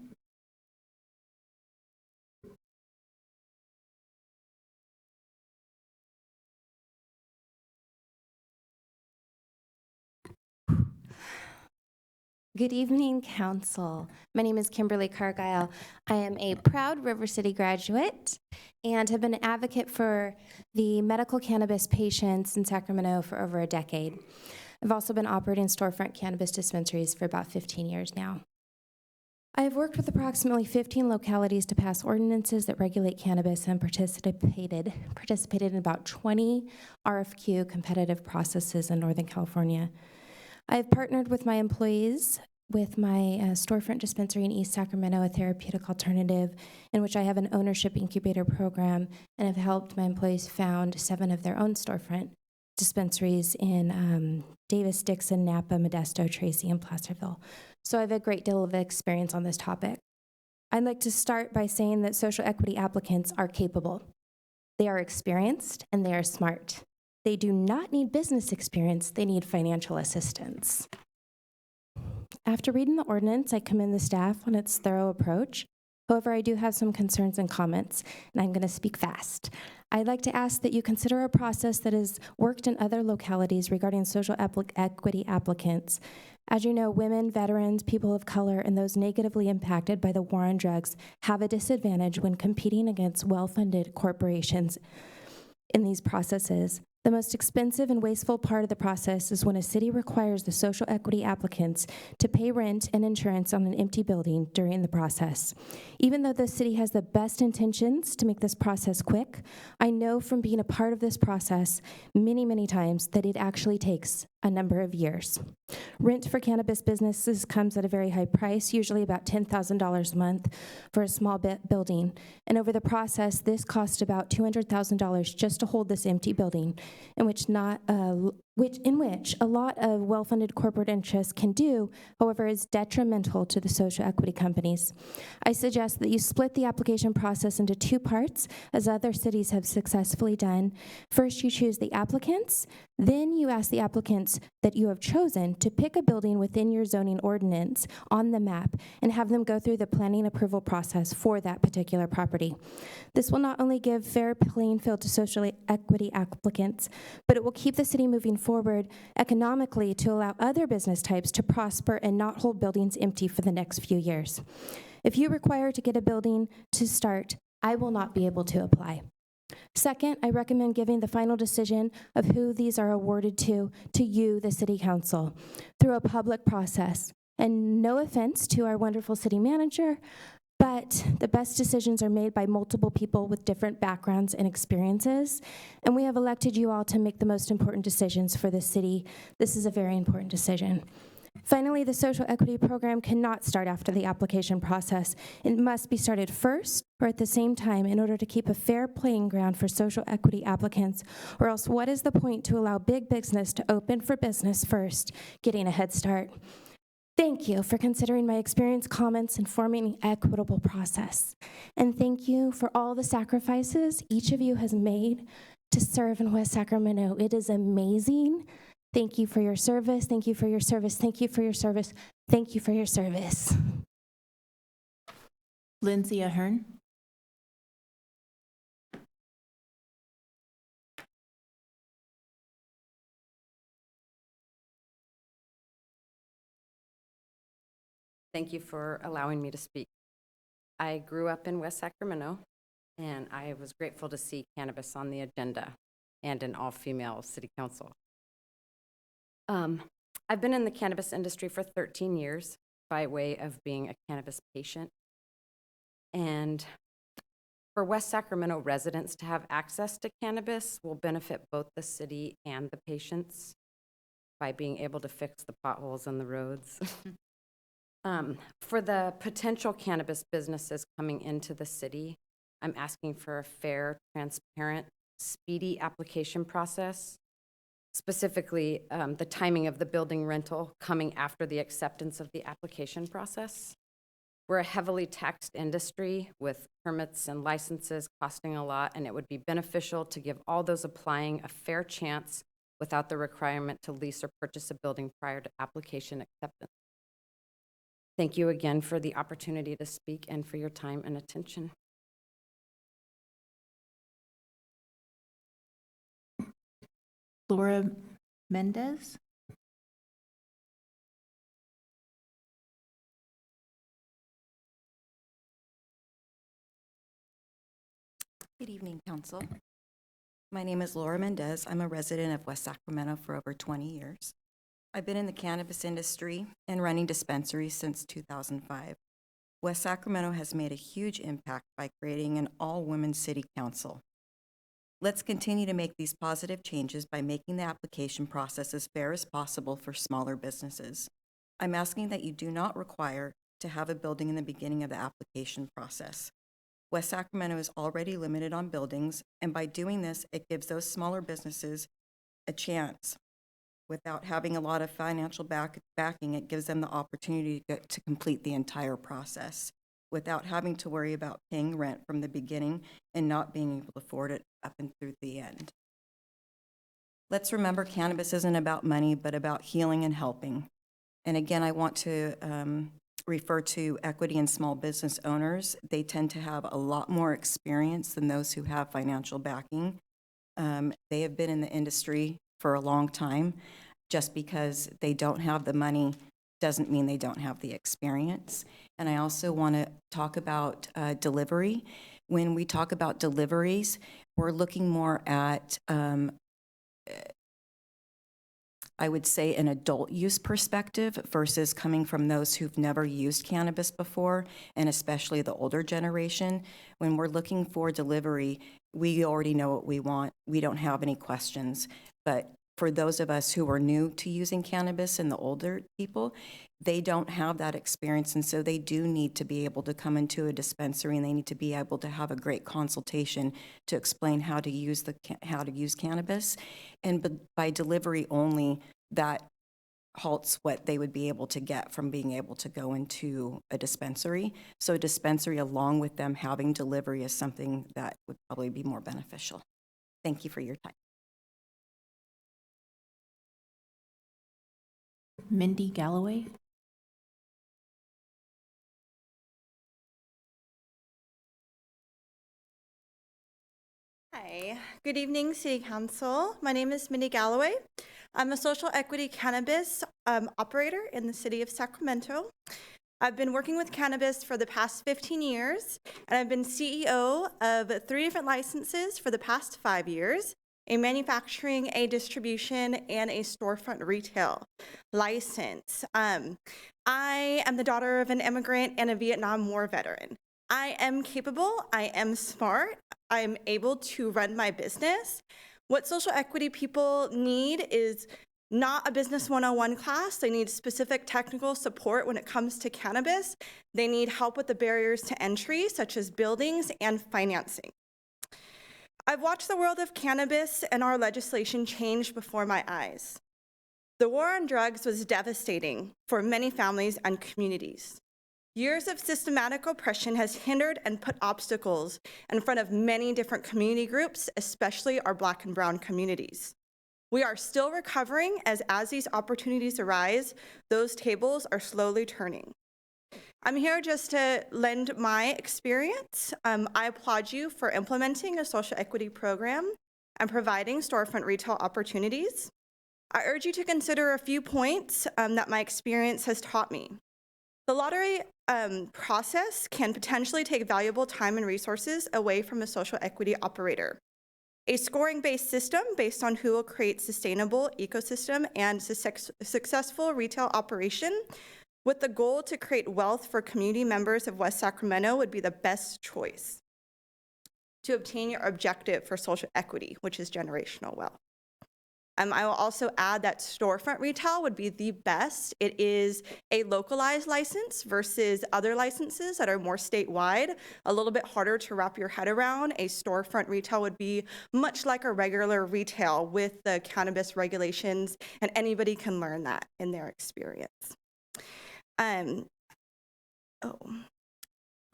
Good evening, Council. My name is Kimberly Cargile. I am a proud River City graduate and have been an advocate for the medical cannabis patients in Sacramento for over a decade. I've also been operating storefront cannabis dispensaries for about 15 years now. I have worked with approximately 15 localities to pass ordinances that regulate cannabis and participated in about 20 RFQ competitive processes in Northern California. I have partnered with my employees with my storefront dispensary in East Sacramento, a therapeutic alternative in which I have an ownership incubator program, and have helped my employees found 7 of their own storefront dispensaries in Davis, Dixon, Napa, Modesto, Tracy, and Placerville. So I have a great deal of experience on this topic. I'd like to start by saying that social equity applicants are capable. They are experienced and they are smart. They do not need business experience, they need financial assistance. After reading the ordinance, I commend the staff on its thorough approach. However, I do have some concerns and comments, and I'm going to speak fast. I'd like to ask that you consider a process that has worked in other localities regarding social equity applicants. As you know, women, veterans, people of color, and those negatively impacted by the war on drugs have a disadvantage when competing against well-funded corporations in these processes. The most expensive and wasteful part of the process is when a city requires the social equity applicants to pay rent and insurance on an empty building during the process. Even though the city has the best intentions to make this process quick, I know from being a part of this process many, many times that it actually takes a number of years. Rent for cannabis businesses comes at a very high price, usually about $10,000 a month for a small building. And over the process, this cost about $200,000 just to hold this empty building, in which a lot of well-funded corporate interests can do, however, is detrimental to the social equity companies. I suggest that you split the application process into two parts, as other cities have successfully done. First, you choose the applicants, then you ask the applicants that you have chosen to pick a building within your zoning ordinance on the map and have them go through the planning approval process for that particular property. This will not only give fair playing field to social equity applicants, but it will keep the city moving forward economically to allow other business types to prosper and not hold buildings empty for the next few years. If you require to get a building to start, I will not be able to apply. Second, I recommend giving the final decision of who these are awarded to you, the City Council, through a public process. And no offense to our wonderful city manager, but the best decisions are made by multiple people with different backgrounds and experiences. And we have elected you all to make the most important decisions for the city. This is a very important decision. Finally, the social equity program cannot start after the application process. It must be started first or at the same time in order to keep a fair playing ground for social equity applicants, or else what is the point to allow big business to open for business first, getting a head start? Thank you for considering my experience, comments, and forming an equitable process. And thank you for all the sacrifices each of you has made to serve in West Sacramento. It is amazing. Thank you for your service. Thank you for your service. Thank you for your service. Thank you for your service. Lindsay Ahern. Thank you for allowing me to speak. I grew up in West Sacramento, and I was grateful to see cannabis on the agenda and an all-female city council. I've been in the cannabis industry for 13 years by way of being a cannabis patient. And for West Sacramento residents to have access to cannabis will benefit both the city and the patients by being able to fix the potholes on the roads. For the potential cannabis businesses coming into the city, I'm asking for a fair, transparent, speedy application process. Specifically, the timing of the building rental coming after the acceptance of the application process. We're a heavily taxed industry with permits and licenses costing a lot, and it would be beneficial to give all those applying a fair chance without the requirement to lease or purchase a building prior to application acceptance. Thank you again for the opportunity to speak and for your time and attention. Laura Mendez. Good evening, Council. My name is Laura Mendez. I'm a resident of West Sacramento for over 20 years. I've been in the cannabis industry and running dispensaries since 2005. West Sacramento has made a huge impact by creating an all-women city council. Let's continue to make these positive changes by making the application process as fair as possible for smaller businesses. I'm asking that you do not require to have a building in the beginning of the application process. West Sacramento is already limited on buildings, and by doing this, it gives those smaller businesses a chance. Without having a lot of financial backing, it gives them the opportunity to complete the entire process without having to worry about paying rent from the beginning and not being able to afford it up and through the end. Let's remember cannabis isn't about money, but about healing and helping. And again, I want to refer to equity and small business owners. They tend to have a lot more experience than those who have financial backing. They have been in the industry for a long time. Just because they don't have the money doesn't mean they don't have the experience. And I also want to talk about delivery. When we talk about deliveries, we're looking more at, I would say, an adult use perspective versus coming from those who've never used cannabis before, and especially the older generation. When we're looking for delivery, we already know what we want. We don't have any questions. But for those of us who are new to using cannabis and the older people, they don't have that experience, and so they do need to be able to come into a dispensary, and they need to be able to have a great consultation to explain how to use cannabis. And by delivery only, that halts what they would be able to get from being able to go into a dispensary. So a dispensary along with them having delivery is something that would probably be more beneficial. Thank you for your time. Mindy Galloway? Hi, good evening, City Council. My name is Mindy Galloway. I'm a social equity cannabis operator in the city of Sacramento. I've been working with cannabis for the past 15 years, and I've been CEO of 3 different licenses for the past 5 years, a manufacturing, a distribution, and a storefront retail license. I am the daughter of an immigrant and a Vietnam War veteran. I am capable, I am smart, I am able to run my business. What social equity people need is not a business 101 class. They need specific technical support when it comes to cannabis. They need help with the barriers to entry, such as buildings and financing. I've watched the world of cannabis and our legislation change before my eyes. The war on drugs was devastating for many families and communities. Years of systematic oppression has hindered and put obstacles in front of many different community groups, especially our Black and Brown communities. We are still recovering as these opportunities arise, those tables are slowly turning. I'm here just to lend my experience. I applaud you for implementing a social equity program and providing storefront retail opportunities. I urge you to consider a few points that my experience has taught me. The lottery process can potentially take valuable time and resources away from a social equity operator. A scoring-based system based on who will create sustainable ecosystem and successful retail operation with the goal to create wealth for community members of West Sacramento would be the best choice to obtain your objective for social equity, which is generational wealth. I will also add that storefront retail would be the best. It is a localized license versus other licenses that are more statewide, a little bit harder to wrap your head around. A storefront retail would be much like a regular retail with the cannabis regulations, and anybody can learn that in their experience.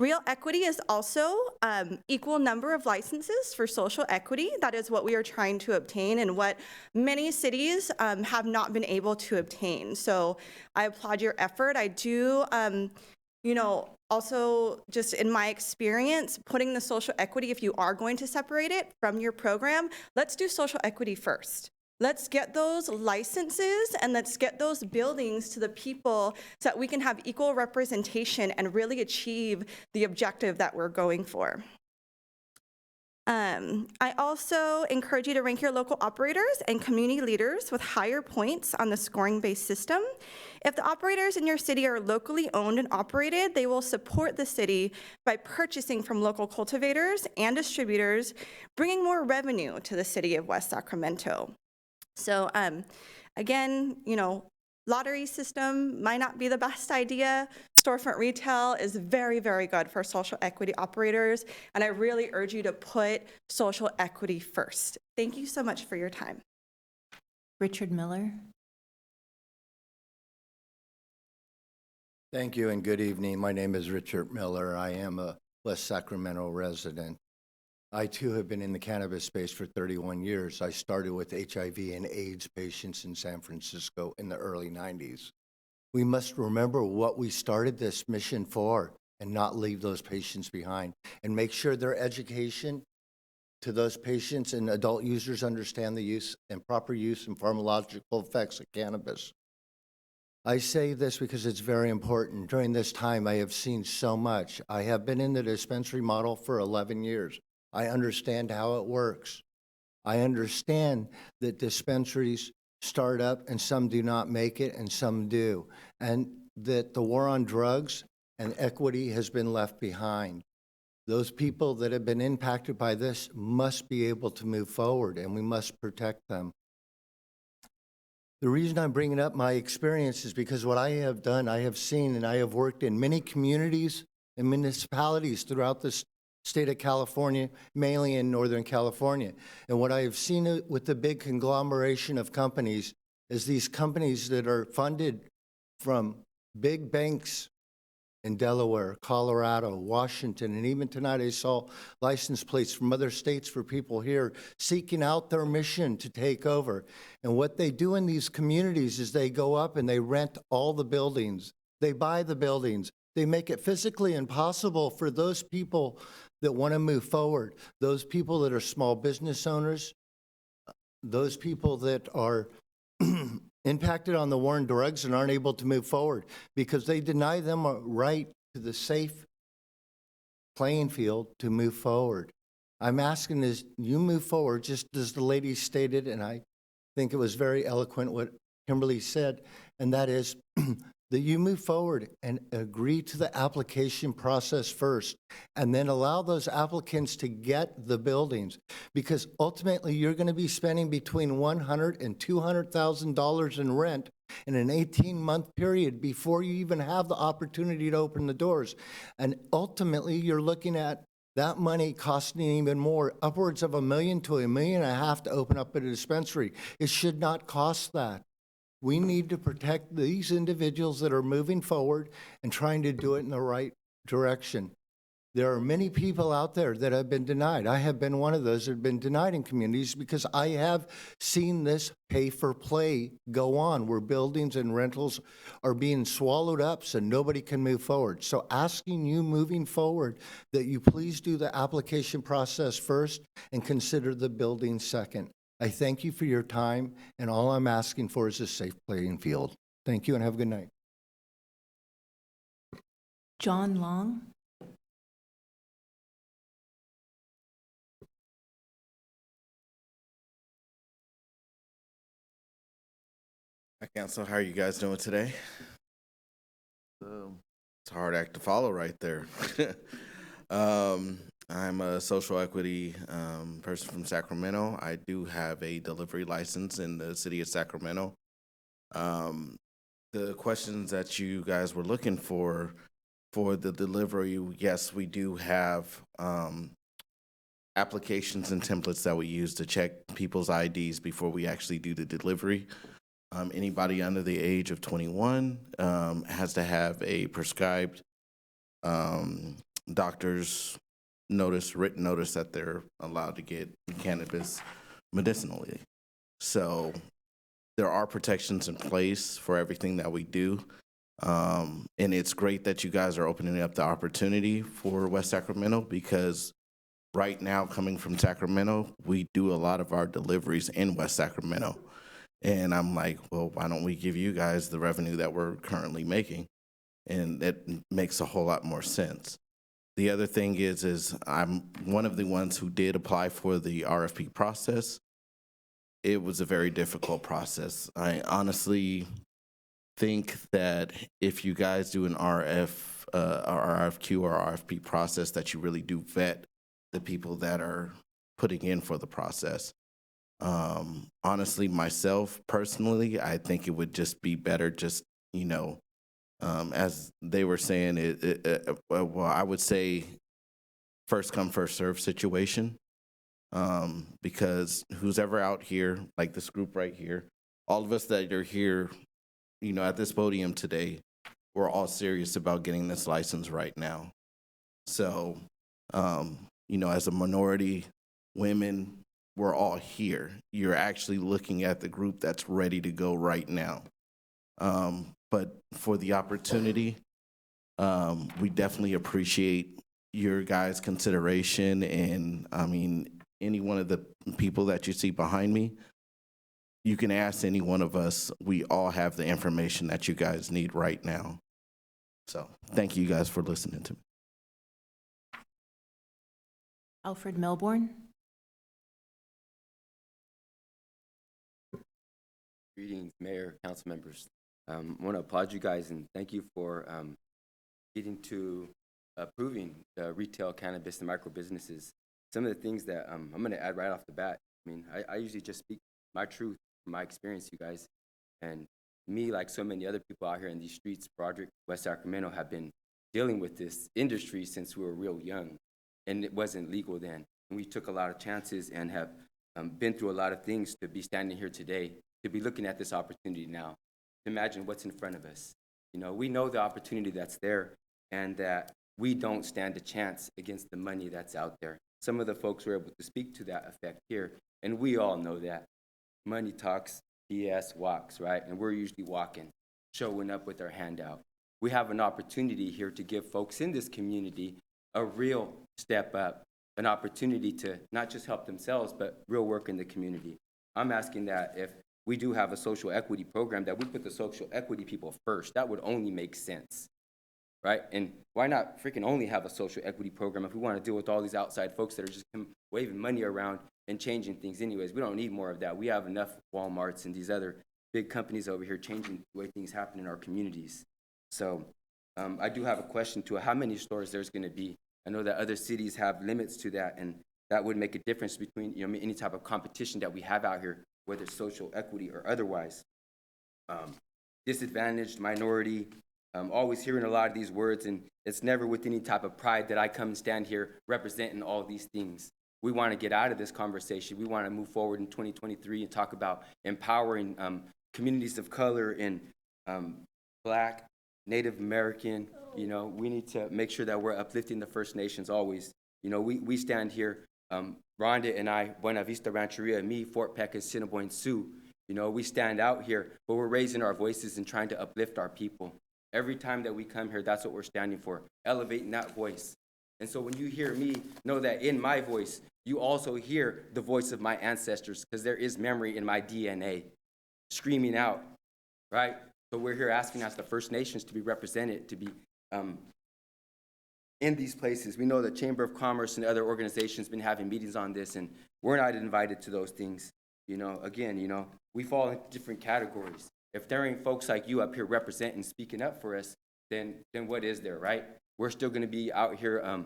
Real equity is also equal number of licenses for social equity. That is what we are trying to obtain and what many cities have not been able to obtain. So I applaud your effort. I do, also just in my experience, putting the social equity, if you are going to separate it from your program, let's do social equity first. Let's get those licenses and let's get those buildings to the people so that we can have equal representation and really achieve the objective that we're going for. I also encourage you to rank your local operators and community leaders with higher points on the scoring-based system. If the operators in your city are locally owned and operated, they will support the city by purchasing from local cultivators and distributors, bringing more revenue to the city of West Sacramento. So again, lottery system might not be the best idea. Storefront retail is very, very good for social equity operators, and I really urge you to put social equity first. Thank you so much for your time. Richard Miller. Thank you and good evening. My name is Richard Miller. I am a West Sacramento resident. I too have been in the cannabis space for 31 years. I started with HIV and AIDS patients in San Francisco in the early 90s. We must remember what we started this mission for and not leave those patients behind and make sure their education to those patients and adult users understand the use and proper use and pharmacological effects of cannabis. I say this because it's very important. During this time, I have seen so much. I have been in the dispensary model for 11 years. I understand how it works. I understand that dispensaries start up and some do not make it and some do, and that the war on drugs and equity has been left behind. Those people that have been impacted by this must be able to move forward, and we must protect them. The reason I'm bringing up my experience is because what I have done, I have seen, and I have worked in many communities and municipalities throughout the state of California, mainly in Northern California. And what I have seen with the big conglomeration of companies is these companies that are funded from big banks in Delaware, Colorado, Washington, and even tonight I saw license plates from other states for people here seeking out their mission to take over. And what they do in these communities is they go up and they rent all the buildings. They buy the buildings. They make it physically impossible for those people that want to move forward, those people that are small business owners, those people that are impacted on the war on drugs and aren't able to move forward because they deny them a right to the safe playing field to move forward. I'm asking is you move forward, just as the lady stated, and I think it was very eloquent what Kimberly said, and that is that you move forward and agree to the application process first, and then allow those applicants to get the buildings, because ultimately you're going to be spending between $100,000 and $200,000 in rent in an 18-month period before you even have the opportunity to open the doors, and ultimately you're looking at that money costing even more, upwards of $1 million to $1.5 million to open up a dispensary. It should not cost that. We need to protect these individuals that are moving forward and trying to do it in the right direction. There are many people out there that have been denied. I have been one of those that have been denied in communities because I have seen this pay for play go on where buildings and rentals are being swallowed up so nobody can move forward. So asking you moving forward that you please do the application process first and consider the building second. I thank you for your time, and all I'm asking for is a safe playing field. Thank you, and have a good night. John Long? Hi, Council. How are you guys doing today? It's a hard act to follow right there. I'm a social equity person from Sacramento. I do have a delivery license in the city of Sacramento. The questions that you guys were looking for the delivery, yes, we do have applications and templates that we use to check people's IDs before we actually do the delivery. Anybody under the age of 21 has to have a prescribed doctor's written notice that they're allowed to get cannabis medicinally. So there are protections in place for everything that we do. And it's great that you guys are opening up the opportunity for West Sacramento, because right now, coming from Sacramento, we do a lot of our deliveries in West Sacramento. And I'm like, well, why don't we give you guys the revenue that we're currently making? And it makes a whole lot more sense. The other thing is I'm one of the ones who did apply for the RFP process. It was a very difficult process. I honestly think that if you guys do an RFQ or RFP process, that you really do vet the people that are putting in for the process. Honestly, myself personally, I think it would just be better just, as they were saying, well, I would say first come, first serve situation, because who's ever out here, like this group right here, all of us that are here, at this podium today, we're all serious about getting this license right now. So, as a minority, women, we're all here. You're actually looking at the group that's ready to go right now. But for the opportunity, we definitely appreciate your guys' consideration. And any one of the people that you see behind me, you can ask any one of us. We all have the information that you guys need right now. So thank you guys for listening to me. Alfred Melbourne? Greetings, Mayor, council members. I want to applaud you guys and thank you for getting to approving the retail cannabis and micro businesses. Some of the things that I'm going to add right off the bat. I usually just speak my truth, my experience, you guys. And me, like so many other people out here in these streets, Broderick, West Sacramento, have been dealing with this industry since we were real young, and it wasn't legal then. And we took a lot of chances and have been through a lot of things to be standing here today, to be looking at this opportunity now. Imagine what's in front of us. You know, we know the opportunity that's there, and that we don't stand a chance against the money that's out there. Some of the folks were able to speak to that effect here, and we all know that. Money talks, BS walks, right? And we're usually walking, showing up with our hand out. We have an opportunity here to give folks in this community a real step up, an opportunity to not just help themselves, but real work in the community. I'm asking that if we do have a social equity program, that we put the social equity people first. That would only make sense, right? And why not freaking only have a social equity program if we want to deal with all these outside folks that are just waving money around and changing things anyways? We don't need more of that. We have enough Walmarts and these other big companies over here changing the way things happen in our communities. So I do have a question to how many stores there's going to be. I know that other cities have limits to that, and that would make a difference between, you know, any type of competition that we have out here, whether it's social equity or otherwise. Disadvantaged, minority, always hearing a lot of these words, and it's never with any type of pride that I come and stand here representing all these things. We want to get out of this conversation. We want to move forward in 2023 and talk about empowering communities of color and Black, Native American. You know, we need to make sure that we're uplifting the First Nations always. You know, we stand here, Rhonda and I, Buena Vista Rancheria, me, Fort Peck, and Assiniboine Sioux. You know, we stand out here, but we're raising our voices and trying to uplift our people. Every time that we come here, that's what we're standing for, elevating that voice. And so when you hear me, know that in my voice, you also hear the voice of my ancestors, because there is memory in my DNA screaming out, right? So we're here asking as the First Nations to be represented, to be in these places. We know the Chamber of Commerce and other organizations been having meetings on this, and we're not invited to those things. You know, again, you know, we fall into different categories. If there ain't folks like you up here representing, speaking up for us, then what is there, right? We're still going to be out here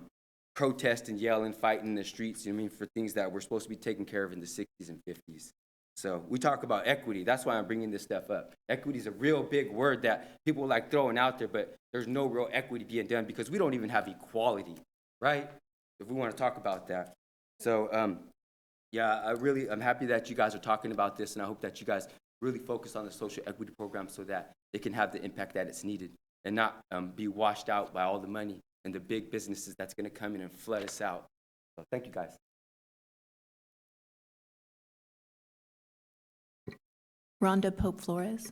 protesting, yelling, fighting in the streets, you know what I mean, for things that we're supposed to be taken care of in the 60s and 50s. So we talk about equity. That's why I'm bringing this stuff up. Equity is a real big word that people like throwing out there, but there's no real equity being done because we don't even have equality, right? If we want to talk about that. So, yeah, I'm happy that you guys are talking about this, and I hope that you guys really focus on the social equity program so that it can have the impact that it's needed and not be washed out by all the money and the big businesses that's going to come in and flood us out. So thank you, guys. Rhonda Pope Flores.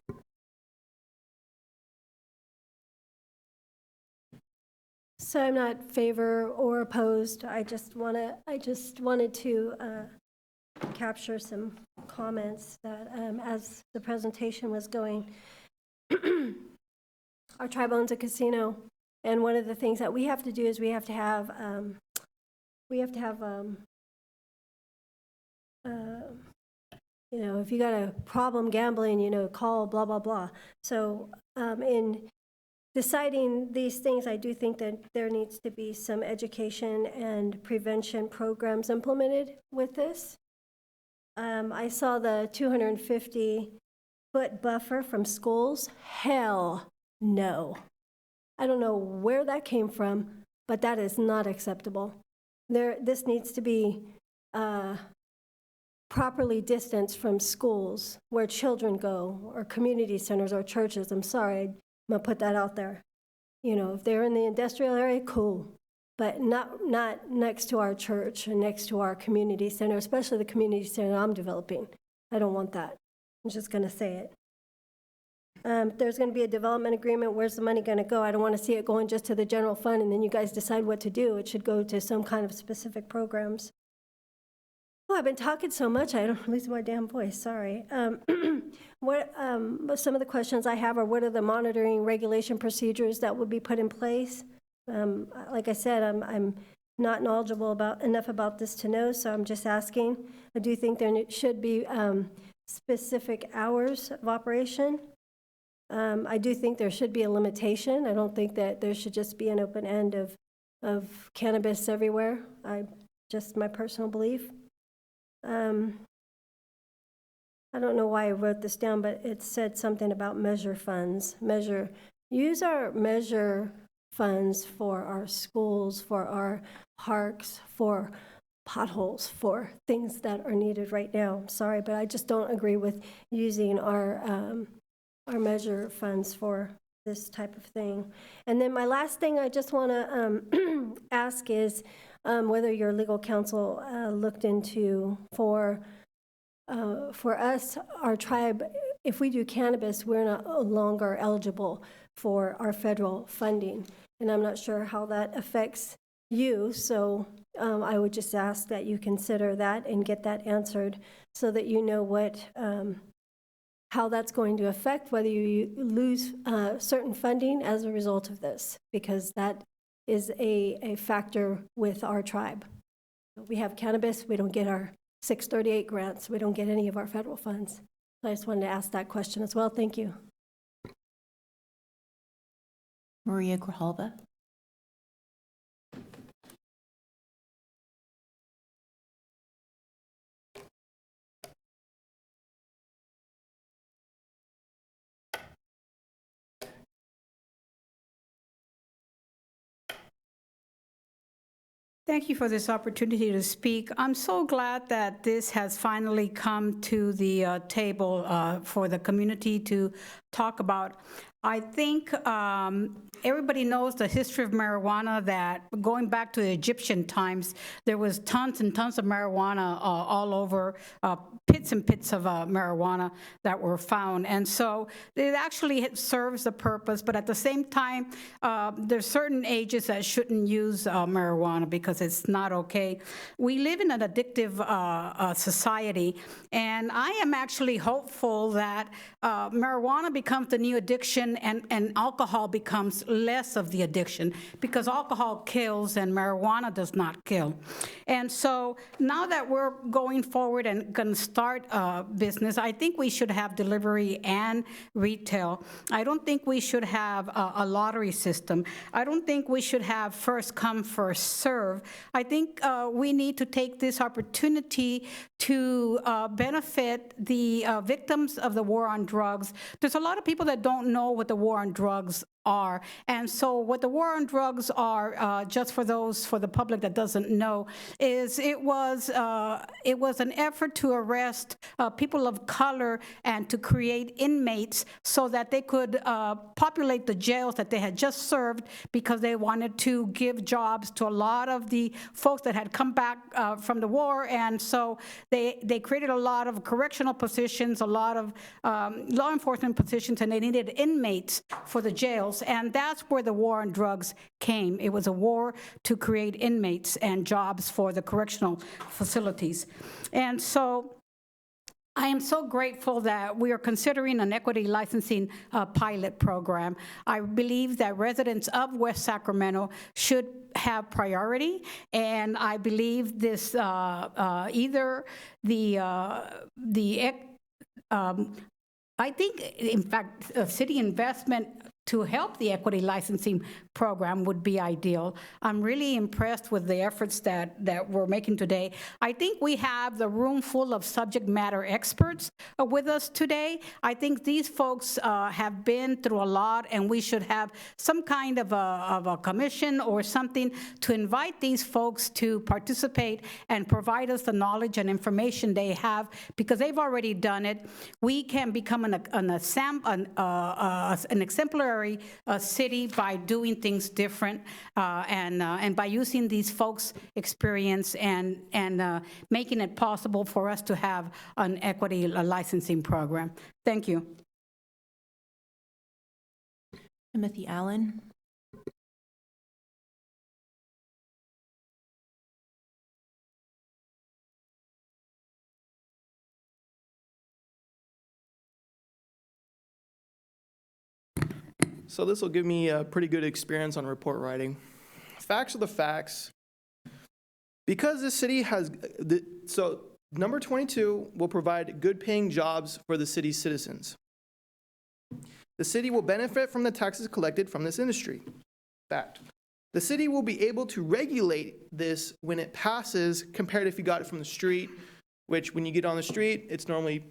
So I'm not favor or opposed. I just wanted to capture some comments that as the presentation was going. Our tribe owns a casino, and one of the things that we have to do is we have to have you know, if you got a problem gambling, you know, call blah, blah, blah. So in deciding these things, I do think that there needs to be some education and prevention programs implemented with this. I saw the 250-foot buffer from schools. Hell no. I don't know where that came from, but that is not acceptable. This needs to be properly distanced from schools where children go, or community centers or churches. I'm sorry, I'm gonna put that out there. You know, if they're in the industrial area, cool, but not next to our church and next to our community center, especially the community center I'm developing. I don't want that. I'm just gonna say it. There's gonna be a development agreement. Where's the money gonna go? I don't wanna see it going just to the general fund and then you guys decide what to do. It should go to some kind of specific programs. Oh, I've been talking so much, I don't lose my damn voice, sorry. Some of the questions I have are, what are the monitoring regulation procedures that would be put in place? Like I said, I'm not knowledgeable enough about this to know, so I'm just asking. I do think there should be specific hours of operation. I do think there should be a limitation. I don't think that there should just be an open end of cannabis everywhere. Just my personal belief. I don't know why I wrote this down, but it said something about measure funds. Use our measure funds for our schools, for our parks, for potholes, for things that are needed right now. I'm sorry, but I just don't agree with using our measure funds for this type of thing. And then my last thing I just want to ask is whether your legal counsel looked into for us, our tribe, if we do cannabis, we're no longer eligible for our federal funding. And I'm not sure how that affects you, so I would just ask that you consider that and get that answered so that you know how that's going to affect whether you lose certain funding as a result of this, because that is a factor with our tribe. We have cannabis, we don't get our 638 grants, we don't get any of our federal funds. So I just wanted to ask that question as well. Thank you. Maria Grijalva. Thank you for this opportunity to speak. I'm so glad that this has finally come to the table for the community to talk about. I think everybody knows the history of marijuana, that going back to the Egyptian times, there was tons and tons of marijuana all over, pits and pits of marijuana that were found. And so it actually serves the purpose, but at the same time, there's certain ages that shouldn't use marijuana because it's not okay. We live in an addictive society, and I am actually hopeful that marijuana becomes the new addiction and alcohol becomes less of the addiction, because alcohol kills and marijuana does not kill. And so now that we're going forward and going to start business, I think we should have delivery and retail. I don't think we should have a lottery system. I don't think we should have first come, first serve. I think we need to take this opportunity to benefit the victims of the war on drugs. There's a lot of people that don't know what the war on drugs are. And so what the war on drugs are, just for the public that doesn't know, is it was an effort to arrest people of color and to create inmates so that they could populate the jails that they had just served, because they wanted to give jobs to a lot of the folks that had come back from the war. And so they created a lot of correctional positions, a lot of law enforcement positions, and they needed inmates for the jails. And that's where the war on drugs came. It was a war to create inmates and jobs for the correctional facilities. And so I am so grateful that we are considering an equity licensing pilot program. I believe that residents of West Sacramento should have priority, and I believe this I think, in fact, city investment to help the equity licensing program would be ideal. I'm really impressed with the efforts that we're making today. I think we have the room full of subject matter experts with us today. I think these folks have been through a lot, and we should have some kind of a commission or something to invite these folks to participate and provide us the knowledge and information they have, because they've already done it. We can become an exemplary city by doing things different and by using these folks' experience and making it possible for us to have an equity licensing program. Thank you. Timothy Allen. So this will give me a pretty good experience on report writing. Facts are the facts. Because this city has, so number 22 will provide good paying jobs for the city's citizens. The city will benefit from the taxes collected from this industry. Fact. The city will be able to regulate this when it passes, compared if you got it from the street, which when you get on the street, it's normally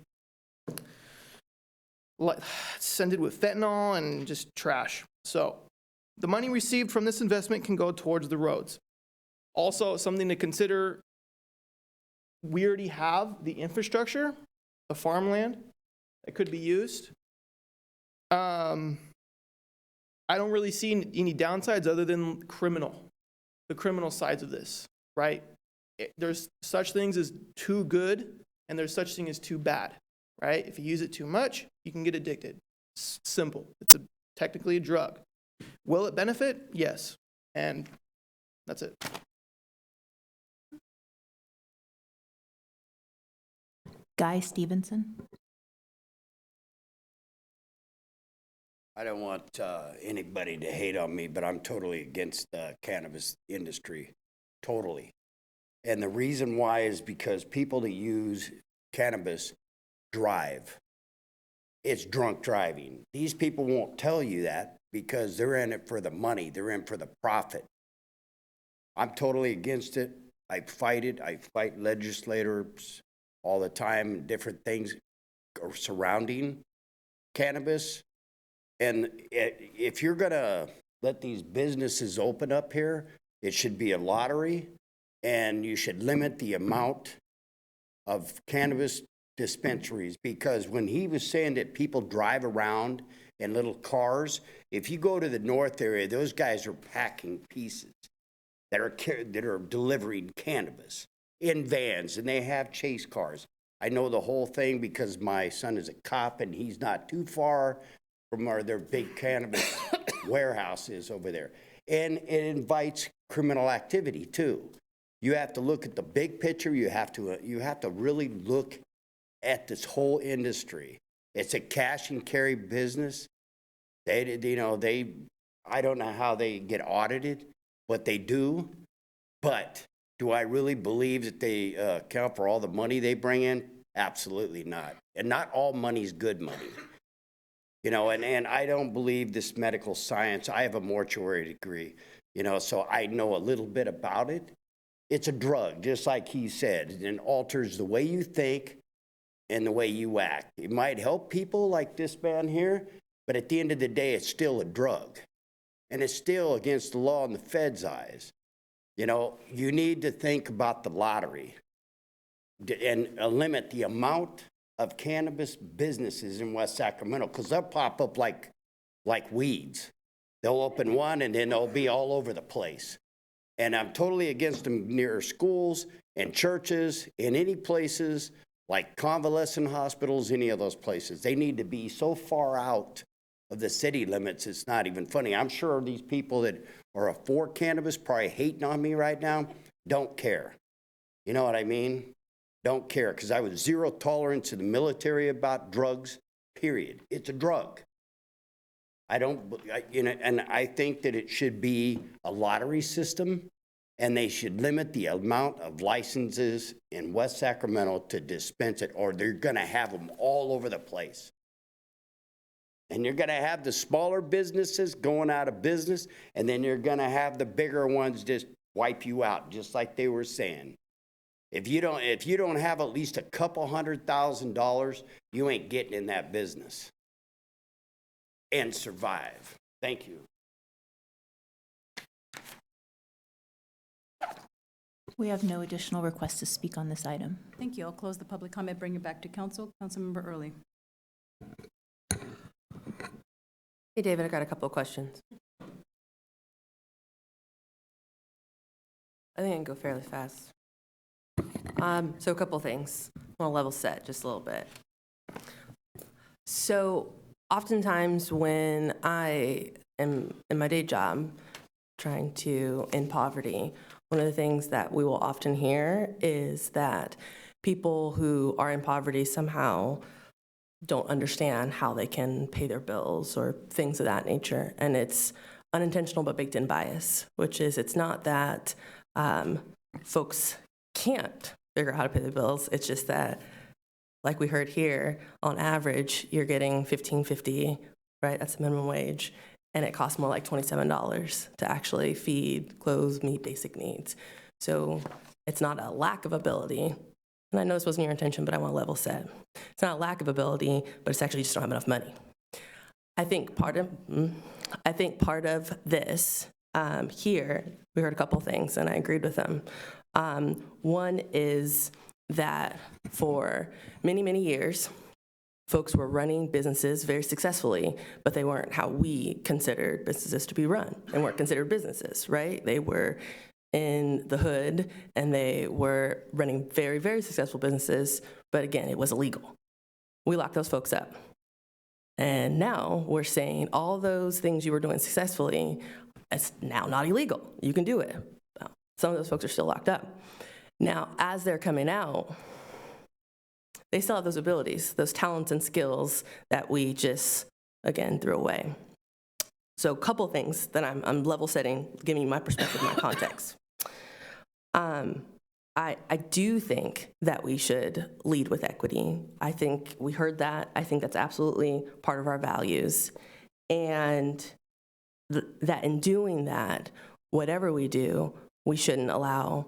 scented with fentanyl and just trash. So the money received from this investment can go towards the roads. Also, something to consider, we already have the infrastructure, the farmland that could be used. I don't really see any downsides other than the criminal sides of this, right? There's such things as too good and there's such thing as too bad, right? If you use it too much, you can get addicted. Simple. It's technically a drug. Will it benefit? Yes. And that's it. Guy Stevenson. I don't want anybody to hate on me, but I'm totally against the cannabis industry. Totally. And the reason why is because people that use cannabis drive. It's drunk driving. These people won't tell you that because they're in it for the money. They're in for the profit. I'm totally against it. I fight it. I fight legislators all the time, different things surrounding cannabis. And if you're going to let these businesses open up here, it should be a lottery, and you should limit the amount of cannabis dispensaries, because when he was saying that people drive around in little cars, if you go to the north area, those guys are packing pieces that are delivering cannabis in vans, and they have chase cars. I know the whole thing because my son is a cop, and he's not too far from where their big cannabis warehouse is over there. And it invites criminal activity too. You have to look at the big picture. You have to really look at this whole industry. It's a cash and carry business. I don't know how they get audited, but they do. But do I really believe that they account for all the money they bring in? Absolutely not. And not all money's good money. And I don't believe this medical science. I have a mortuary degree, so I know a little bit about it. It's a drug, just like he said, and it alters the way you think and the way you act. It might help people like this man here, but at the end of the day, it's still a drug. And it's still against the law in the Fed's eyes. You need to think about the lottery and limit the amount of cannabis businesses in West Sacramento, because they'll pop up like weeds. They'll open one and then they'll be all over the place. And I'm totally against them near schools and churches and any places like convalescent hospitals, any of those places. They need to be so far out of the city limits, it's not even funny. I'm sure these people that are for cannabis probably hating on me right now, don't care. You know what I mean? Don't care, because I was zero tolerance in the military about drugs, period. It's a drug. And I think that it should be a lottery system, and they should limit the amount of licenses in West Sacramento to dispense it, or they're gonna have them all over the place. And you're gonna have the smaller businesses going out of business, and then you're gonna have the bigger ones just wipe you out, just like they were saying. If you don't have at least a couple $100,000, you ain't getting in that business and survive. Thank you. We have no additional requests to speak on this item. Thank you. I'll close the public comment, bring it back to council. Councilmember Early. Hey, David, I got a couple of questions. I think I can go fairly fast. So a couple of things. I want to level set just a little bit. So oftentimes when I am in my day job trying to end poverty, one of the things that we will often hear is that people who are in poverty somehow don't understand how they can pay their bills or things of that nature. And it's unintentional but baked in bias, which is it's not that folks can't figure out how to pay their bills. It's just that, like we heard here, on average, you're getting $15.50, right? That's the minimum wage. And it costs more like $27 to actually feed, clothe, meet basic needs. So it's not a lack of ability. and I know this wasn't your intention, but I want to level set. It's not a lack of ability, but it's actually just don't have enough money. I think part of this here, we heard a couple things, and I agreed with them. One is that for many, many years, folks were running businesses very successfully, but they weren't how we considered businesses to be run. They weren't considered businesses, right? They were in the hood, and they were running very, very successful businesses, but again, it was illegal. We locked those folks up. And now we're saying all those things you were doing successfully, it's now not illegal. You can do it. Well, some of those folks are still locked up. Now, as they're coming out, they still have those abilities, those talents and skills that we just, again, threw away. So a couple things that I'm level setting, giving you my perspective, my context. I do think that we should lead with equity. I think we heard that. I think that's absolutely part of our values. And that in doing that, whatever we do, we shouldn't allow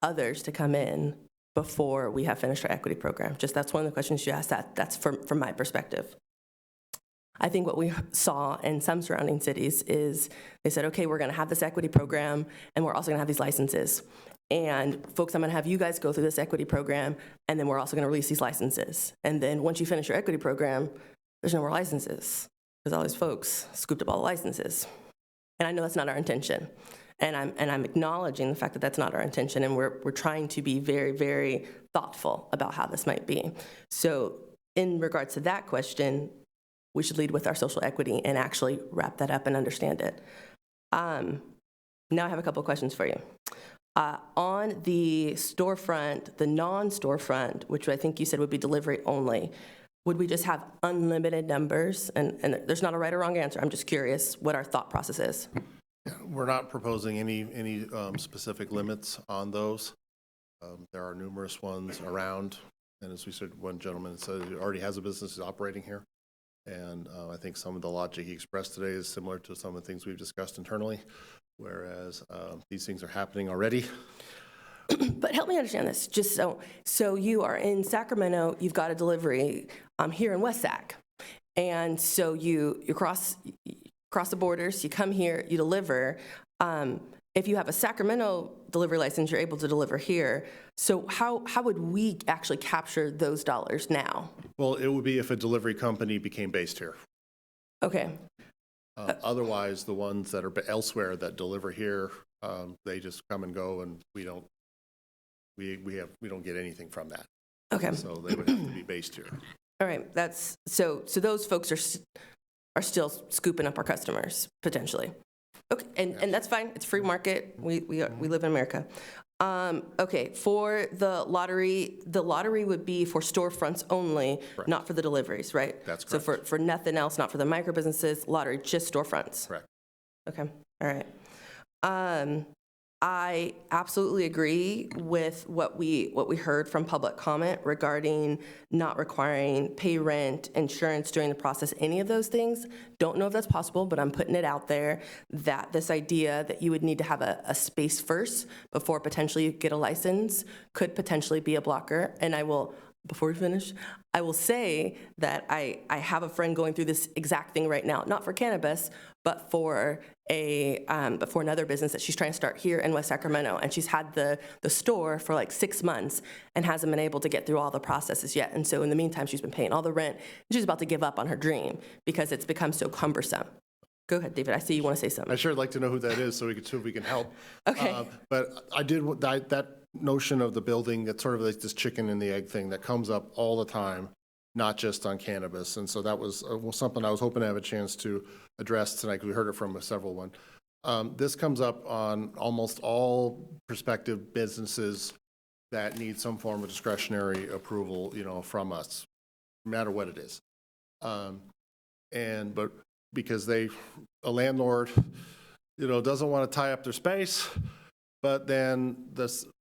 others to come in before we have finished our equity program. Just that's one of the questions you asked. That's from my perspective. I think what we saw in some surrounding cities is they said, okay, we're going to have this equity program, and we're also going to have these licenses. And folks, I'm going to have you guys go through this equity program, and then we're also going to release these licenses. And then once you finish your equity program, there's no more licenses because all these folks scooped up all the licenses. And I know that's not our intention. And I'm acknowledging the fact that that's not our intention, and we're trying to be very, very thoughtful about how this might be. So in regards to that question, we should lead with our social equity and actually wrap that up and understand it. Now I have a couple of questions for you. On the storefront, the non-storefront, which I think you said would be delivery only, would we just have unlimited numbers? And there's not a right or wrong answer. I'm just curious what our thought process is. We're not proposing any specific limits on those. There are numerous ones around, and as we said, one gentleman said he already has a business, is operating here. And I think some of the logic he expressed today is similar to some of the things we've discussed internally, whereas these things are happening already. But help me understand this. Just so you are in Sacramento, you've got a delivery here in West Sac, and so you cross the borders, you come here, you deliver. If you have a Sacramento delivery license, you're able to deliver here. So how would we actually capture those dollars now? Well, it would be if a delivery company became based here. Okay. Otherwise, the ones that are elsewhere that deliver here, they just come and go, and we don't get anything from that. Okay. So they would have to be based here. All right. That's so those folks are still scooping up our customers potentially. Okay, and that's fine. It's free market. We live in America. Okay, for the lottery would be for storefronts only, correct, not for the deliveries, right? That's correct. So for nothing else, not for the micro businesses, lottery, just storefronts. Correct. Okay, all right. I absolutely agree with what we heard from public comment regarding not requiring pay rent, insurance during the process, any of those things. Don't know if that's possible, but I'm putting it out there that this idea that you would need to have a space first before potentially you get a license could potentially be a blocker. And I will, before we finish, I will say that I have a friend going through this exact thing right now, not for cannabis, but for another business that she's trying to start here in West Sacramento. And she's had the store for like 6 months and hasn't been able to get through all the processes yet. And so in the meantime, she's been paying all the rent. And she's about to give up on her dream because it's become so cumbersome. Go ahead, David. I see you want to say something. I sure like to know who that is so we can help. Okay. But I did that notion of the building, that's sort of like this chicken and the egg thing that comes up all the time, not just on cannabis. And so that was something I was hoping to have a chance to address tonight, because we heard it from several one. This comes up on almost all prospective businesses that need some form of discretionary approval, from us, no matter what it is. But because a landlord, doesn't want to tie up their space, but then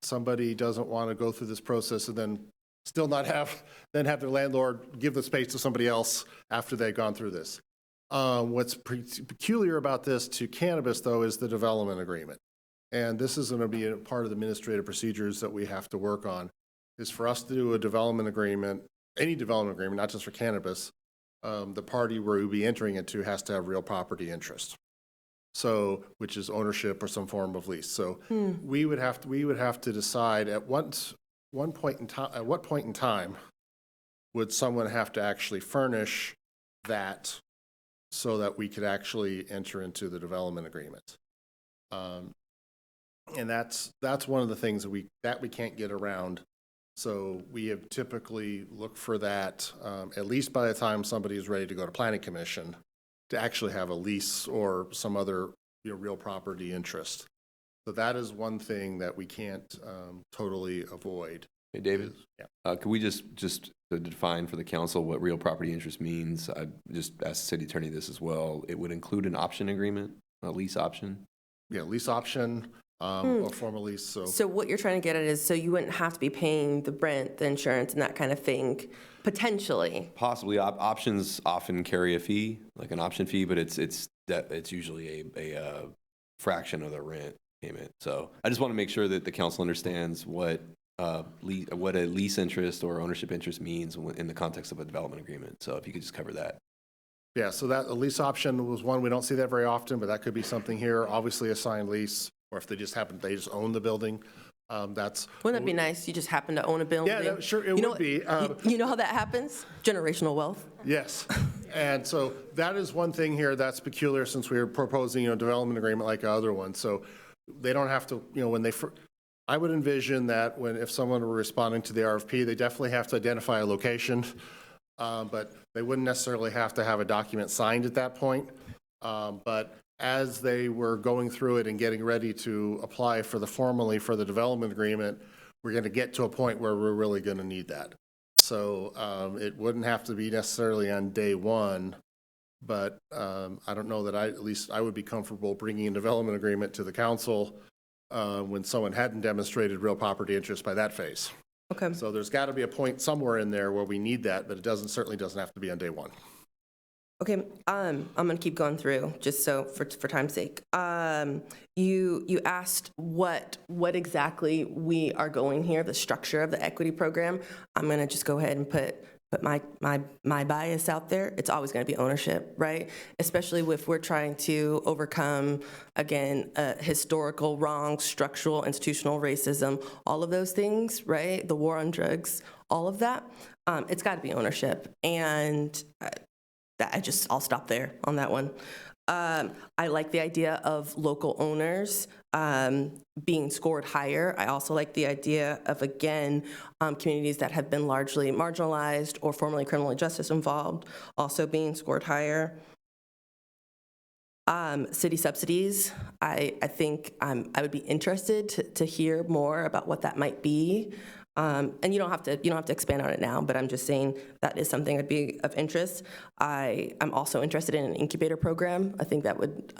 somebody doesn't want to go through this process and then still not have their landlord give the space to somebody else after they've gone through this. What's peculiar about this to cannabis, though, is the development agreement. And this is going to be a part of the administrative procedures that we have to work on. is for us to do a development agreement, any development agreement, not just for cannabis, the party where we'd be entering into has to have real property interest. So, which is ownership or some form of lease. So we would have to decide at what point in time would someone have to actually furnish that so that we could actually enter into the development agreement. And that's one of the things that we can't get around. So we have typically looked for that at least by the time somebody is ready to go to planning commission to actually have a lease or some other real property interest. So that is one thing that we can't totally avoid. Hey, David, Yeah. could we just to define for the council what real property interest means? I just asked the city attorney this as well. It would include an option agreement, a lease option? Yeah, lease option or formal lease. So what you're trying to get at is, so you wouldn't have to be paying the rent, the insurance, and that kind of thing, potentially. Possibly. Options often carry a fee, like an option fee, but it's usually a fraction of the rent payment. So I just want to make sure that the council understands what a lease interest or ownership interest means in the context of a development agreement. So if you could just cover that. Yeah, so that a lease option was one. We don't see that very often, but that could be something here. Obviously a signed lease, or if they just own the building. Wouldn't that be nice? You just happen to own a building. Yeah, sure, it would be. You know how that happens? Generational wealth. Yes. And so that is one thing here that's peculiar since we were proposing, development agreement like other ones. So they don't have to, I would envision that if someone were responding to the RFP, they definitely have to identify a location, but they wouldn't necessarily have to have a document signed at that point. But as they were going through it and getting ready to apply formally for the development agreement, we're going to get to a point where we're really going to need that. So it wouldn't have to be necessarily on day one, but I don't know that at least I would be comfortable bringing a development agreement to the council when someone hadn't demonstrated real property interest by that phase. Okay. So there's got to be a point somewhere in there where we need that, but it certainly doesn't have to be on day one. Okay, I'm going to keep going through just so for time's sake. You asked what exactly we are going here, the structure of the equity program. I'm going to just go ahead and put my bias out there. It's always going to be ownership, right? Especially if we're trying to overcome, again, historical wrong, structural, institutional racism, all of those things, right? The war on drugs, all of that. It's got to be ownership. And I'll stop there on that one. I like the idea of local owners being scored higher. I also like the idea of, again, communities that have been largely marginalized or formerly criminal justice involved also being scored higher. City subsidies, I think I would be interested to hear more about what that might be. And you don't have to expand on it now, but I'm just saying that is something that'd be of interest. I'm also interested in an incubator program. I think that would,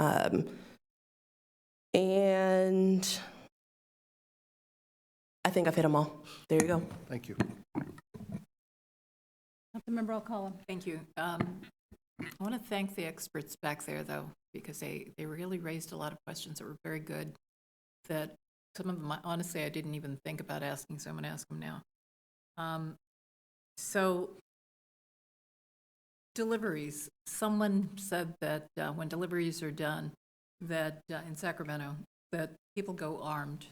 and I think I've hit them all. There you go. Thank you. Councilmember Alcala. Thank you. I want to thank the experts back there, though, because they really raised a lot of questions that were very good, that some of them, honestly, I didn't even think about asking, so I'm going to ask them now. So deliveries, someone said that when deliveries are done, that in Sacramento, that people go armed.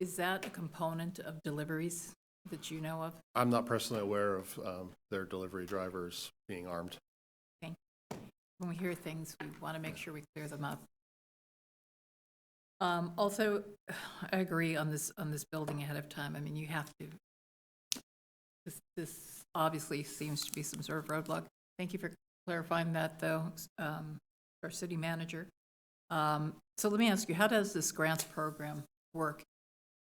Is that a component of deliveries that you know of? I'm not personally aware of their delivery drivers being armed. Okay. When we hear things, we want to make sure we clear them up. Also, I agree on this building ahead of time. I mean, you have to. This obviously seems to be some sort of roadblock. Thank you for clarifying that, though, our city manager. So let me ask you, how does this grants program work?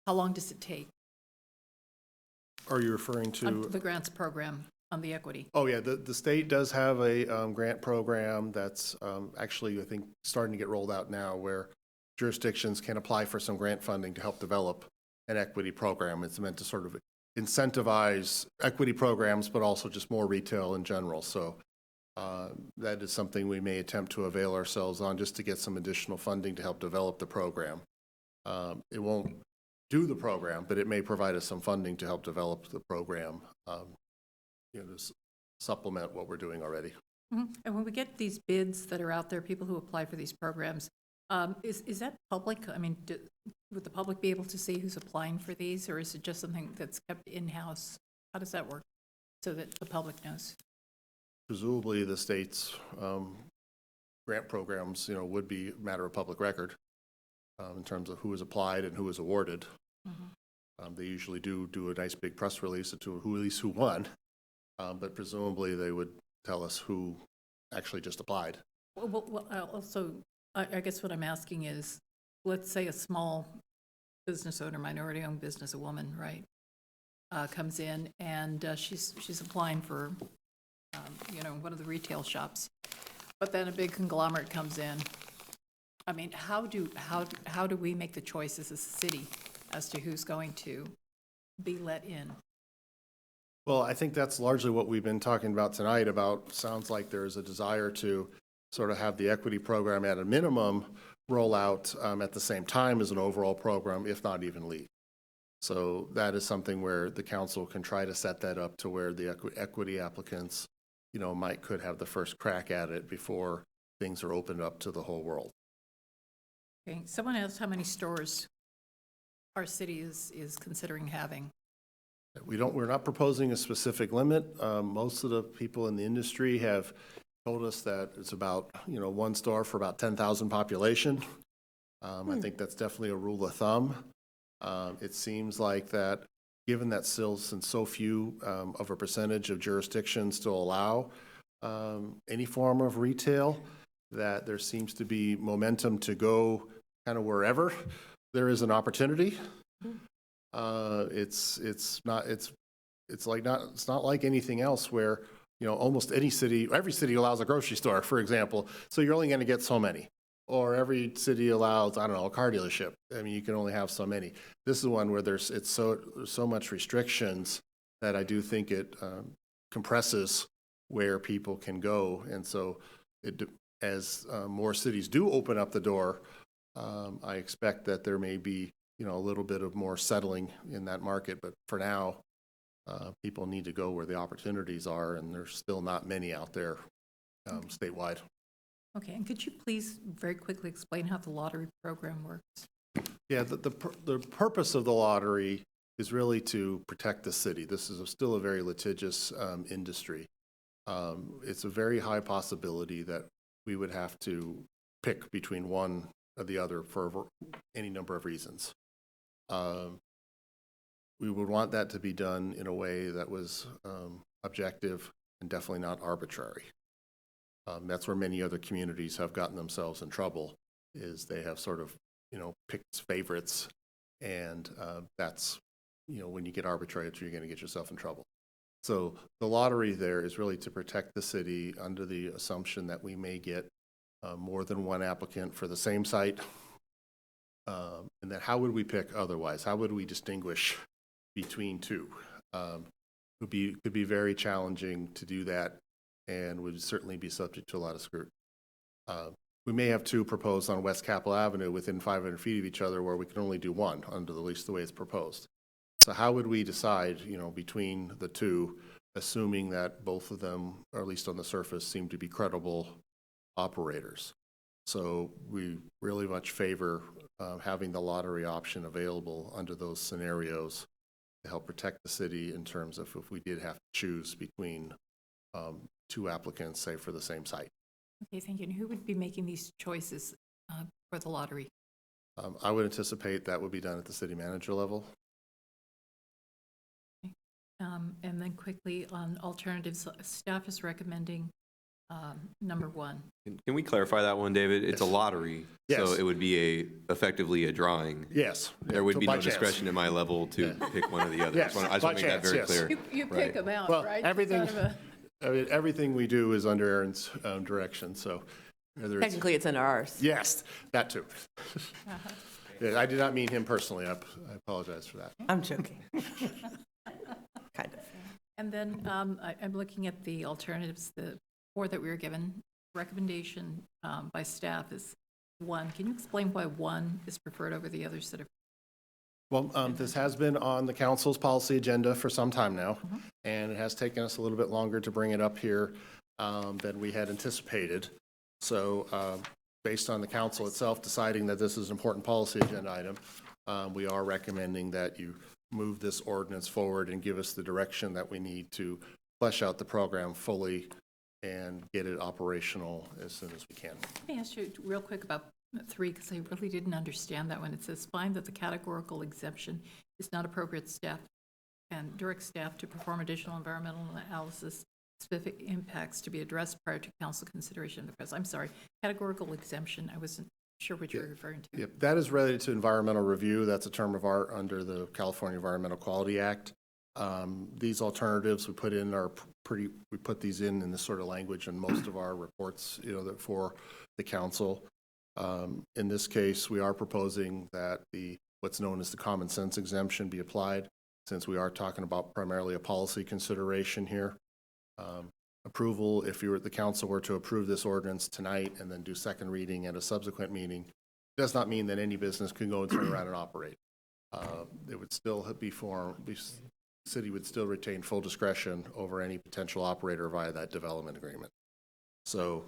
How long does it take? Are you referring to the grants program on the equity? Oh yeah, the state does have a grant program that's actually, I think, starting to get rolled out now, where jurisdictions can apply for some grant funding to help develop an equity program. It's meant to sort of incentivize equity programs, but also just more retail in general. So that is something we may attempt to avail ourselves on, just to get some additional funding to help develop the program. It won't do the program, but it may provide us some funding to help develop the program, to supplement what we're doing already. And when we get these bids that are out there, people who apply for these programs, is that public? I mean, would the public be able to see who's applying for these, or is it just something that's kept in-house? How does that work so that the public knows? Presumably, the state's grant programs, would be a matter of public record in terms of who has applied and who is awarded. They usually do a nice big press release to who, at least who won, but presumably they would tell us who actually just applied. Well, also, I guess what I'm asking is, let's say a small business owner, minority-owned business, a woman, right, comes in and she's applying for, one of the retail shops, but then a big conglomerate comes in. I mean, how do we make the choices as a city as to who's going to be let in? Well, I think that's largely what we've been talking about tonight. Sounds like there's a desire to sort of have the equity program at a minimum roll out at the same time as an overall program, if not even lead. So that is something where the council can try to set that up to where the equity applicants, could have the first crack at it before things are opened up to the whole world. Okay, someone asked how many stores our city is considering having. We're not proposing a specific limit. Most of the people in the industry have told us that it's about, one store for about 10,000 population. I think that's definitely a rule of thumb. It seems like that, given that still, since so few of a percentage of jurisdictions still allow any form of retail, that there seems to be momentum to go kind of wherever there is an opportunity. It's not like anything else where, almost every city allows a grocery store, for example. So you're only going to get so many. Or every city allows, I don't know, a car dealership. I mean, you can only have so many. This is one where there's so much restrictions that I do think it compresses where people can go. And so as more cities do open up the door, I expect that there may be, a little bit of more settling in that market. But for now, people need to go where the opportunities are, and there's still not many out there statewide. Okay, and could you please very quickly explain how the lottery program works? Yeah, the purpose of the lottery is really to protect the city. This is still a very litigious industry. It's a very high possibility that we would have to pick between one or the other for any number of reasons. We would want that to be done in a way that was objective and definitely not arbitrary. That's where many other communities have gotten themselves in trouble, is they have sort of, picked favorites, and that's, when you get arbitrary, you're going to get yourself in trouble. So the lottery there is really to protect the city under the assumption that we may get more than one applicant for the same site. And that how would we pick otherwise? How would we distinguish between two? Could be very challenging to do that, and would certainly be subject to a lot of scrutiny. We may have two proposed on West Capitol Avenue within 500 feet of each other, where we can only do one under at least the way it's proposed. So how would we decide, between the two, assuming that both of them, or at least on the surface, seem to be credible operators? So we really much favor having the lottery option available under those scenarios to help protect the city in terms of if we did have to choose between two applicants, say, for the same site. Okay, thank you. And who would be making these choices for the lottery? I would anticipate that would be done at the city manager level. Okay. And then quickly on alternatives, staff is recommending number one. Can we clarify that one, David? It's a lottery, Yes. so it would be effectively a drawing. Yes. There would be By no chance. discretion in my level to pick one or the other. Yes, I just by want to make that chance, very yes. clear. You pick Right. them out, Well, right? everything, It's kind of everything we do is under Aaron's direction, so whether it's, Technically, it's under ours. yes, that too. Yeah, I did not mean him personally. I apologize for that. I'm joking. Kind of. And then I'm looking at the alternatives, the four that we were given. Recommendation by staff is one. Can you explain why one is preferred over the others that are Well, this has been on the council's policy agenda for some time now, and it has taken us a little bit longer to bring it up here than we had anticipated. So based on the council itself deciding that this is an important policy agenda item, we are recommending that you move this ordinance forward and give us the direction that we need to flesh out the program fully and get it operational as soon as we can. Let me ask you real quick about 3, because I really didn't understand that one. It says, find that the categorical exemption is not appropriate staff and direct staff to perform additional environmental analysis, specific impacts to be addressed prior to council consideration of the press. I'm sorry, categorical exemption, I wasn't sure what you were referring to. Yep, that is related to environmental review. That's a term of art under the California Environmental Quality Act. These alternatives we put in are we put these in this sort of language in most of our reports, that for the council. In this case, we are proposing that what's known as the common sense exemption be applied, since we are talking about primarily a policy consideration here. Approval, if the council were to approve this ordinance tonight and then do second reading at a subsequent meeting, does not mean that any business can go and turn around and operate. It would still the city would still retain full discretion over any potential operator via that development agreement. So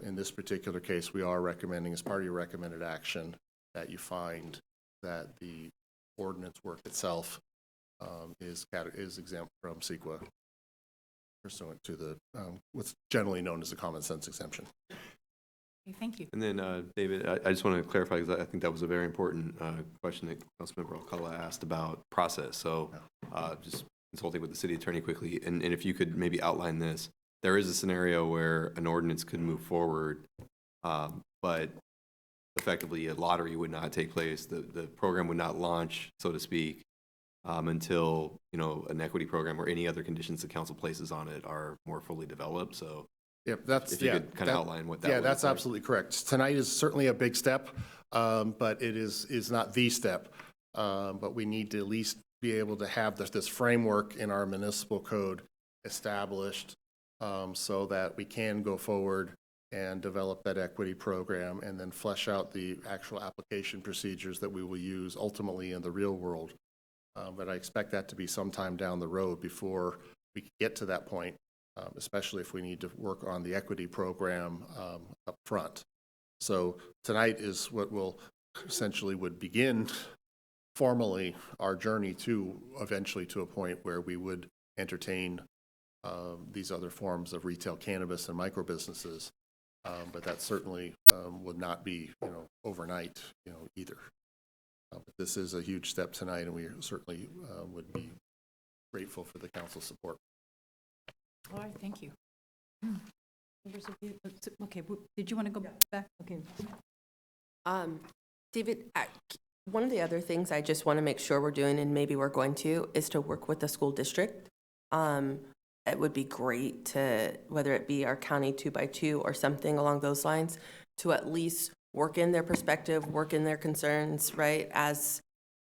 in this particular case, we are recommending, as part of your recommended action, that you find that the ordinance work itself is exempt from CEQA, pursuant to the what's generally known as the common sense exemption. Okay, thank you. And then, David, I just want to clarify, because I think that was a very important question that Councilmember Alcala asked about process. So just consulting with the city attorney quickly, and if you could maybe outline this. There is a scenario where an ordinance could move forward, but effectively a lottery would not take place. The program would not launch, so to speak, until an equity program or any other conditions the council places on it are more fully developed. So yep, if you could kind of outline what that would that's look like. absolutely correct. Tonight is certainly a big step, but it is not the step. But we need to at least be able to have this framework in our municipal code established, so that we can go forward and develop that equity program and then flesh out the actual application procedures that we will use ultimately in the real world. But I expect that to be sometime down the road before we get to that point, especially if we need to work on the equity program up front. So tonight is what will essentially would begin formally our journey to eventually to a point where we would entertain these other forms of retail cannabis and micro businesses. But that certainly would not be, overnight, either. But this is a huge step tonight, and we certainly would be grateful for the council's support. All right, thank you. Okay, did you want to go back? Okay. David, one of the other things I just want to make sure we're doing, and maybe we're going to, is to work with the school district. It would be great to, whether it be our county 2x2 or something along those lines, to at least work in their perspective, work in their concerns, right? As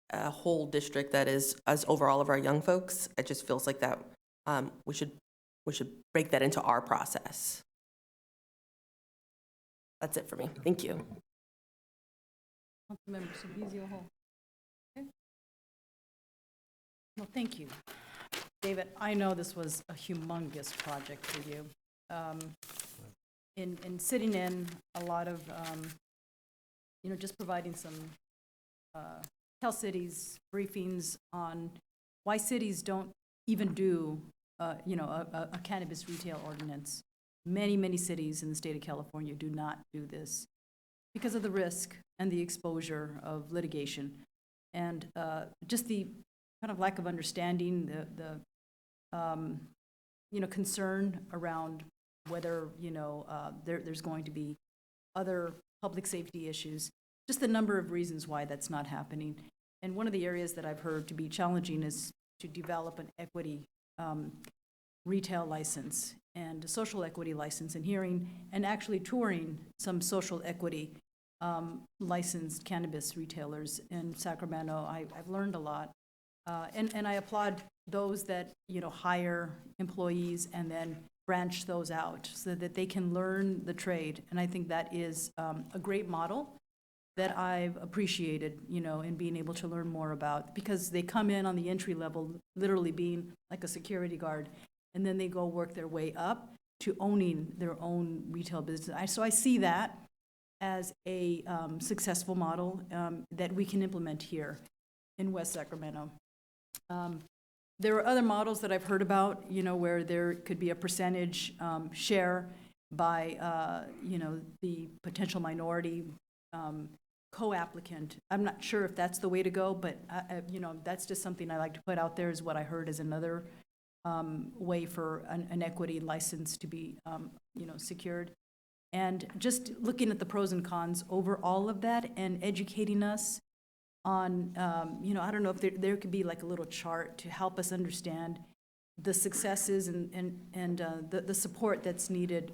a whole district that is, as over all of our young folks, it just feels like that we should break that into our process. That's it for me. Thank you. Councilmember Sabizio Hall. Okay. Well, thank you. David, I know this was a humongous project for you. In sitting in a lot of, just providing some tell cities briefings on why cities don't even do, a cannabis retail ordinance. Many, many cities in the state of California do not do this because of the risk and the exposure of litigation, and just the kind of lack of understanding, the concern around whether, there's going to be other public safety issues, just the number of reasons why that's not happening. And one of the areas that I've heard to be challenging is to develop an equity retail license and a social equity license, and hearing and actually touring some social equity licensed cannabis retailers in Sacramento. I've learned a lot. And I applaud those that, hire employees and then branch those out so that they can learn the trade. And I think that is a great model that I've appreciated, in being able to learn more about, because they come in on the entry level, literally being like a security guard, and then they go work their way up to owning their own retail business. So I see that as a successful model that we can implement here in West Sacramento. There are other models that I've heard about, where there could be a percentage share by, the potential minority co-applicant. I'm not sure if that's the way to go, but, that's just something I like to put out there, is what I heard as another way for an equity license to be, secured. And just looking at the pros and cons over all of that and educating us on, I don't know if there could be like a little chart to help us understand the successes and the support that's needed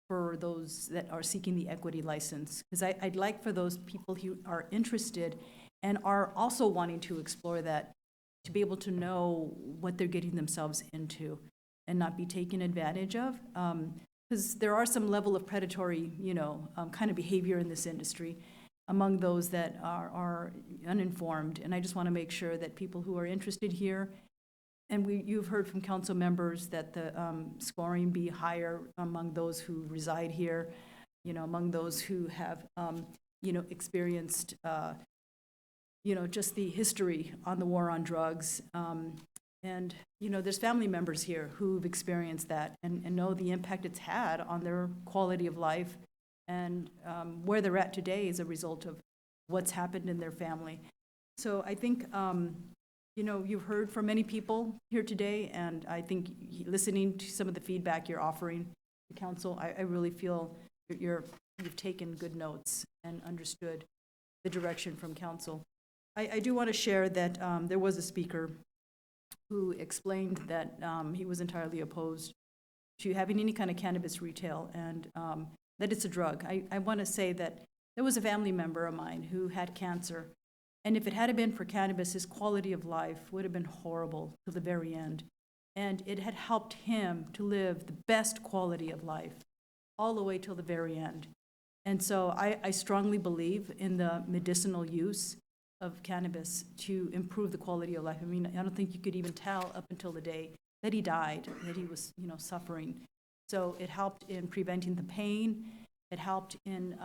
for those that are seeking the equity license. Because I'd like for those people who are interested and are also wanting to explore that to be able to know what they're getting themselves into and not be taken advantage of. Because there are some level of predatory, kind of behavior in this industry among those that are uninformed. And I just want to make sure that people who are interested here, and you've heard from council members that the scoring be higher among those who reside here, among those who have, experienced, just the history on the war on drugs. And, there's family members here who've experienced that and know the impact it's had on their quality of life and where they're at today as a result of what's happened in their family. So I think, you've heard from many people here today, and I think listening to some of the feedback you're offering to council, I really feel you've taken good notes and understood the direction from council. I do want to share that there was a speaker who explained that he was entirely opposed to having any kind of cannabis retail, and that it's a drug. I want to say that there was a family member of mine who had cancer, and if it had been for cannabis, his quality of life would have been horrible to the very end. And it had helped him to live the best quality of life all the way till the very end. And so I strongly believe in the medicinal use of cannabis to improve the quality of life. I mean, I don't think you could even tell up until the day that he died, that he was, suffering. So it helped in preventing the pain. It helped in,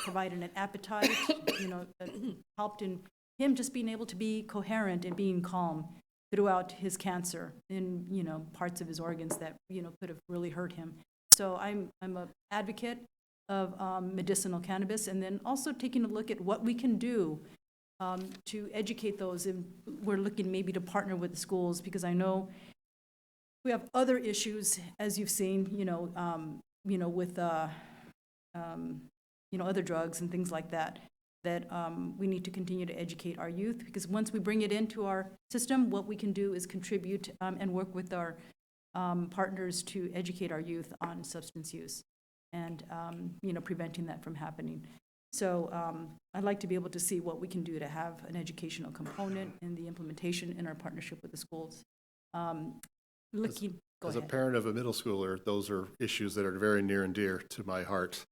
providing an appetite. It helped in him just being able to be coherent and being calm throughout his cancer in, parts of his organs that, could have really hurt him. So I'm an advocate of medicinal cannabis, and then also taking a look at what we can do to educate those. And we're looking maybe to partner with the schools, because I know we have other issues, as you've seen, with other drugs and things like that, that we need to continue to educate our youth, because once we bring it into our system, what we can do is contribute and work with our partners to educate our youth on substance use and, preventing that from happening. So I'd like to be able to see what we can do to have an educational component in the implementation in our partnership with the schools. As a parent of a middle schooler, those are issues that are very near and dear to my heart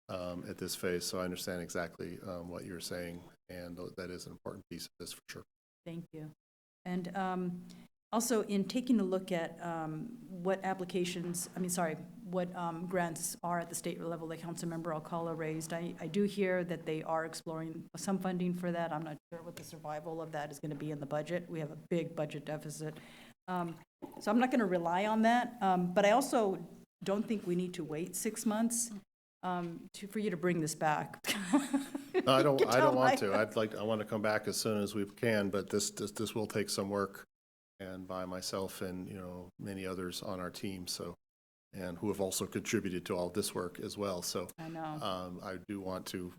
at this phase. So I understand exactly what you're saying, and that is an important piece of this for sure. Thank you. And also, in taking a look at what grants are at the state level that Councilmember Alcala raised, I do hear that they are exploring some funding for that. I'm not sure what the survival of that is going to be in the budget. We have a big budget deficit. So I'm not going to rely on that. But I also don't think we need to wait 6 months for you to bring this back. No, I don't want to. I want to come back as soon as we can, but this will take some work, and by myself and many others on our team, and who have also contributed to all this work as well. So I know. I do want to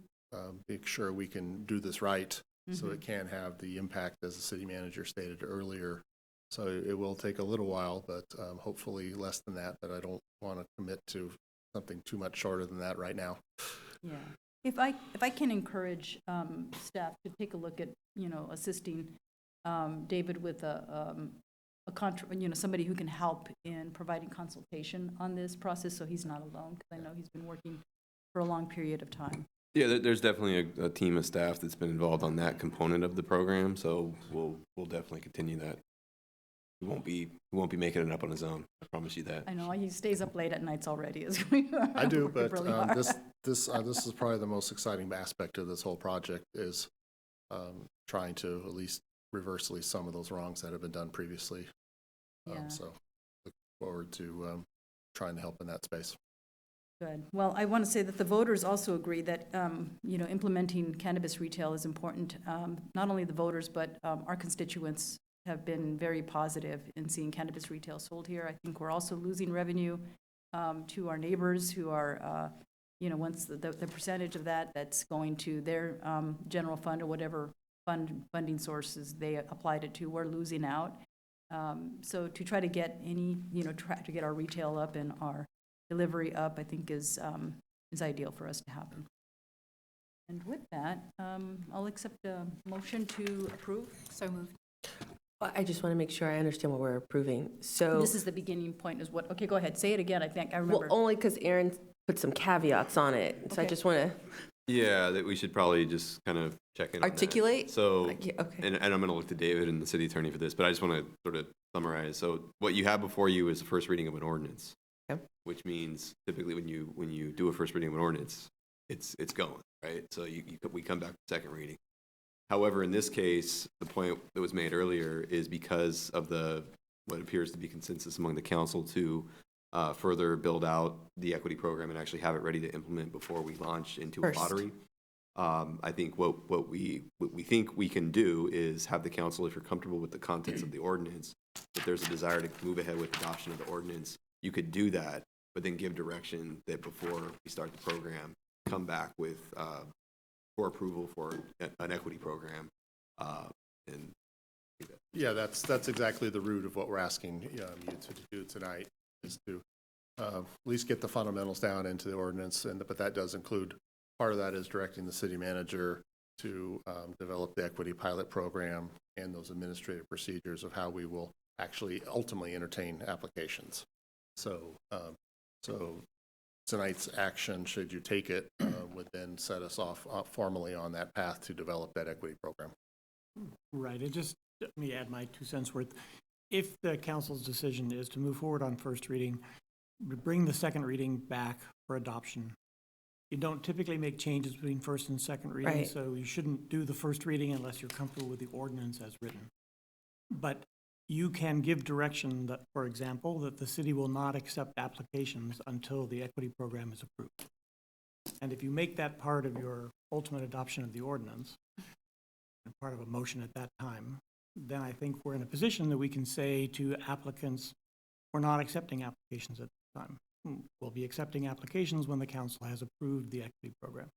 make sure we can do this right, so it can have the impact as the city manager stated earlier. So it will take a little while, but hopefully less than that. But I don't want to commit to something too much shorter than that right now. Yeah. If I can encourage staff to take a look at assisting David with somebody who can help in providing consultation on this process, so he's not alone, because I know he's been working for a long period of time. Yeah, there's definitely a team of staff that's been involved on that component of the program, so we'll definitely continue that. He won't be making it up on his own. I promise you that. I know, he stays up late at nights already. I do, but Really hard. this is probably the most exciting aspect of this whole project is trying to at least reverse some of those wrongs that have been done previously. Yeah. So look forward to trying to help in that space. Good. Well, I want to say that the voters also agree that, implementing cannabis retail is important. Not only the voters, but our constituents have been very positive in seeing cannabis retail sold here. I think we're also losing revenue to our neighbors who are, once the percentage of that's going to their general fund or whatever funding sources they applied it to, we're losing out. So to try to get to get our retail up and our delivery up, I think is ideal for us to happen. And with that, I'll accept a motion to approve. So moved. I just want to make sure I understand what we're approving. So This is the beginning point is what, okay, go ahead, say it again, I think, I remember. well, only because Aaron put some caveats on it. So I Okay. just want to Yeah, that we should probably just kind of check in on that. articulate. So, Okay. and I'm going to look to David and the city attorney for this, but I just want to sort of summarize. So what you have before you is the first reading of an ordinance, Okay. which means typically when you do a first reading of an ordinance, it's going, right? So we come back to second reading. However, in this case, the point that was made earlier is because of what appears to be consensus among the council to further build out the equity program and actually have it ready to implement before we launch into First. a lottery. I think what we think we can do is have the council, if you're comfortable with the contents of the ordinance, if there's a desire to move ahead with adoption of the ordinance, you could do that, but then give direction that before we start the program, come back with for approval for an equity program. And Yeah, that's exactly the root of what we're asking you to do tonight, is to at least get the fundamentals down into the ordinance, but that does include, part of that is directing the city manager to develop the equity pilot program and those administrative procedures of how we will actually ultimately entertain applications. So tonight's action, should you take it, would then set us off formally on that path to develop that equity program. Right, and just let me add my 2 cents worth. If the council's decision is to move forward on first reading, bring the second reading back for adoption. You don't typically make changes between first and second reading, Right. so you shouldn't do the first reading unless you're comfortable with the ordinance as written. But you can give direction that, for example, that the city will not accept applications until the equity program is approved. And if you make that part of your ultimate adoption of the ordinance, and part of a motion at that time, then I think we're in a position that we can say to applicants, we're not accepting applications at this time. We'll be accepting applications when the council has approved the equity program.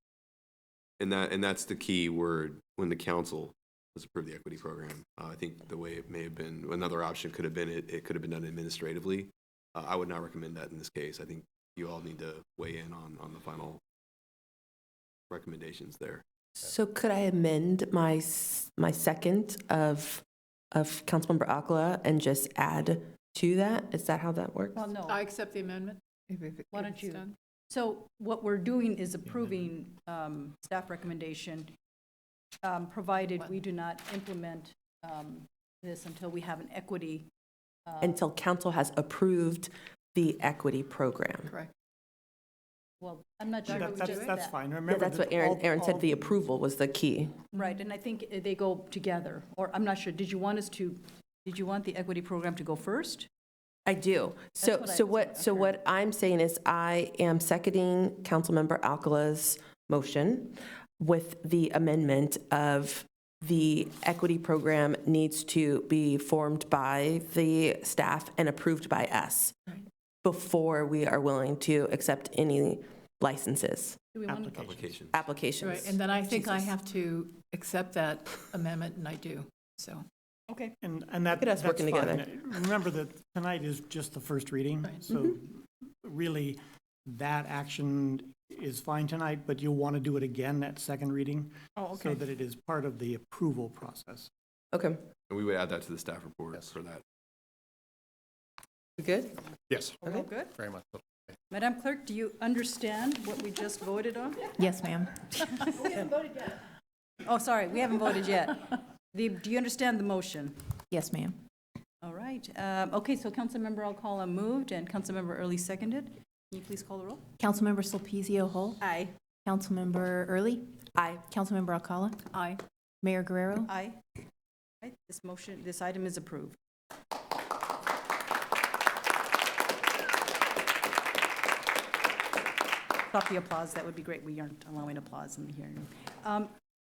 And that's the key word, when the council has approved the equity program. I think the way it may have been, another option could have been, it could have been done administratively. I would not recommend that in this case. I think you all need to weigh in on the final recommendations there. So could I amend my second of Councilmember Akala and just add to that? Is that how that works? Well, no. I accept the amendment. Why don't you? So what we're doing is approving staff recommendation, provided we do not implement this until we have an equity. Until council has approved the equity program. Correct. Well, I'm not sure we just said That's that. fine. Yeah, Remember that's that what Aaron said, the approval was the key. Right, and I think they go together, or I'm not sure, did you want the equity program to go first? I do. So what I'm saying is I am seconding Councilmember Alcala's motion with the amendment of the equity program needs to be formed by the staff and approved by us before we are willing to accept any licenses. Do we want Applications. Right, and then I think I have to accept that amendment, and I do, so. Okay. And Look at us that's working fine. together. Remember that tonight is just the first reading, Right. so really, that action is fine tonight, but you'll want to do it again at second reading. Oh, So that it is part of the approval process. Okay. And we would add that to the staff report for that. We good? Yes. Okay. Good. Very much so. Madam Clerk, do you understand what we just voted on? Yes, ma'am. Oh, sorry, we haven't voted yet. Do you understand the motion? Yes, ma'am. All right. Okay, so Councilmember Alcala moved and Councilmember Early seconded. Can you please call the roll? Councilmember Sulpicio Hull. Aye. Councilmember Early. Aye. Councilmember Alcala. Aye. Mayor Guerrero. Aye. Right, this item is approved. Stop the applause, that would be great. We aren't allowing applause in the hearing.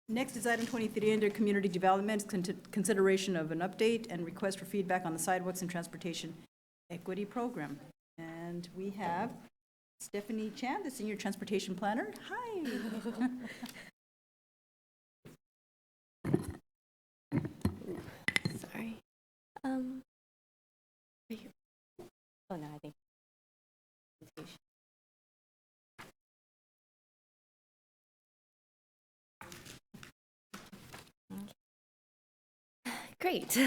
Next is item 23 under community development, consideration of an update and request for feedback on the sidewalks and transportation equity program. And we have Stephanie Chan, the senior transportation planner. Hi. Sorry. Right here. Oh no, I think. Great.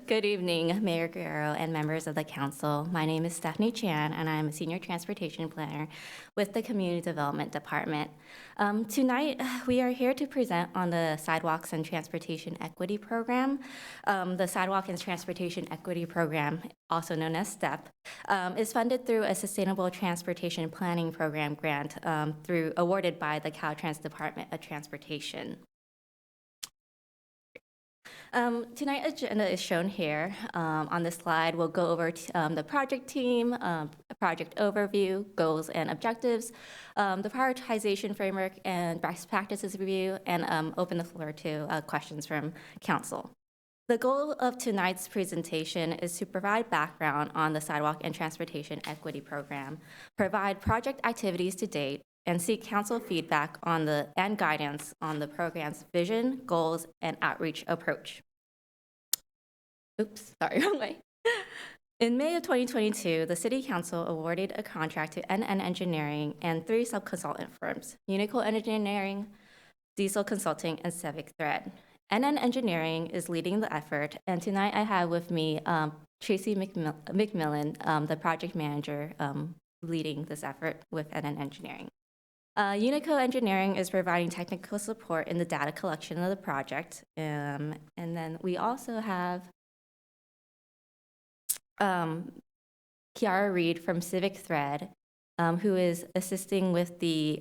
Good evening, Mayor Guerrero and members of the council. My name is Stephanie Chan, and I'm a senior transportation planner with the Community Development Department. Tonight, we are here to present on the Sidewalks and Transportation Equity Program. The Sidewalk and Transportation Equity Program, also known as STEP, is funded through a Sustainable Transportation Planning Program grant awarded by the Caltrans Department of Transportation. Tonight's agenda is shown here. On this slide, we'll go over the project team, project overview, goals and objectives, the prioritization framework and best practices review, and open the floor to questions from council. The goal of tonight's presentation is to provide background on the Sidewalk and Transportation Equity Program, provide project activities to date, and seek council feedback on and guidance on the program's vision, goals, and outreach approach. Oops, sorry, wrong way. In May of 2022, the City Council awarded a contract to NN Engineering and 3 sub-consultant firms, Unico Engineering, Diesel Consulting, and Civic Thread. NN Engineering is leading the effort, and tonight I have with me Tracy McMillan, the project manager leading this effort with NN Engineering. Unico Engineering is providing technical support in the data collection of the project. And then we also have Kiara Reed from Civic Thread, who is assisting with the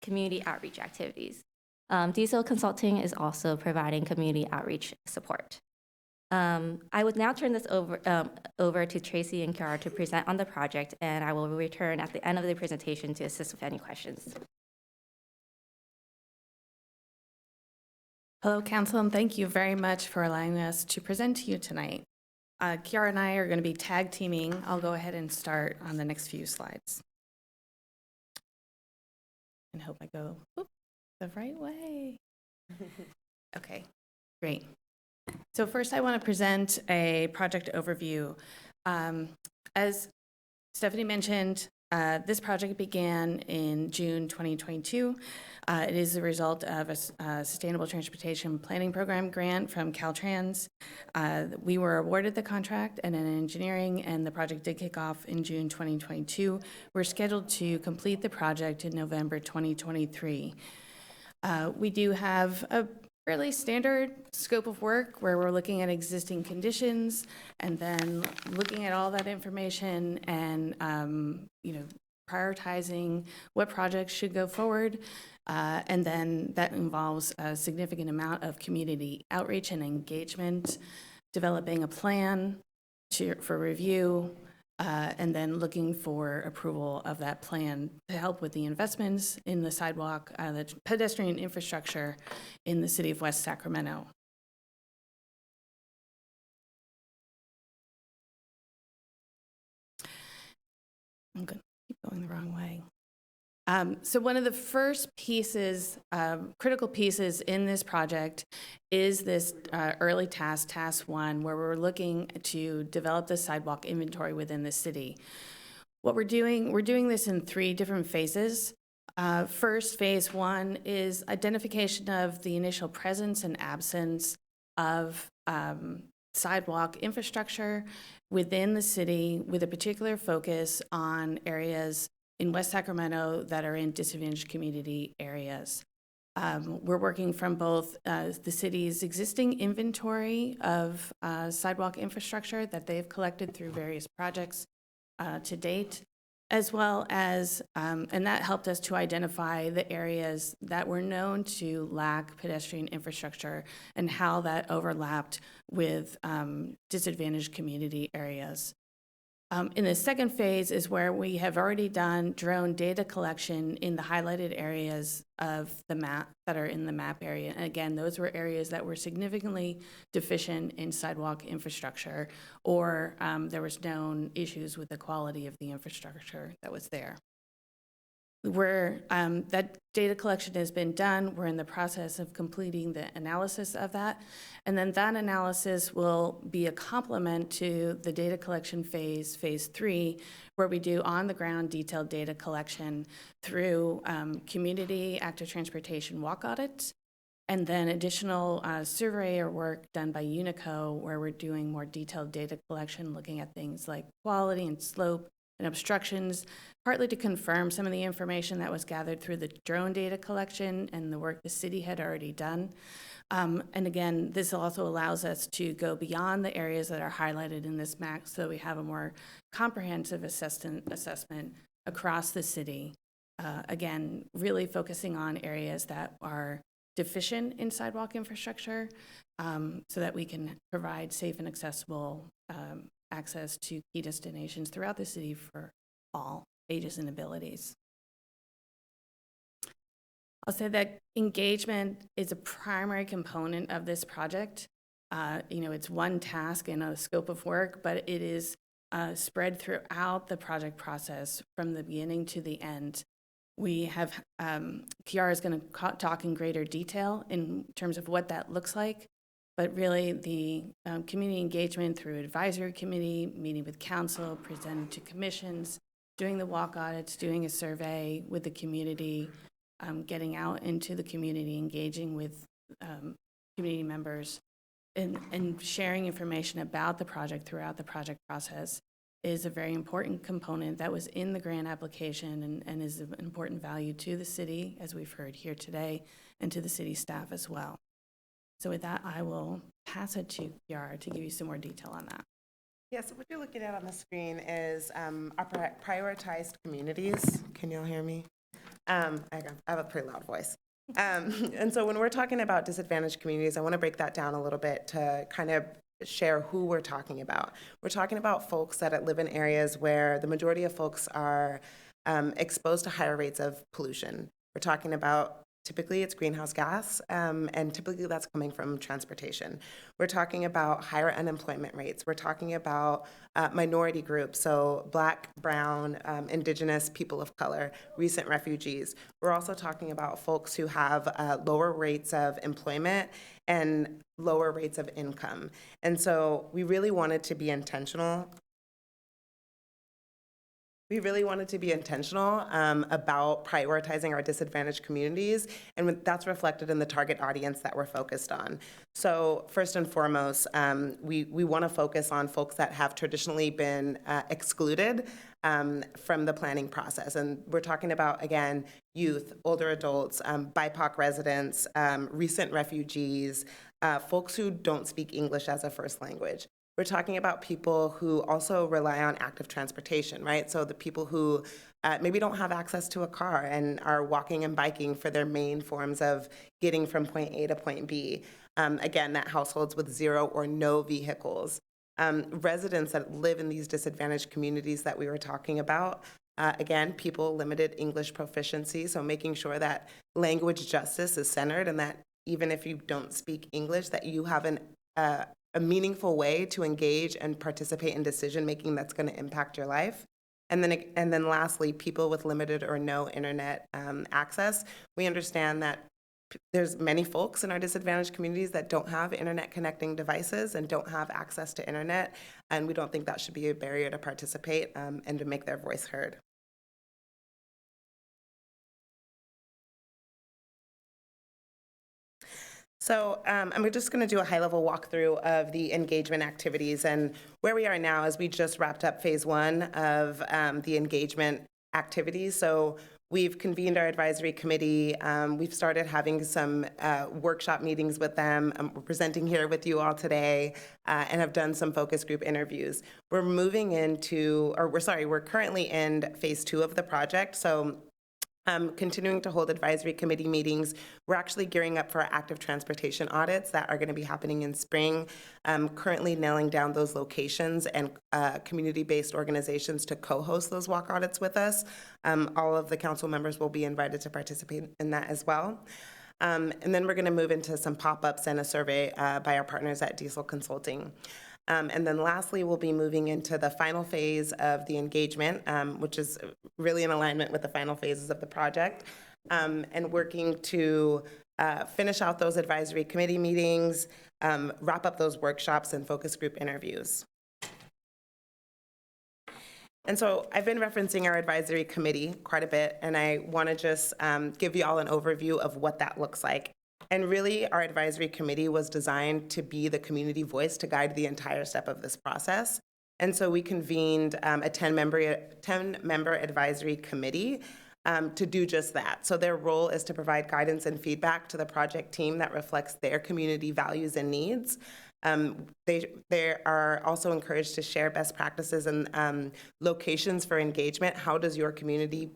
community outreach activities. Diesel Consulting is also providing community outreach support. I would now turn this over to Tracy and Kiara to present on the project, and I will return at the end of the presentation to assist with any questions. Hello, Council, and thank you very much for allowing us to present to you tonight. Kiara and I are going to be tag teaming. I'll go ahead and start on the next few slides. And hope I go the right way. Okay, great. So first I want to present a project overview. As Stephanie mentioned, this project began in June 2022. It is the result of a Sustainable Transportation Planning Program grant from Caltrans. We were awarded the contract and an engineering, and the project did kick off in June 2022. We're scheduled to complete the project in November 2023. We do have a fairly standard scope of work where we're looking at existing conditions and then looking at all that information and prioritizing what projects should go forward. And then that involves a significant amount of community outreach and engagement, developing a plan for review, and then looking for approval of that plan to help with the investments in the sidewalk, the pedestrian infrastructure in the city of West Sacramento. I'm going to keep going the wrong way. So one of the first pieces, critical pieces in this project is this early task 1, where we're looking to develop the sidewalk inventory within the city. What we're doing this in 3 different phases. First, phase 1 is identification of the initial presence and absence of sidewalk infrastructure within the city with a particular focus on areas in West Sacramento that are in disadvantaged community areas. We're working from both the city's existing inventory of sidewalk infrastructure that they've collected through various projects to date, as well as, and that helped us to identify the areas that were known to lack pedestrian infrastructure and how that overlapped with disadvantaged community areas. In the second phase is where we have already done drone data collection in the highlighted areas of the map that are in the map area. And again, those were areas that were significantly deficient in sidewalk infrastructure, or there was known issues with the quality of the infrastructure that was there. Where that data collection has been done, we're in the process of completing the analysis of that. And then that analysis will be a complement to the data collection phase, phase 3, where we do on-the-ground detailed data collection through community active transportation walk audits, and then additional surveyor work done by Unico, where we're doing more detailed data collection, looking at things like quality and slope and obstructions, partly to confirm some of the information that was gathered through the drone data collection and the work the city had already done. And again, this also allows us to go beyond the areas that are highlighted in this map, so we have a more comprehensive assessment across the city. Again, really focusing on areas that are deficient in sidewalk infrastructure, so that we can provide safe and accessible access to key destinations throughout the city for all ages and abilities. I'll say that engagement is a primary component of this project. It's one task in a scope of work, but it is spread throughout the project process from the beginning to the end. We have, Kiara is going to talk in greater detail in terms of what that looks like, but really the community engagement through advisory committee, meeting with council, presenting to commissions, doing the walk audits, doing a survey with the community, getting out into the community, engaging with community members, and sharing information about the project throughout the project process is a very important component that was in the grant application and is of important value to the city, as we've heard here today, and to the city staff as well. So with that, I will pass it to Kiara to give you some more detail on that. Yeah, so what you're looking at on the screen is our prioritized communities. Can you all hear me? I have a pretty loud voice. And so when we're talking about disadvantaged communities, I want to break that down a little bit to kind of share who we're talking about. We're talking about folks that live in areas where the majority of folks are exposed to higher rates of pollution. We're talking about typically it's greenhouse gas, and typically that's coming from transportation. We're talking about higher unemployment rates. We're talking about minority groups, so Black, Brown, Indigenous, people of color, recent refugees. We're also talking about folks who have lower rates of employment and lower rates of income. And so we really wanted to be intentional. We really wanted to be intentional about prioritizing our disadvantaged communities, and that's reflected in the target audience that we're focused on. So first and foremost, we want to focus on folks that have traditionally been excluded from the planning process. And we're talking about, again, youth, older adults, BIPOC residents, recent refugees, folks who don't speak English as a first language. We're talking about people who also rely on active transportation, right? So the people who maybe don't have access to a car and are walking and biking for their main forms of getting from point A to point B. Again, that households with 0 or no vehicles. Residents that live in these disadvantaged communities that we were talking about. Again, people limited English proficiency, so making sure that language justice is centered and that even if you don't speak English, that you have a meaningful way to engage and participate in decision-making that's going to impact your life. And then lastly, people with limited or no internet access. We understand that there's many folks in our disadvantaged communities that don't have internet connecting devices and don't have access to internet, and we don't think that should be a barrier to participate and to make their voice heard. So I'm just going to do a high-level walkthrough of the engagement activities. And where we are now is we just wrapped up phase 1 of the engagement activities. So we've convened our advisory committee. We've started having some workshop meetings with them. We're presenting here with you all today and have done some focus group interviews. We're moving into, or we're currently in phase 2 of the project. So continuing to hold advisory committee meetings. We're actually gearing up for our active transportation audits that are going to be happening in spring. Currently nailing down those locations and community-based organizations to co-host those walk audits with us. All of the council members will be invited to participate in that as well. And then we're going to move into some pop-ups and a survey by our partners at Diesel Consulting. And then lastly, we'll be moving into the final phase of the engagement, which is really in alignment with the final phases of the project, and working to finish out those advisory committee meetings, wrap up those workshops and focus group interviews. And so I've been referencing our advisory committee quite a bit, and I want to just give you all an overview of what that looks like. And really, our advisory committee was designed to be the community voice to guide the entire step of this process. And so we convened a 10-member advisory committee to do just that. So their role is to provide guidance and feedback to the project team that reflects their community values and needs. They are also encouraged to share best practices and locations for engagement. How does your community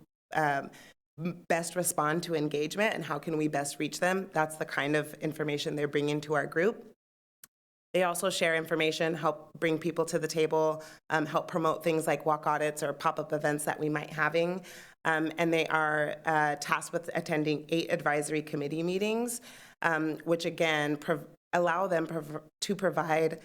best respond to engagement, and how can we best reach them? That's the kind of information they're bringing to our group. They also share information, help bring people to the table, help promote things like walk audits or pop-up events that we might having. And they are tasked with attending 8 advisory committee meetings, which again allow them to provide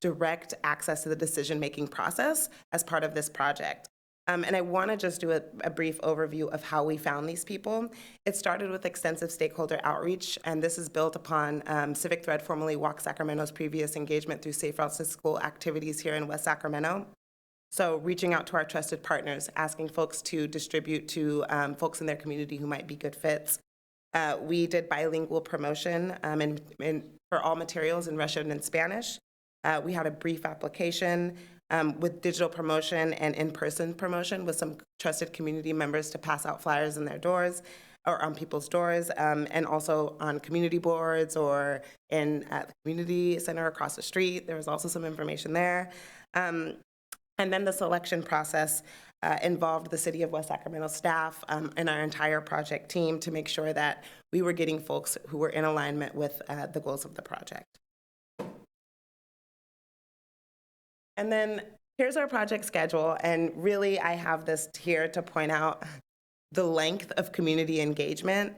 direct access to the decision-making process as part of this project. And I want to just do a brief overview of how we found these people. It started with extensive stakeholder outreach, and this is built upon Civic Thread, formerly Walk Sacramento's previous engagement through Safe Routes to School activities here in West Sacramento. So reaching out to our trusted partners, asking folks to distribute to folks in their community who might be good fits. We did bilingual promotion for all materials in Russian and Spanish. We had a brief application with digital promotion and in-person promotion with some trusted community members to pass out flyers in their doors or on people's doors, and also on community boards or in the community center across the street. There was also some information there. And then the selection process involved the City of West Sacramento staff and our entire project team to make sure that we were getting folks who were in alignment with the goals of the project. And then here's our project schedule, and really I have this here to point out the length of community engagement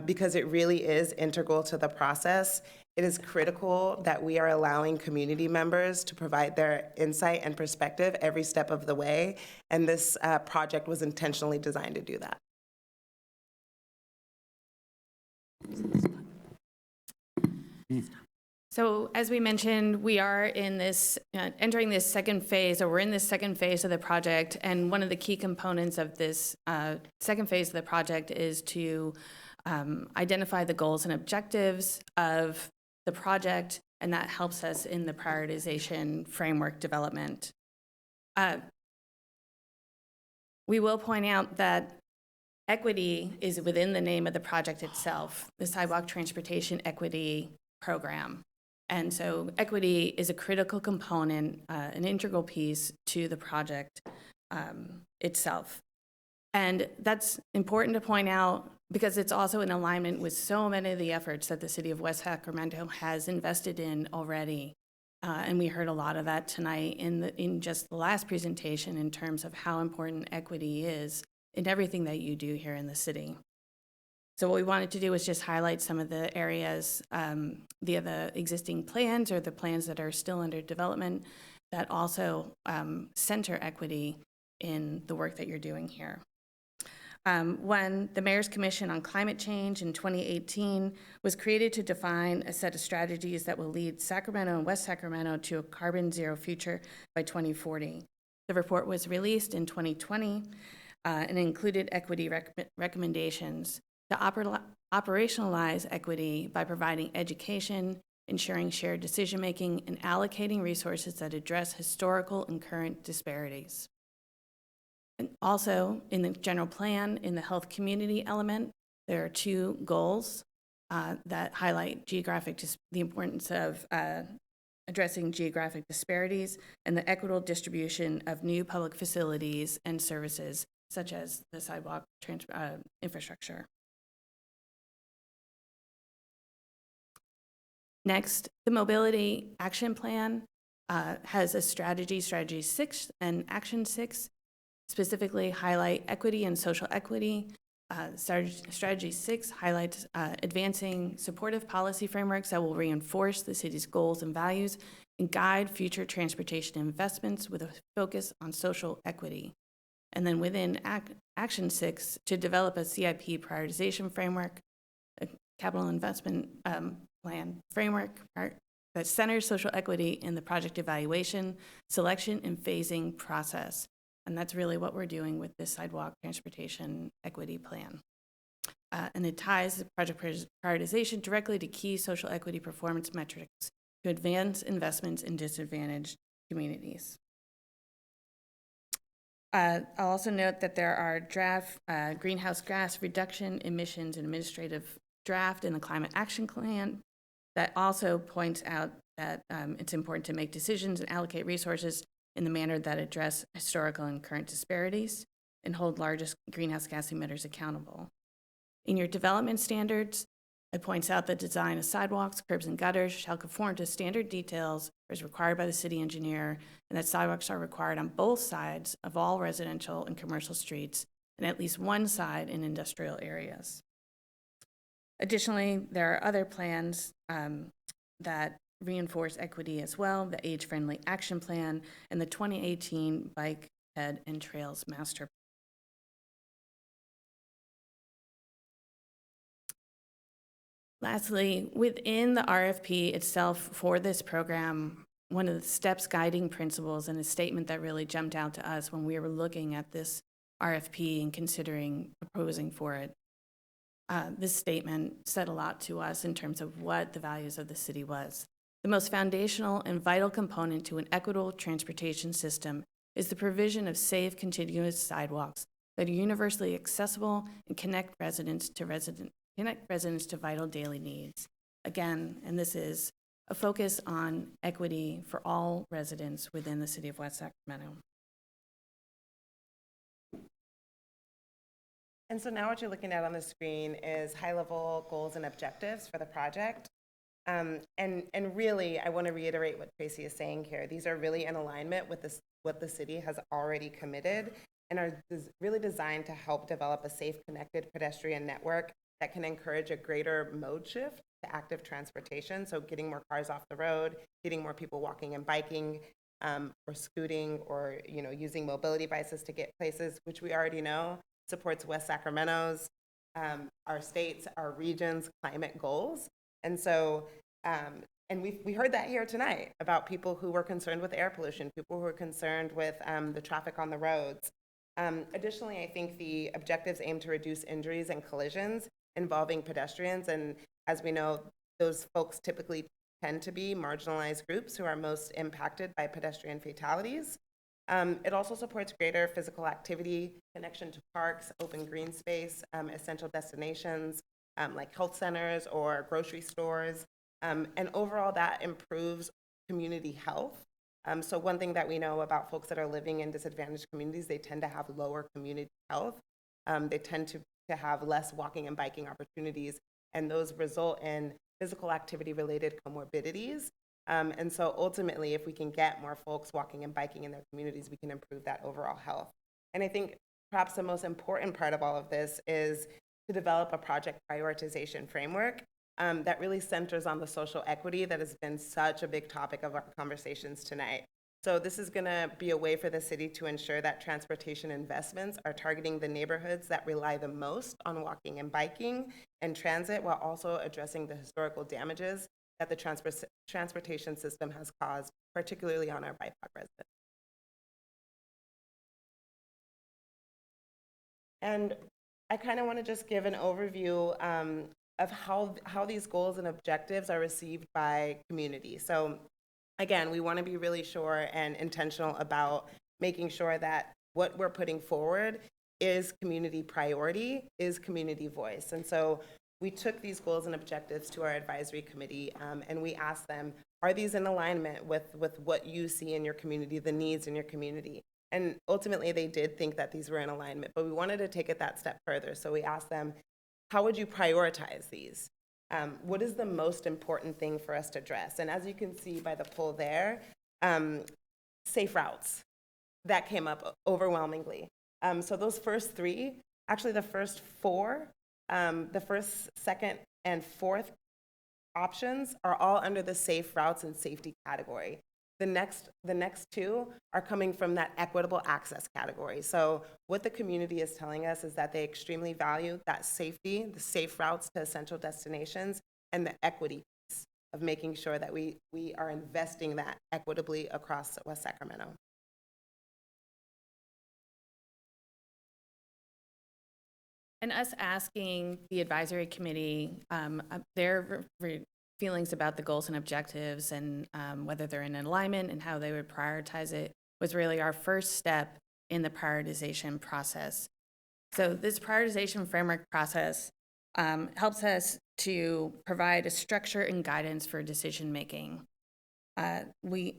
because it really is integral to the process. It is critical that we are allowing community members to provide their insight and perspective every step of the way, and this project was intentionally designed to do that. So as we mentioned, we are in this, entering this second phase, or we're in this second phase of the project, and one of the key components of this second phase of the project is to identify the goals and objectives of the project, and that helps us in the prioritization framework development. We will point out that equity is within the name of the project itself, the Sidewalk Transportation Equity Program. And so equity is a critical component, an integral piece to the project itself. And that's important to point out because it's also in alignment with so many of the efforts that the City of West Sacramento has invested in already. And we heard a lot of that tonight in just the last presentation in terms of how important equity is in everything that you do here in the city. So what we wanted to do was just highlight some of the areas via the existing plans or the plans that are still under development that also center equity in the work that you're doing here. One, the Mayor's Commission on Climate Change in 2018 was created to define a set of strategies that will lead Sacramento and West Sacramento to a carbon zero future by 2040. The report was released in 2020 and included equity recommendations. to operationalize equity by providing education, ensuring shared decision-making, and allocating resources that address historical and current disparities. And also, in the general plan, in the health community element, there are 2 goals that highlight the importance of addressing geographic disparities and the equitable distribution of new public facilities and services, such as the sidewalk infrastructure. Next, the Mobility Action Plan has a strategy 6, and Action 6 specifically highlight equity and social equity. Strategy 6 highlights advancing supportive policy frameworks that will reinforce the city's goals and values and guide future transportation investments with a focus on social equity. And then within Action 6, to develop a CIP prioritization framework, a capital investment plan framework that centers social equity in the project evaluation, selection, and phasing process. And that's really what we're doing with this sidewalk transportation equity plan. And it ties the project prioritization directly to key social equity performance metrics to advance investments in disadvantaged communities. I'll also note that there are draft greenhouse gas reduction emissions and administrative draft in the climate action plan that also points out that it's important to make decisions and allocate resources in the manner that address historical and current disparities and hold largest greenhouse gas emitters accountable. In your development standards, it points out that design of sidewalks, curbs, and gutters shall conform to standard details as required by the city engineer, and that sidewalks are required on both sides of all residential and commercial streets, and at least one side in industrial areas. Additionally, there are other plans that reinforce equity as well, the Age-Friendly Action Plan and the 2018 Bike, Ped, and Trails Master Plan. Lastly, within the RFP itself for this program, one of the steps guiding principles and a statement that really jumped out to us when we were looking at this RFP and considering proposing for it, this statement said a lot to us in terms of what the values of the city was. The most foundational and vital component to an equitable transportation system is the provision of safe, continuous sidewalks that are universally accessible and connect residents to vital daily needs. Again, and this is a focus on equity for all residents within the city of West Sacramento. And so now what you're looking at on the screen is high-level goals and objectives for the project. And really, I want to reiterate what Tracy is saying here. These are really in alignment with what the city has already committed and are really designed to help develop a safe, connected pedestrian network that can encourage a greater mode shift to active transportation. So getting more cars off the road, getting more people walking and biking, or scooting, or using mobility devices to get places, which we already know supports West Sacramento's, our state's, our region's climate goals. And so, and we heard that here tonight about people who were concerned with air pollution, people who were concerned with the traffic on the roads. Additionally, I think the objectives aim to reduce injuries and collisions involving pedestrians. And as we know, those folks typically tend to be marginalized groups who are most impacted by pedestrian fatalities. It also supports greater physical activity, connection to parks, open green space, essential destinations, like health centers or grocery stores. And overall, that improves community health. So one thing that we know about folks that are living in disadvantaged communities, they tend to have lower community health. They tend to have less walking and biking opportunities, and those result in physical activity-related comorbidities. And so ultimately, if we can get more folks walking and biking in their communities, we can improve that overall health. And I think perhaps the most important part of all of this is to develop a project prioritization framework that really centers on the social equity that has been such a big topic of our conversations tonight. So this is going to be a way for the city to ensure that transportation investments are targeting the neighborhoods that rely the most on walking and biking and transit, while also addressing the historical damages that the transportation system has caused, particularly on our BIPOC residents. And I kind of want to just give an overview of how these goals and objectives are received by community. So again, we want to be really sure and intentional about making sure that what we're putting forward is community priority, is community voice. And so we took these goals and objectives to our advisory committee, and we asked them, are these in alignment with what you see in your community, the needs in your community? And ultimately, they did think that these were in alignment, but we wanted to take it that step further. So we asked them, how would you prioritize these? What is the most important thing for us to address? And as you can see by the poll there, safe routes, that came up overwhelmingly. So those first three, actually the first four, the first, second, and fourth options are all under the safe routes and safety category. The next two are coming from that equitable access category. So what the community is telling us is that they extremely value that safety, the safe routes to essential destinations, and the equity piece of making sure that we are investing that equitably across West Sacramento. And us asking the advisory committee their feelings about the goals and objectives and whether they're in alignment and how they would prioritize it was really our first step in the prioritization process. So this prioritization framework process helps us to provide a structure and guidance for decision making. We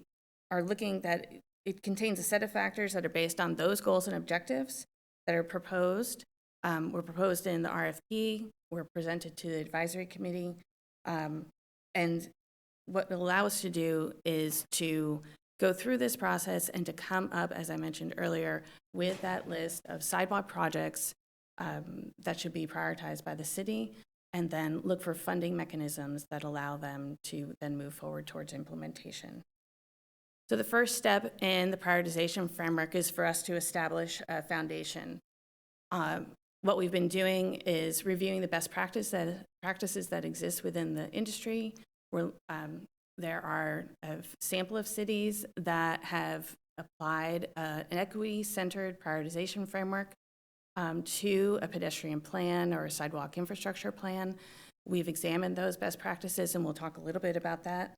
are looking that it contains a set of factors that are based on those goals and objectives that are proposed. Were proposed in the RFP, were presented to the advisory committee, and what it will allow us to do is to go through this process and to come up, as I mentioned earlier, with that list of sidewalk projects that should be prioritized by the city, and then look for funding mechanisms that allow them to then move forward towards implementation. So the first step in the prioritization framework is for us to establish a foundation. What we've been doing is reviewing the best practices that exist within the industry. There are a sample of cities that have applied an equity-centered prioritization framework to a pedestrian plan or a sidewalk infrastructure plan. We've examined those best practices, and we'll talk a little bit about that.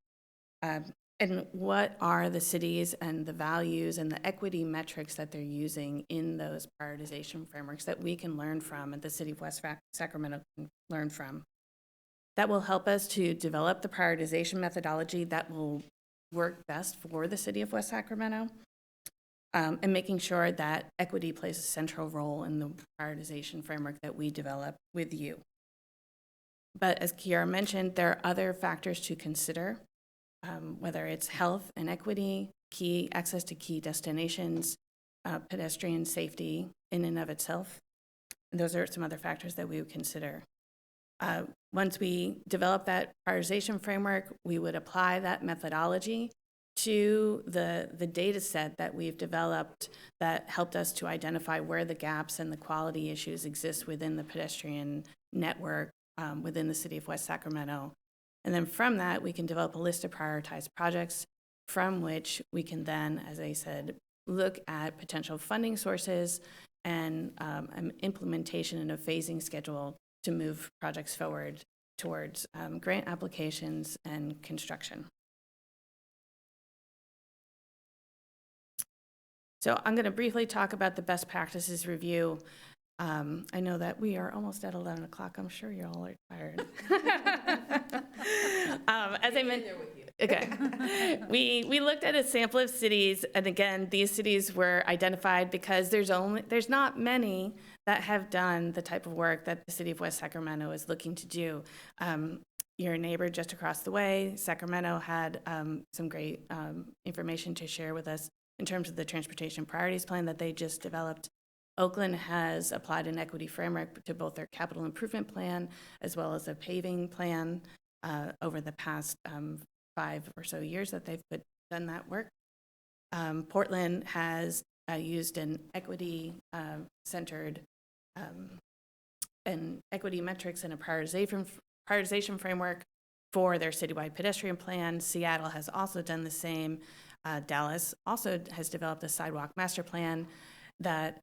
And what are the cities and the values and the equity metrics that they're using in those prioritization frameworks that we can learn from and the city of West Sacramento can learn from. That will help us to develop the prioritization methodology that will work best for the city of West Sacramento, and making sure that equity plays a central role in the prioritization framework that we develop with you. But as Kiara mentioned, there are other factors to consider. Whether it's health and equity, key access to key destinations, pedestrian safety in and of itself. And those are some other factors that we would consider. Once we develop that prioritization framework, we would apply that methodology to the data set that we've developed that helped us to identify where the gaps and the quality issues exist within the pedestrian network within the city of West Sacramento. And then from that, we can develop a list of prioritized projects from which we can then, as I said, look at potential funding sources and an implementation and a phasing schedule to move projects forward towards grant applications and construction. So I'm going to briefly talk about the best practices review. I know that we are almost at 11 o'clock. I'm sure you all are tired. As I mentioned, okay. We looked at a sample of cities, and again, these cities were identified because there's not many that have done the type of work that the city of West Sacramento is looking to do. Your neighbor just across the way, Sacramento, had some great information to share with us in terms of the transportation priorities plan that they just developed. Oakland has applied an equity framework to both their capital improvement plan as well as a paving plan over the past 5 or so years that they've done that work. Portland has used an equity-centered and equity metrics and a prioritization framework for their citywide pedestrian plan. Seattle has also done the same. Dallas also has developed a sidewalk master plan. that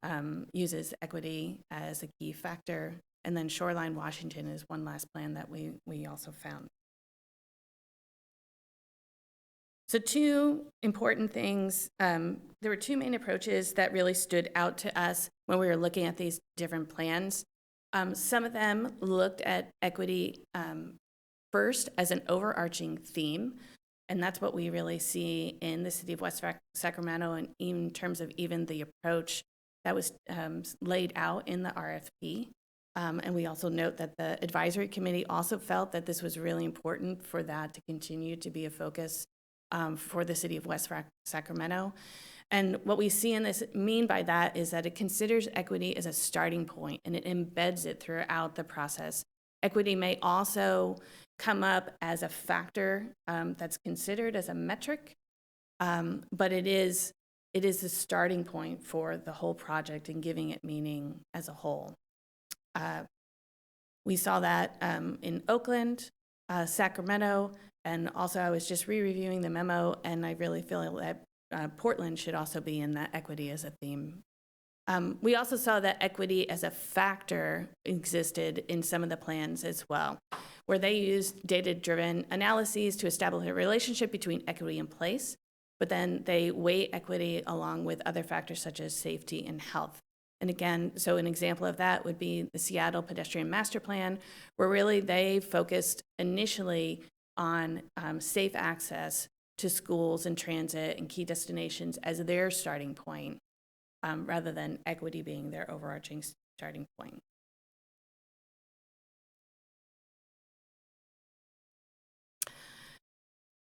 uses equity as a key factor. And then Shoreline Washington is one last plan that we also found. So two important things. There were two main approaches that really stood out to us when we were looking at these different plans. Some of them looked at equity first as an overarching theme, and that's what we really see in the city of West Sacramento, and in terms of even the approach that was laid out in the RFP. And we also note that the advisory committee also felt that this was really important for that to continue to be a focus for the city of West Sacramento. And what we see in this mean by that is that it considers equity as a starting point and it embeds it throughout the process. Equity may also come up as a factor that's considered as a metric, but it is the starting point for the whole project and giving it meaning as a whole. We saw that in Oakland, Sacramento, and also I was just re-reviewing the memo, and I really feel that Portland should also be in that equity as a theme. We also saw that equity as a factor existed in some of the plans as well, where they used data-driven analyses to establish a relationship between equity and place, but then they weigh equity along with other factors such as safety and health. And again, so an example of that would be the Seattle Pedestrian Master Plan, where really they focused initially on safe access to schools and transit and key destinations as their starting point, rather than equity being their overarching starting point.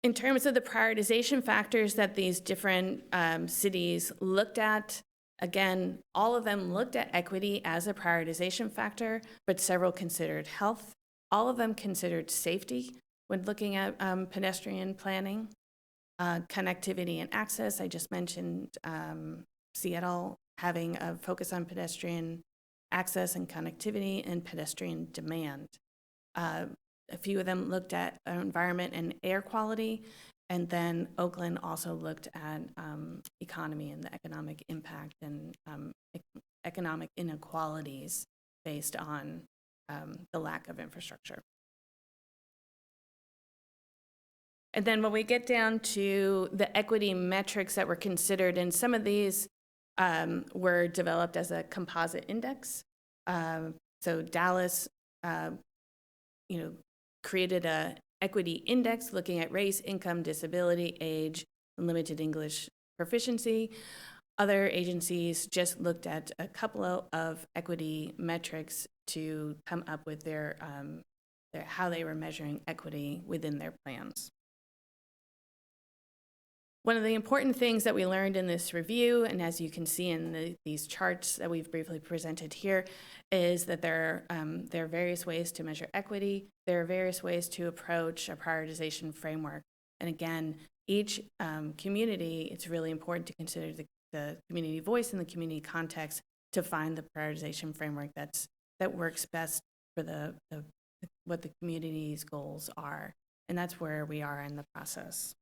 In terms of the prioritization factors that these different cities looked at, again, all of them looked at equity as a prioritization factor, but several considered health. All of them considered safety when looking at pedestrian planning. Connectivity and access, I just mentioned Seattle having a focus on pedestrian access and connectivity and pedestrian demand. A few of them looked at environment and air quality, and then Oakland also looked at economy and the economic impact and economic inequalities based on the lack of infrastructure. And then when we get down to the equity metrics that were considered, and some of these were developed as a composite index. So Dallas, created a equity index looking at race, income, disability, age, and limited English proficiency. Other agencies just looked at a couple of equity metrics to come up with their how they were measuring equity within their plans. One of the important things that we learned in this review, and as you can see in these charts that we've briefly presented here, is that there are various ways to measure equity. There are various ways to approach a prioritization framework. And again, each community, it's really important to consider the community voice and the community context to find the prioritization framework that works best for what the community's goals are. And that's where we are in the process.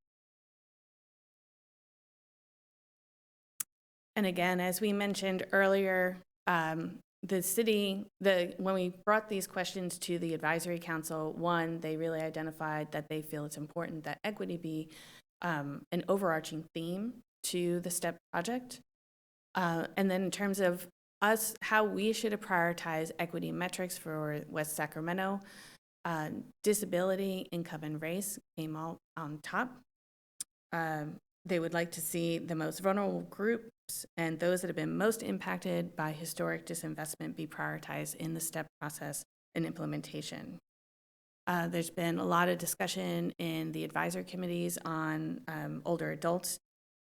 And again, as we mentioned earlier, the city, when we brought these questions to the advisory council, one, they really identified that they feel it's important that equity be an overarching theme to the STEP project. And then in terms of us, how we should prioritize equity metrics for West Sacramento, disability, income, and race came all on top. They would like to see the most vulnerable groups and those that have been most impacted by historic disinvestment be prioritized in the STEP process and implementation. There's been a lot of discussion in the advisory committees on older adults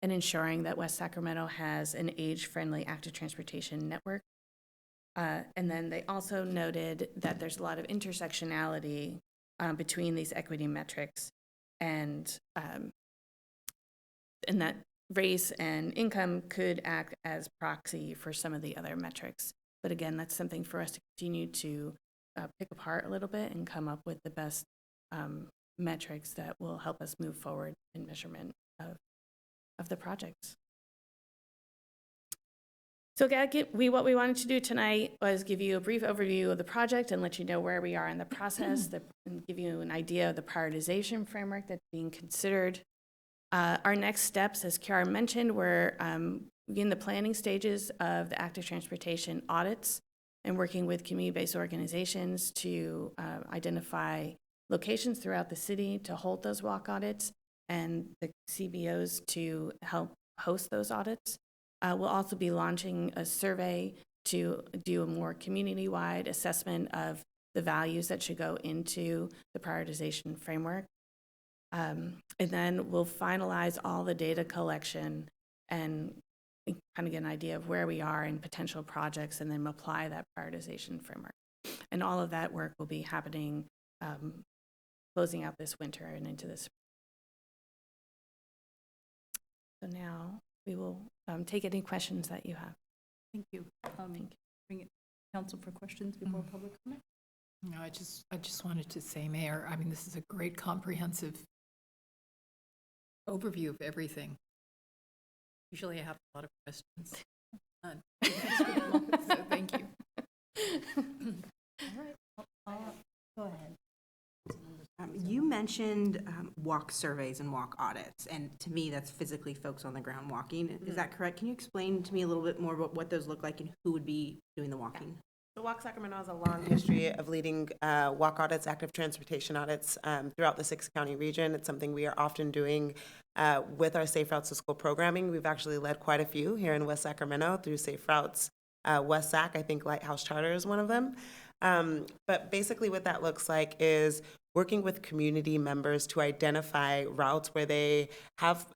and ensuring that West Sacramento has an age-friendly active transportation network. And then they also noted that there's a lot of intersectionality between these equity metrics and that race and income could act as proxy for some of the other metrics. But again, that's something for us to continue to pick apart a little bit and come up with the best metrics that will help us move forward in measurement of the projects. So what we wanted to do tonight was give you a brief overview of the project and let you know where we are in the process, and give you an idea of the prioritization framework that's being considered. Our next steps, as Kiara mentioned, we're in the planning stages of the active transportation audits and working with community-based organizations to identify locations throughout the city to hold those walk audits and the CBOs to help host those audits. We'll also be launching a survey to do a more community-wide assessment of the values that should go into the prioritization framework. And then we'll finalize all the data collection and kind of get an idea of where we are in potential projects and then apply that prioritization framework. And all of that work will be happening closing out this winter and into this. So now we will take any questions that you have. Thank you. Bring it council for questions before public comment. No, I just wanted to say, Mayor, I mean, this is a great comprehensive overview of everything. Usually I have a lot of questions. So thank you. All right. Go ahead. You mentioned walk surveys and walk audits, and to me, that's physically folks on the ground walking. Is that correct? Can you explain to me a little bit more about what those look like and who would be doing the walking? So Walk Sacramento has a long history of leading walk audits, active transportation audits throughout the 6-county region. It's something we are often doing with our Safe Routes to School programming. We've actually led quite a few here in West Sacramento through Safe Routes West Sac. I think Lighthouse Charter is one of them. But basically what that looks like is working with community members to identify routes where they have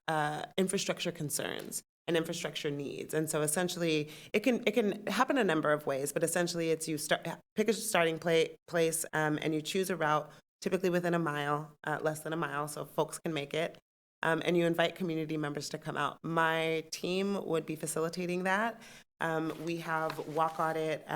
infrastructure concerns and infrastructure needs. And so essentially it can happen a number of ways, but essentially it's you pick a starting place and you choose a route typically within a mile, less than a mile, so folks can make it. And you invite community members to come out. My team would be facilitating that. We have walk audit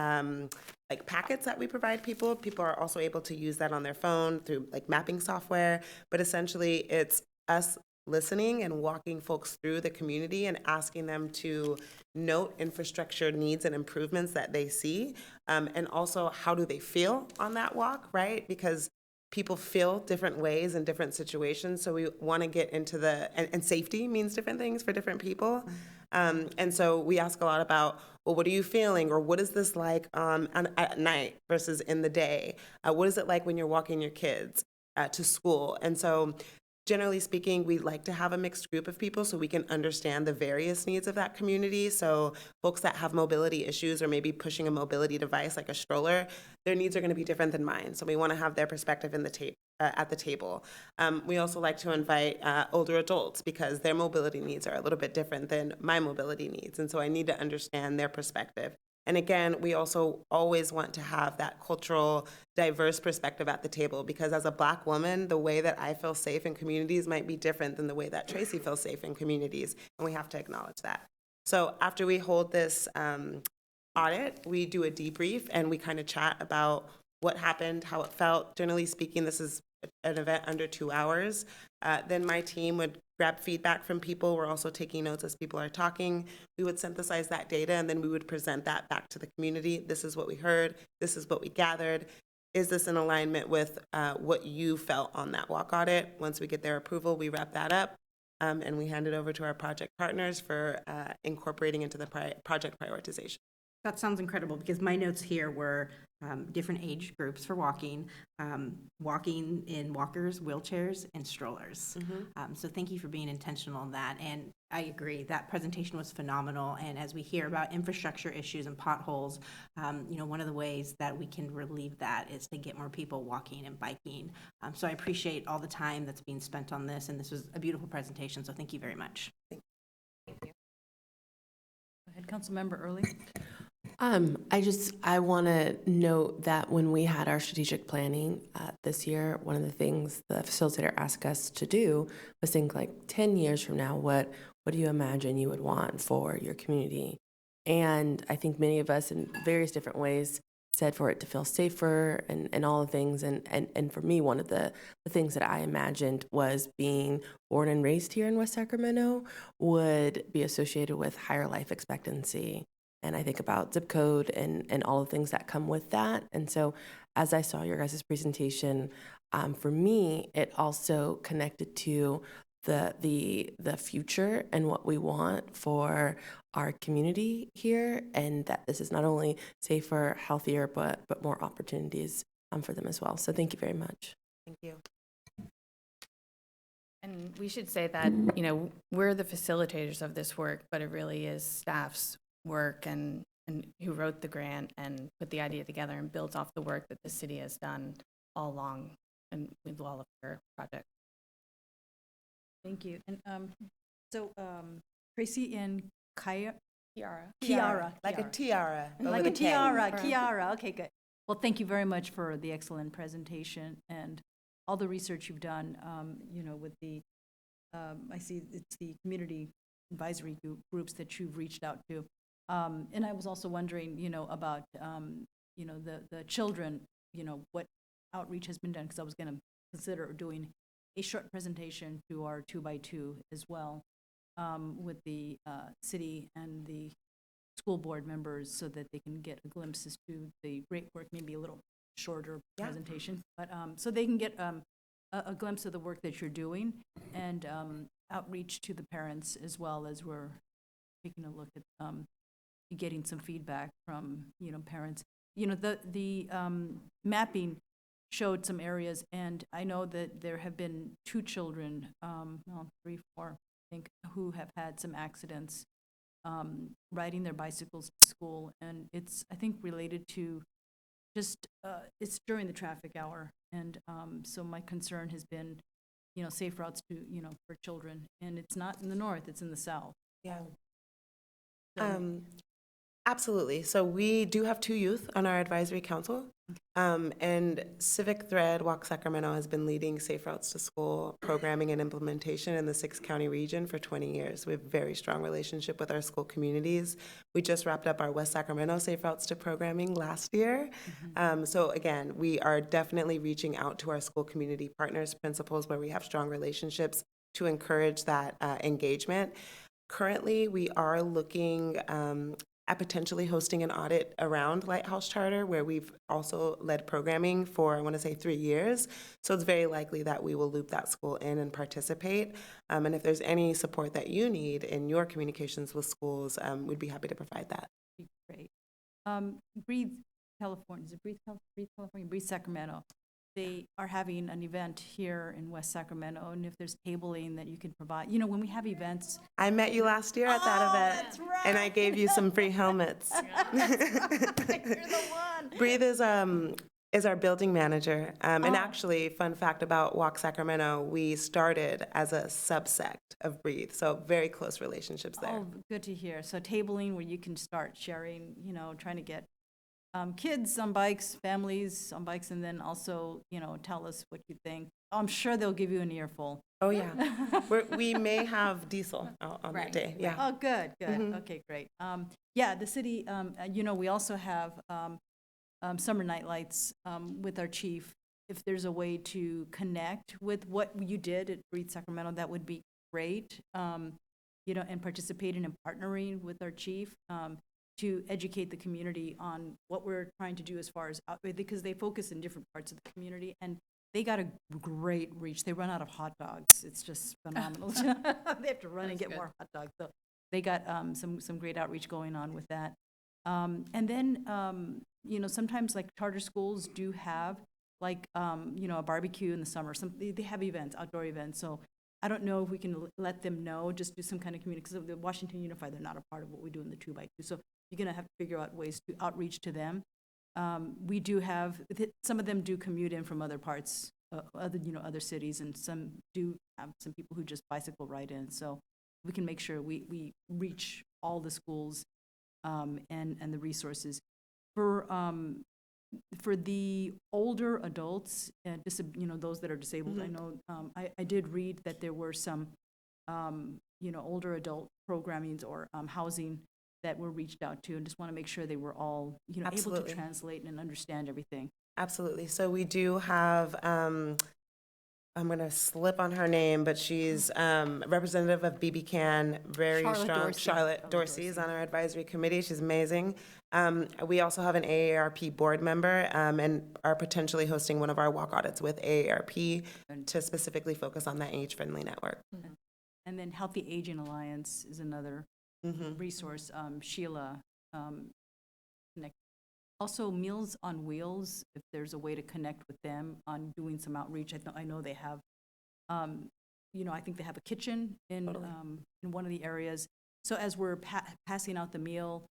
like packets that we provide people. People are also able to use that on their phone through like mapping software. But essentially, it's us listening and walking folks through the community and asking them to note infrastructure needs and improvements that they see, and also how do they feel on that walk, right? Because people feel different ways in different situations, so we want to get into and safety means different things for different people. And so we ask a lot about, well, what are you feeling, or what is this like at night versus in the day? What is it like when you're walking your kids to school? And so generally speaking, we like to have a mixed group of people so we can understand the various needs of that community. So folks that have mobility issues or maybe pushing a mobility device like a stroller, their needs are going to be different than mine. So we want to have their perspective at the table. We also like to invite older adults because their mobility needs are a little bit different than my mobility needs. And so I need to understand their perspective. And again, we also always want to have that cultural, diverse perspective at the table, because as a Black woman, the way that I feel safe in communities might be different than the way that Tracy feels safe in communities, and we have to acknowledge that. So after we hold this audit, we do a debrief, and we kind of chat about what happened, how it felt. Generally speaking, this is an event under 2 hours. Then my team would grab feedback from people. We're also taking notes as people are talking. We would synthesize that data, and then we would present that back to the community. This is what we heard. This is what we gathered. Is this in alignment with what you felt on that walk audit? Once we get their approval, we wrap that up, and we hand it over to our project partners for incorporating into the project prioritization. That sounds incredible, because my notes here were different age groups for walking, walking in walkers, wheelchairs, and strollers. So thank you for being intentional on that. And I agree, that presentation was phenomenal. And as we hear about infrastructure issues and potholes, one of the ways that we can relieve that is to get more people walking and biking. So I appreciate all the time that's being spent on this. And this was a beautiful presentation. So thank you very much. Thank you. Go ahead, Councilmember Early. I want to note that when we had our strategic planning this year, one of the things the facilitator asked us to do was think like 10 years from now, what do you imagine you would want for your community? And I think many of us in various different ways said for it to feel safer and all the things. And for me, one of the things that I imagined was being born and raised here in West Sacramento would be associated with higher life expectancy. and I think about zip code and all the things that come with that. And so as I saw your guys' presentation, for me, it also connected to the future and what we want for our community here, and that this is not only safer, healthier, but more opportunities for them as well. So thank you very much. Thank you. And we should say that, you know, we're the facilitators of this work, but it really is staff's work and who wrote the grant and put the idea together and builds off the work that the city has done all along and with all of their projects. Thank you. And Tracy and Kiara. Like a tiara. but Like with a K. tiara, Kiara. Okay, good. Well, thank you very much for the excellent presentation and all the research you've done, you know, with the, I see it's the community advisory groups that you've reached out to. And I was also wondering, you know, about, you know, the children, you know, what outreach has been done, because I was going to consider doing a short presentation to our 2x2 as well, with the city and the school board members, so that they can get a glimpse as to the great work, maybe a little shorter presentation, but so they can get a glimpse of the work that you're doing, and outreach to the parents as well, as we're taking a look at getting some feedback from, you know, parents. You know, the mapping showed some areas, and I know that there have been 2 children, well, 3, 4, I think, who have had some accidents riding their bicycles to school, and it's, I think, related to just, it's during the traffic hour, and so my concern has been, you know, safe routes to, you know, for children, and it's not in the north, it's in the south. Yeah. So- Absolutely. So we do have 2 youth on our advisory council. And Civic Thread Walk Sacramento has been leading Safe Routes to School programming and implementation in the 6-county region for 20 years. We have a very strong relationship with our school communities. We just wrapped up our West Sacramento Safe Routes to programming last year. So again, we are definitely reaching out to our school community partners, principals, where we have strong relationships to encourage that engagement. Currently, we are looking at potentially hosting an audit around Lighthouse Charter, where we've also led programming for, I want to say, 3 years. So it's very likely that we will loop that school in and participate. And if there's any support that you need in your communications with schools, we'd be happy to provide that. Great. Breathe California, is it Breathe California? Breathe Sacramento. They are having an event here in West Sacramento, and if there's tabling that you can provide, you know, when we have events. I met you last year at that event, that's right. and I gave you some free helmets. You're the one. Breathe is our building manager. And actually, fun fact about Walk Sacramento, we started as a subsect of Breathe, so very close relationships there. Oh, good to hear. So tabling where you can start sharing, you know, trying to get kids on bikes, families on bikes, and then also, you know, tell us what you think. I'm sure they'll give you an earful. Oh, yeah. We may have diesel out on that day. Yeah. Oh, good. Okay, great. Yeah, the city, you know, we also have summer night lights with our chief. If there's a way to connect with what you did at Breathe Sacramento, that would be great. You know, and participating and partnering with our chief to educate the community on what we're trying to do as far as outreach, because they focus in different parts of the community, and they got a great reach. They run out of hot dogs. It's just phenomenal. They have to run and get more hot dogs. So they got some great outreach going on with that. And then, you know, sometimes like charter schools do have like, you know, a barbecue in the summer. They have events, outdoor events. So I don't know if we can let them know, just do some kind of community, because the Washington Unified, they're not a part of what we do in the 2x2. So you're going to have to figure out ways to outreach to them. We do have, some of them do commute in from other parts, other cities, and some do have some people who just bicycle right in. So we can make sure we reach all the schools and the resources. For the older adults, you know, those that are disabled, I know I did read that there were some, you know, older adult programmings or housing that were reached out to, and just want to make sure they were all, you know, able to translate and understand everything. Absolutely. So we do have I'm going to slip on her name, but she's representative of BB Can, very Charlotte strong. Dorsey. Charlotte Dorsey is on our advisory committee. She's amazing. We also have an AARP board member and are potentially hosting one of our walk audits with AARP to specifically focus on that age-friendly network. And then Healthy Aging Alliance is another resource. Sheila, connect. Also, Meals on Wheels, if there's a way to connect with them on doing some outreach. I know they have, I think they have a kitchen in one of the areas. So as we're passing out the meal,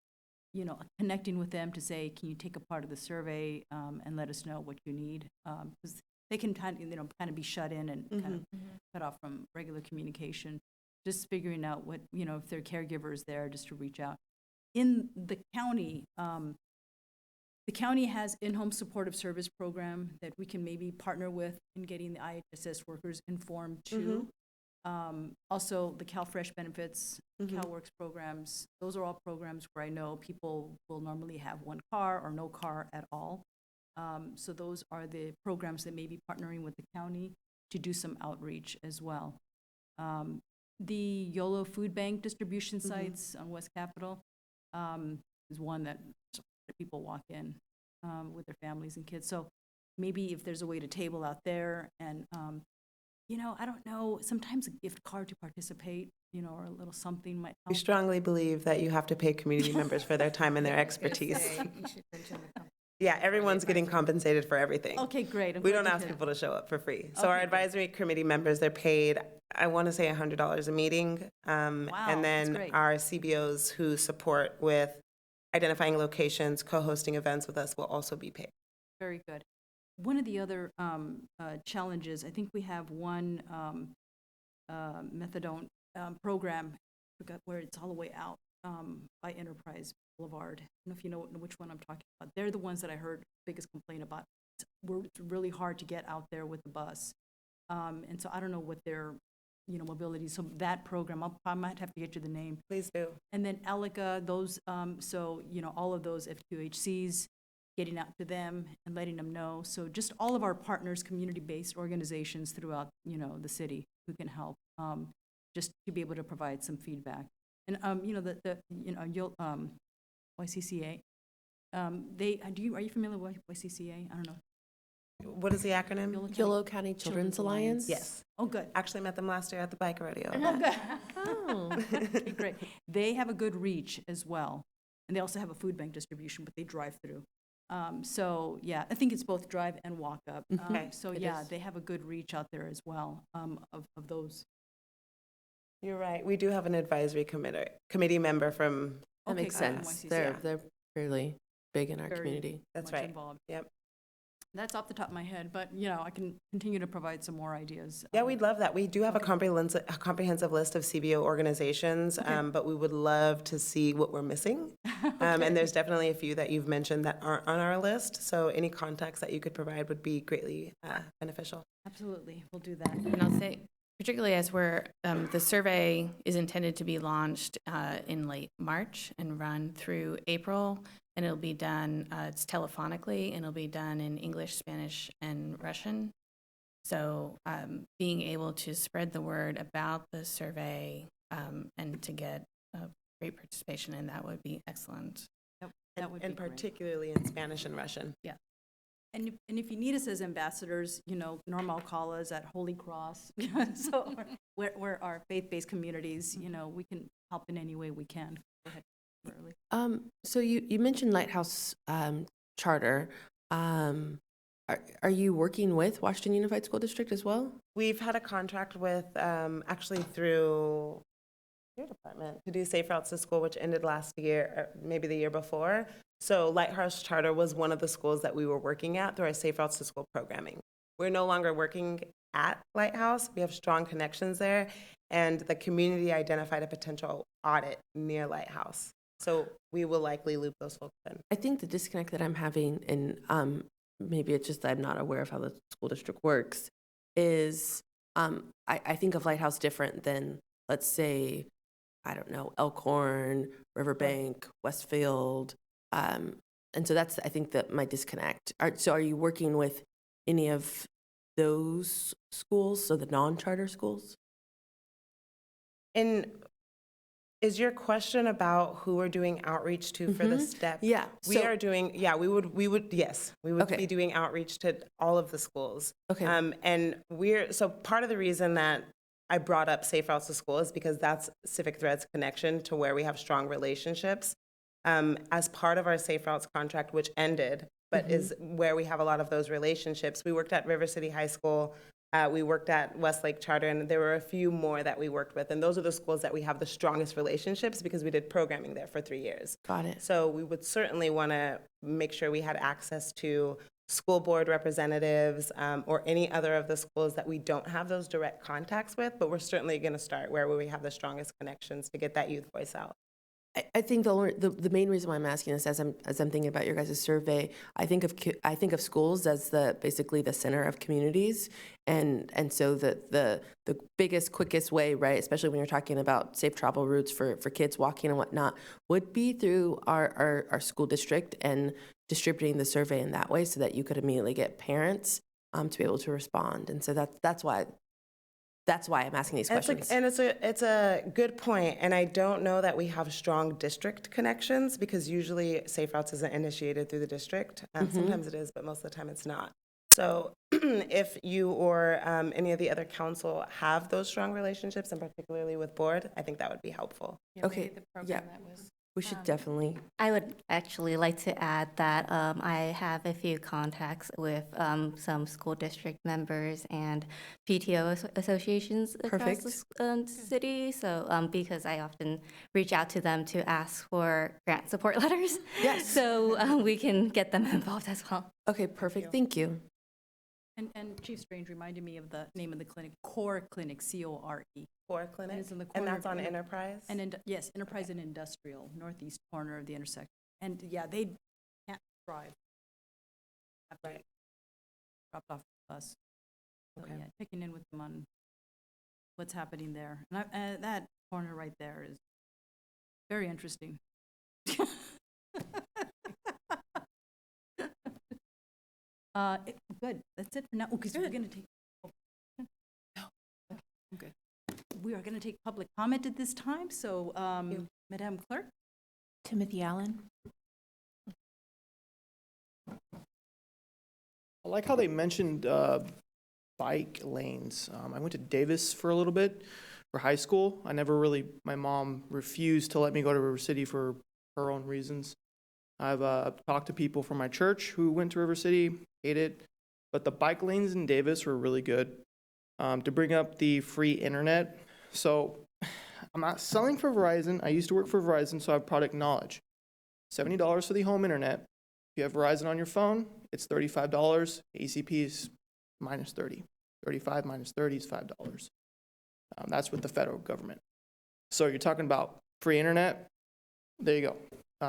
connecting with them to say, can you take a part of the survey and let us know what you need? Because they can kind of be shut in and kind of cut off from regular communication. Just figuring out what, if their caregivers there, just to reach out. In the county has in-home supportive service program that we can maybe partner with in getting the IHSS workers informed too. Also, the CalFresh benefits, CalWorks programs, those are all programs where I know people will normally have one car or no car at all. So those are the programs that may be partnering with the county to do some outreach as well. The YOLO food bank distribution sites on West Capitol is one that people walk in with their families and kids. So maybe if there's a way to table out there and, I don't know, sometimes a gift card to participate, or a little something might help. We strongly believe that you have to pay community members for their time and their expertise. Yeah, everyone's getting compensated for everything. Okay, great. We don't ask people to show up for free. So our advisory committee members, they're paid, I want to say $100 a meeting. And then our CBOs who support with identifying locations, co-hosting events with us will also be paid. Very good. One of the other challenges, I think we have one methadone program, I forgot where it's all the way out by Enterprise Boulevard. I don't know if you know which one I'm talking about. They're the ones that I heard biggest complaint about. It's really hard to get out there with the bus. And so I don't know what their mobility. So that program, I might have to get you the name. Please do. And then ELICA, those, all of those FQHCs, getting out to them and letting them know. So just all of our partners, community-based organizations throughout, the city who can help, just to be able to provide some feedback. And, YCCA, are you familiar with YCCA? I don't know. What is the acronym? Yolo County Children's Alliance? Yes. Oh, good. Actually met them last year at the bike rodeo. Oh, good. Oh, okay, great. They have a good reach as well. And they also have a food bank distribution, but they drive through. So, yeah, I think it's both drive and walk up. Okay. So, yeah, they have a good reach out there as well of those. You're right. We do have an advisory committee member from. That makes sense. They're fairly big in our community. That's right. Involved. Yep. That's off the top of my head, but, I can continue to provide some more ideas. Yeah, we'd love that. We do have a comprehensive list of CBO organizations, but we would love to see what we're missing. And there's definitely a few that you've mentioned that aren't on our list. So any contacts that you could provide would be greatly beneficial. Absolutely. We'll do that. And I'll say, particularly as the survey is intended to be launched in late March and run through April, and it'll be done, it's telephonically, and it'll be done in English, Spanish, and Russian. So being able to spread the word about the survey and to get great participation in that would be excellent. That would be and great. Particularly in Spanish and Russian. Yeah. And if you need us as ambassadors, Normal call us at Holy Cross. So we're our faith-based communities, we can help in any way we can. Go ahead. So you mentioned Lighthouse Charter. Are you working with Washington Unified School District as well? We've had a contract with, actually through your department, to do Safe Routes to School, which ended last year, or maybe the year before. So Lighthouse Charter was one of the schools that we were working at through our Safe Routes to School programming. We're no longer working at Lighthouse. We have strong connections there, and the community identified a potential audit near Lighthouse. So we will likely loop those folks in. I think the disconnect that I'm having, and maybe it's just that I'm not aware of how the school district works, is I think of Lighthouse different than, let's say, I don't know, Elkhorn, Riverbank, Westfield. And so that's, I think, that my disconnect. So are you working with any of those schools, so the non-charter schools? And is your question about who we're doing outreach to for the STEP? Yeah. We are doing, yes, we would Okay. be doing outreach to all of the schools. Okay. And so part of the reason that I brought up Safe Routes to School is because that's Civic Thread's connection to where we have strong relationships. As part of our Safe Routes contract, which ended, but is where we have a lot of those relationships. We worked at River City High School. We worked at Westlake Charter, and there were a few more that we worked with. And those are the schools that we have the strongest relationships because we did programming there for 3 years. Got it. So we would certainly want to make sure we had access to school board representatives or any other of the schools that we don't have those direct contacts with, but we're certainly going to start where we have the strongest connections to get that youth voice out. I think the main reason why I'm asking this, as I'm thinking about your guys' survey, I think of schools as basically the center of communities, and so the biggest, quickest way, right, especially when you're talking about safe travel routes for kids walking and whatnot, would be through our school district and distributing the survey in that way, so that you could immediately get parents to be able to respond. And so that's why I'm asking these questions. It's a good point, and I don't know that we have strong district connections because usually Safe Routes isn't initiated through the district. Sometimes it is, but most of the time it's not. So if you or any of the other council have those strong relationships, and particularly with board, I think that would be helpful. Okay, yeah. We should definitely. I would actually like to add that I have a few contacts with some school district members and PTO associations across the city. So because I often reach out to them to ask for grant support letters. Yes. So we can get them involved as well. Okay, perfect. Thank you. And Chief Strange reminded me of the name of the clinic, Core Clinic, C-O-R-E. Core Clinic, It's in the and corner that's of on Inter- Enterprise? And yes, Enterprise and Industrial, northeast corner of the intersection. And yeah, they can't drive. Right. Dropped off the bus. So Okay. yeah, checking in with them on what's happening there. And that corner right there is very interesting. Good, that's it for now. Oh, because we're gonna take. Okay. We are gonna take public comment at this time, so, Madam Clerk? Timothy Allen. I like how they mentioned bike lanes. I went to Davis for a little bit for high school. My mom refused to let me go to River City for her own reasons. I've talked to people from my church who went to River City, hate it, but the bike lanes in Davis were really good. To bring up the free internet, so I'm not selling for Verizon. I used to work for Verizon, so I have product knowledge. $70 for the home internet. If you have Verizon on your phone, it's $35. ACP is minus 30. 35 minus 30 is $5. That's with the federal government. So you're talking about free internet. There you go.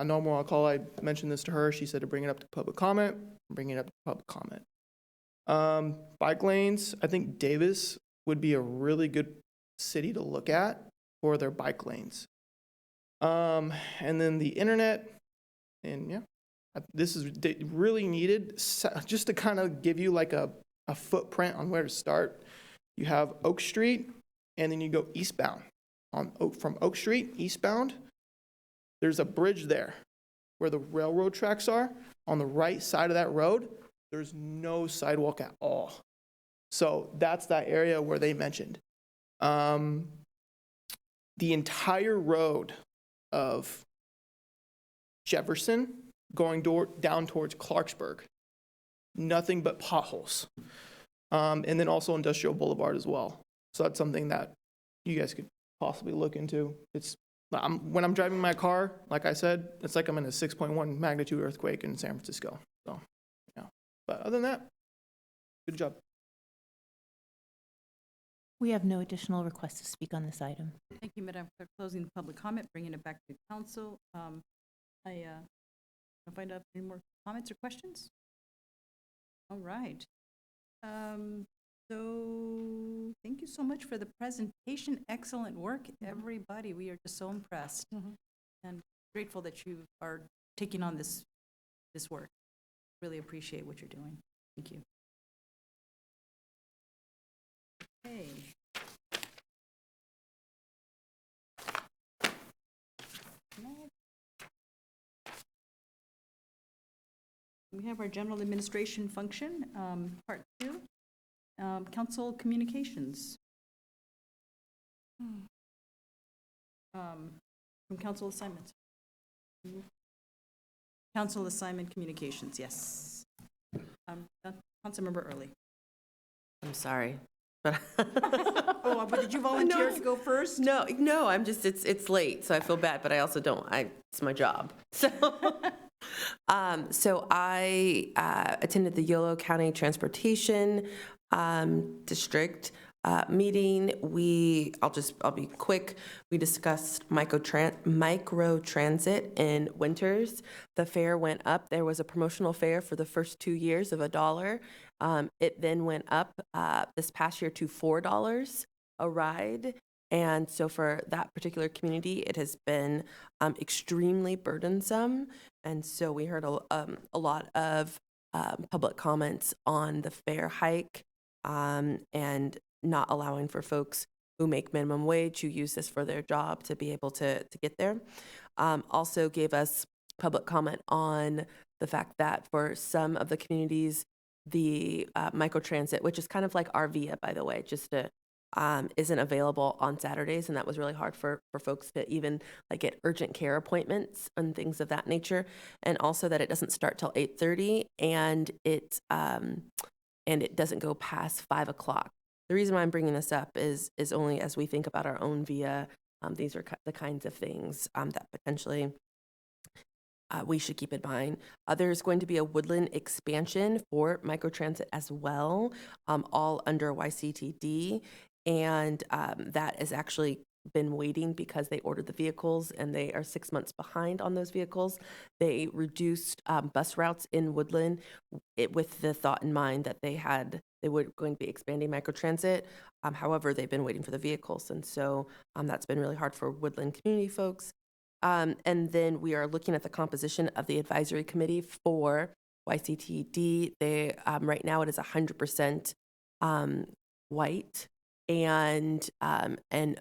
No more, I'll call. I mentioned this to her. She said to bring it up to public comment. Bring it up to public comment. Bike lanes, I think Davis would be a really good city to look at for their bike lanes. And then the internet, and yeah, this is really needed just to kind of give you like a footprint on where to start. You have Oak Street, and then you go eastbound. From Oak Street, eastbound, there's a bridge there where the railroad tracks are. On the right side of that road, there's no sidewalk at all. So that's that area where they mentioned. The entire road of Jefferson going down towards Clarksburg, nothing but potholes. And then also Industrial Boulevard as well. So that's something that you guys could possibly look into. When I'm driving my car, like I said, it's like I'm in a 6.1 magnitude earthquake in San Francisco. So, yeah. But other than that, good job. We have no additional requests to speak on this item. Thank you, Madam Clerk. Closing the public comment, bringing it back to council. I'll find out any more comments or questions. All right. So thank you so much for the presentation. Excellent work, everybody. We are just so impressed and grateful that you are taking on this work. Really appreciate what you're doing. Thank you. We have our general administration function, part 2, council communications. From council assignments. Council assignment communications, yes. Councilmember Early. I'm sorry, but Oh, but did you volunteer to go first? no, I'm just, it's late, so I feel bad, but I also don't, it's my job. So, so I attended the Yolo County Transportation District meeting. I'll be quick. We discussed micro transit in Winters. The fare went up. There was a promotional fare for the first 2 years of $1. It then went up this past year to $4 a ride. And so for that particular community, it has been extremely burdensome. And so we heard a lot of public comments on the fare hike and not allowing for folks who make minimum wage, who use this for their job, to be able to get there. Also gave us public comment on the fact that for some of the communities, the microtransit, which is kind of like our VIA, by the way, just isn't available on Saturdays, and that was really hard for folks to even like get urgent care appointments and things of that nature. And also that it doesn't start till 8:30, and it doesn't go past 5 o'clock. The reason why I'm bringing this up is only as we think about our own VIA. These are the kinds of things that potentially we should keep in mind. There's going to be a Woodland expansion for microtransit as well, all under YCTD. And that has actually been waiting because they ordered the vehicles and they are 6 months behind on those vehicles. They reduced bus routes in Woodland with the thought in mind that they were going to be expanding microtransit. However, they've been waiting for the vehicles. And so that's been really hard for Woodland community folks. And then we are looking at the composition of the advisory committee for YCTD. They right now it is 100% white and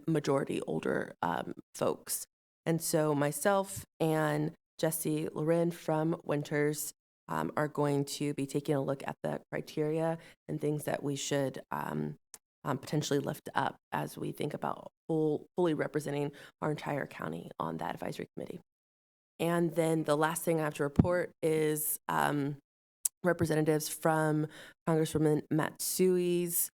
majority older folks. And so myself and Jesse Loren from Winters are going to be taking a look at the criteria and things that we should potentially lift up as we think about fully representing our entire county on that advisory committee. And then the last thing I have to report is representatives from Congresswoman Matsui's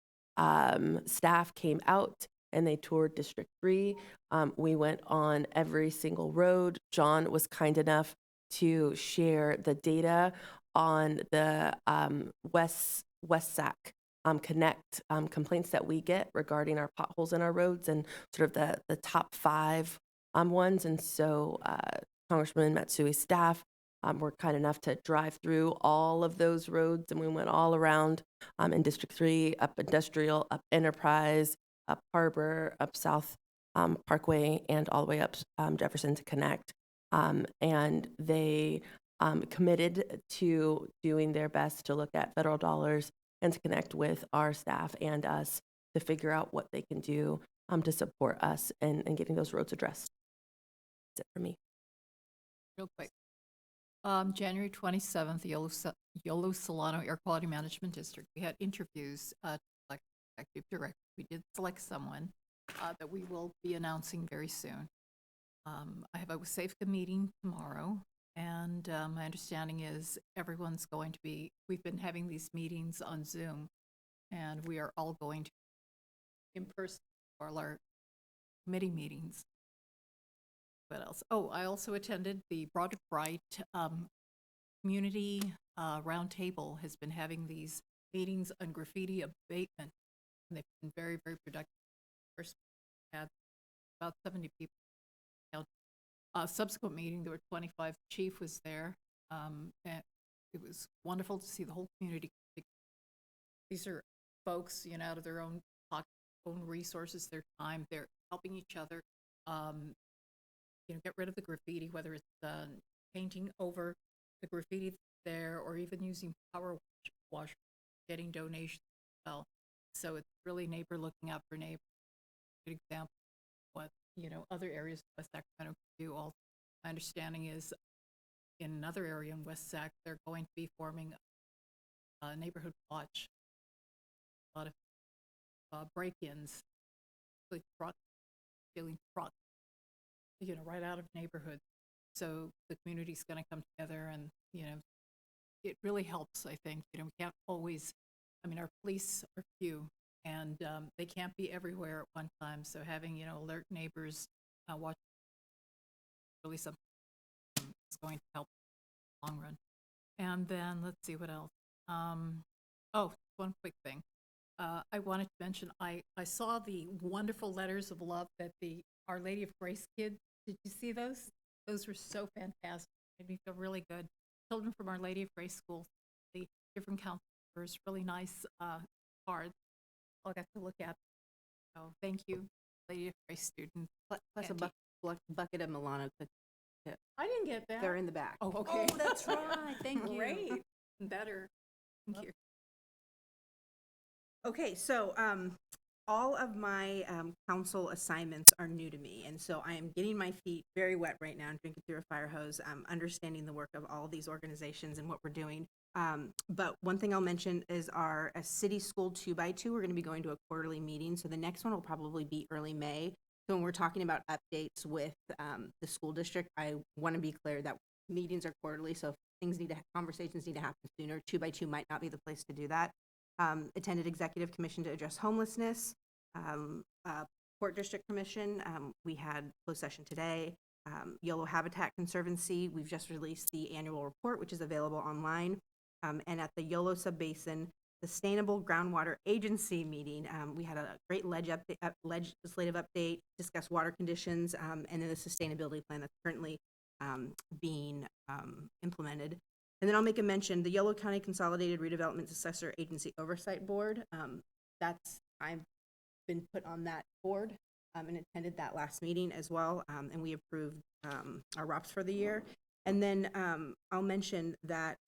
staff came out and they toured District 3. We went on every single road. John was kind enough to share the data on the West Sac Connect complaints that we get regarding our potholes in our roads and sort of the top 5 ones. And so Congressman Matsui's staff were kind enough to drive through all of those roads, and we went all around in District 3, up Industrial, up Enterprise, up Harbor, up South Parkway, and all the way up Jefferson to Connect. And they committed to doing their best to look at federal dollars and to connect with our staff and us to figure out what they can do to support us in getting those roads addressed. That's it for me. Real quick. January 27th, Yolo Solano Air Quality Management District. We had interviews to select executive director. We did select someone that we will be announcing very soon. I have a SAFCA meeting tomorrow, and my understanding is everyone's going to be, we've been having these meetings on Zoom, and we are all going to in person for our committee meetings. What else? Oh, I also attended the Broderick Wright Community Roundtable has been having these meetings on graffiti abatement, and they've been very, very productive. First, we had about 70 people. Subsequent meeting, there were 25. The chief was there, and it was wonderful to see the whole community. These are folks, out of their own pocket, own resources, their time. They're helping each other. Get rid of the graffiti, whether it's painting over the graffiti there or even using power wash, getting donations as well. So it's really neighbor looking out for neighbor. Good example of what, other areas of West Sacramento can do. Also, my understanding is in another area in West Sac, they're going to be forming a neighborhood watch. A lot of break-ins, like stealing trucks, right out of neighborhoods. So the community's going to come together, and it really helps. I think we can't always. I mean, our police are few, and they can't be everywhere at one time. So having alert neighbors watch really something is going to help in the long run. And then let's see what else. One quick thing. I wanted to mention I saw the wonderful letters of love that the Our Lady of Grace kids. Did you see those? Those were so fantastic. Made me feel really good. Children from Our Lady of Grace School, the different council members, really nice cards. I'll get to look at. So thank you, Lady of Grace students. Plus a bucket of Milano cookies. I didn't get that. They're in the back. Oh, okay. Oh, that's right. Thank you. Great. Better. Thank you. Okay, so all of my council assignments are new to me, and so I am getting my feet very wet right now and drinking through a fire hose, understanding the work of all these organizations and what we're doing. But one thing I'll mention is our city school 2x2. We're going to be going to a quarterly meeting, so the next one will probably be early May. So when we're talking about updates with the school district, I want to be clear that meetings are quarterly, so if conversations need to happen sooner, 2x2 might not be the place to do that. Attended executive commission to address homelessness, Port District Commission. We had closed session today. YOLO Habitat Conservancy, we've just released the annual report, which is available online. And at the YOLO Subbasin Sustainable Groundwater Agency meeting, we had a great legislative update, discussed water conditions, and then the sustainability plan that's currently being implemented. And then I'll make a mention, the Yolo County Consolidated Redevelopment Successor Agency Oversight Board. I've been put on that board and attended that last meeting as well, and we approved our ROPS for the year. And then I'll mention that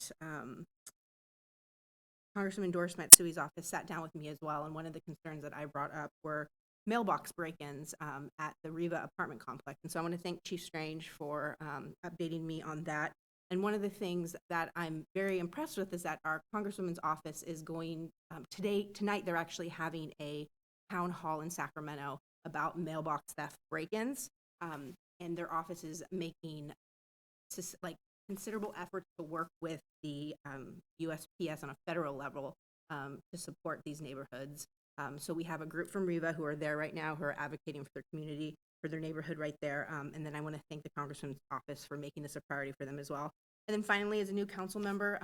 Congressman Doris Matsui's office sat down with me as well, and one of the concerns that I brought up were mailbox break-ins at the Riva apartment complex. And so I want to thank Chief Strange for updating me on that. And one of the things that I'm very impressed with is that our Congresswoman's office is going, tonight they're actually having a town hall in Sacramento about mailbox theft break-ins. And their office is making considerable efforts to work with the USPS on a federal level to support these neighborhoods. So we have a group from Riva who are there right now who are advocating for their community, for their neighborhood right there. And then I want to thank the Congressman's office for making this a priority for them as well. And then finally, as a new council member,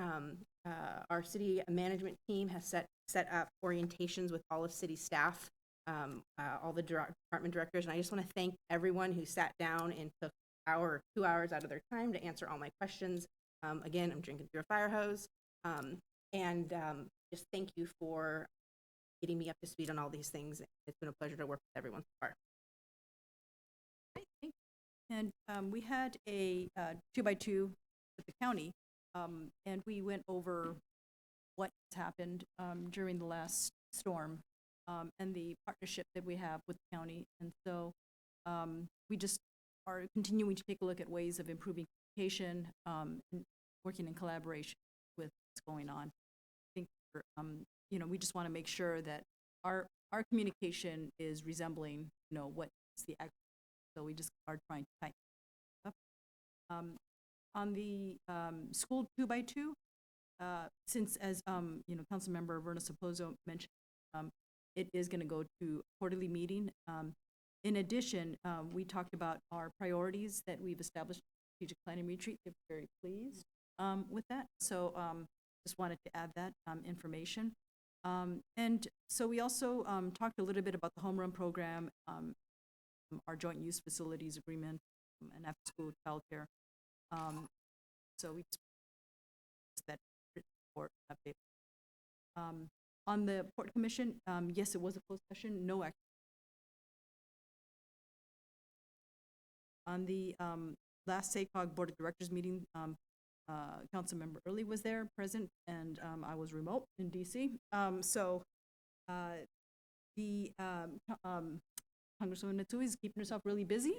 our city management team has set up orientations with all of city staff, all the department directors. And I just want to thank everyone who sat down and took 2 hours out of their time to answer all my questions. Again, I'm drinking through a fire hose. And just thank you for getting me up to speed on all these things. It's been a pleasure to work with everyone so far. And we had a 2x2 with the county, and we went over what has happened during the last storm and the partnership that we have with the county. And so we just are continuing to take a look at ways of improving communication and working in collaboration with what's going on. I think we just want to make sure that our communication is resembling what is the actual. So we just are trying to tighten up. On the school 2x2, since as Councilmember Verna Sopozo mentioned, it is going to go to quarterly meeting. In addition, we talked about our priorities that we've established in strategic planning retreat. They're very pleased with that. So just wanted to add that information. And so we also talked a little bit about the home run program, our joint use facilities agreement, and after school childcare. So we just that report update. On the Port Commission, yes, it was a closed session, no action. On the last SACOG Board of Directors meeting, Councilmember Early was there, present, and I was remote in DC. So the Congresswoman Matsui is keeping herself really busy.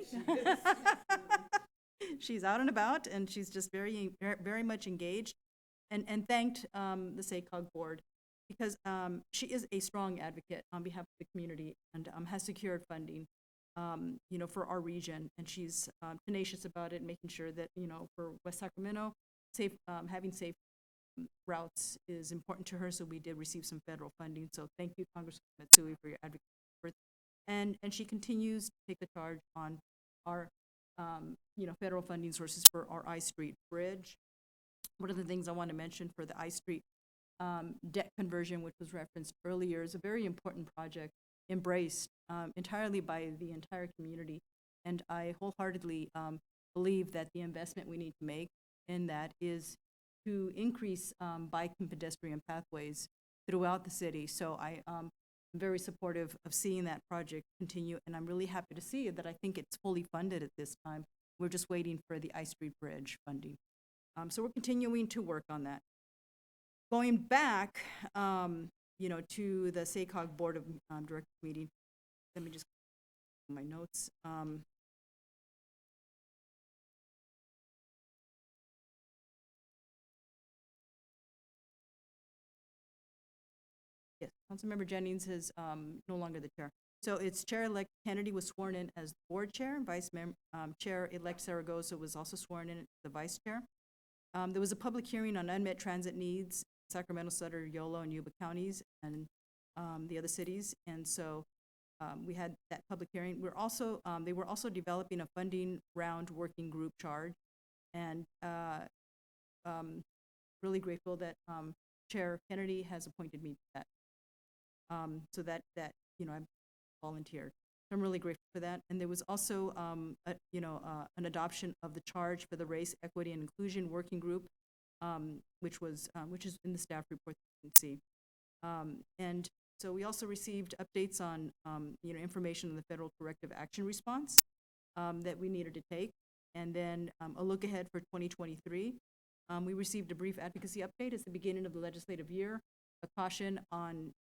she's out and about, and she's just very much engaged, and thanked the SACOG board because she is a strong advocate on behalf of the community and has secured funding, for our region, and she's tenacious about it, making sure that, for West Sacramento, having safe routes is important to her, so we did receive some federal funding. So thank you, Congresswoman Matsui, for your advocacy. And she continues to take the charge on our, federal funding sources for our I Street Bridge. One of the things I want to mention for the I Street debt conversion, which was referenced earlier, is a very important project embraced entirely by the entire community. And I wholeheartedly believe that the investment we need to make in that is to increase bike and pedestrian pathways throughout the city. So I'm very supportive of seeing that project continue, and I'm really happy to see that I think it's fully funded at this time. We're just waiting for the I Street Bridge funding. So we're continuing to work on that. Going back, to the SACOG Board of Directors meeting, let me just my notes. Yes, Councilmember Jennings is no longer the chair. So it's Chair-elect Kennedy was sworn in as board chair. Chair-elect Zaragoza was also sworn in as the vice chair. There was a public hearing on unmet transit needs, Sacramento, Sutter, Yolo, and Yuba counties, and the other cities. And so we had that public hearing. They were also developing a funding round working group charge, and really grateful that Chair Kennedy has appointed me to that. So that I volunteered. So I'm really grateful for that. And there was also an adoption of the charge for the Race, Equity, and Inclusion Working Group, which is in the staff report that you can see. And so we also received updates on information on the federal corrective action response that we needed to take, and then a look ahead for 2023. We received a brief advocacy update at the beginning of the legislative year, a caution on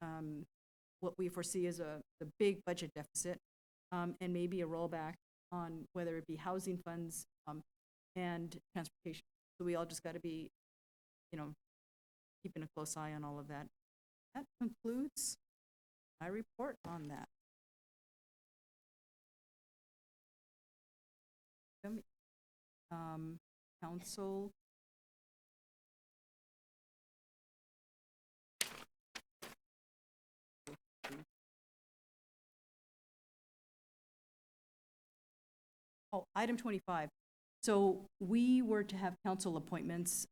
what we foresee as the big budget deficit, and maybe a rollback on whether it be housing funds and transportation. So we all just got to be, keeping a close eye on all of that. That concludes my report on that. Council. Oh, item 25. So we were to have council appointments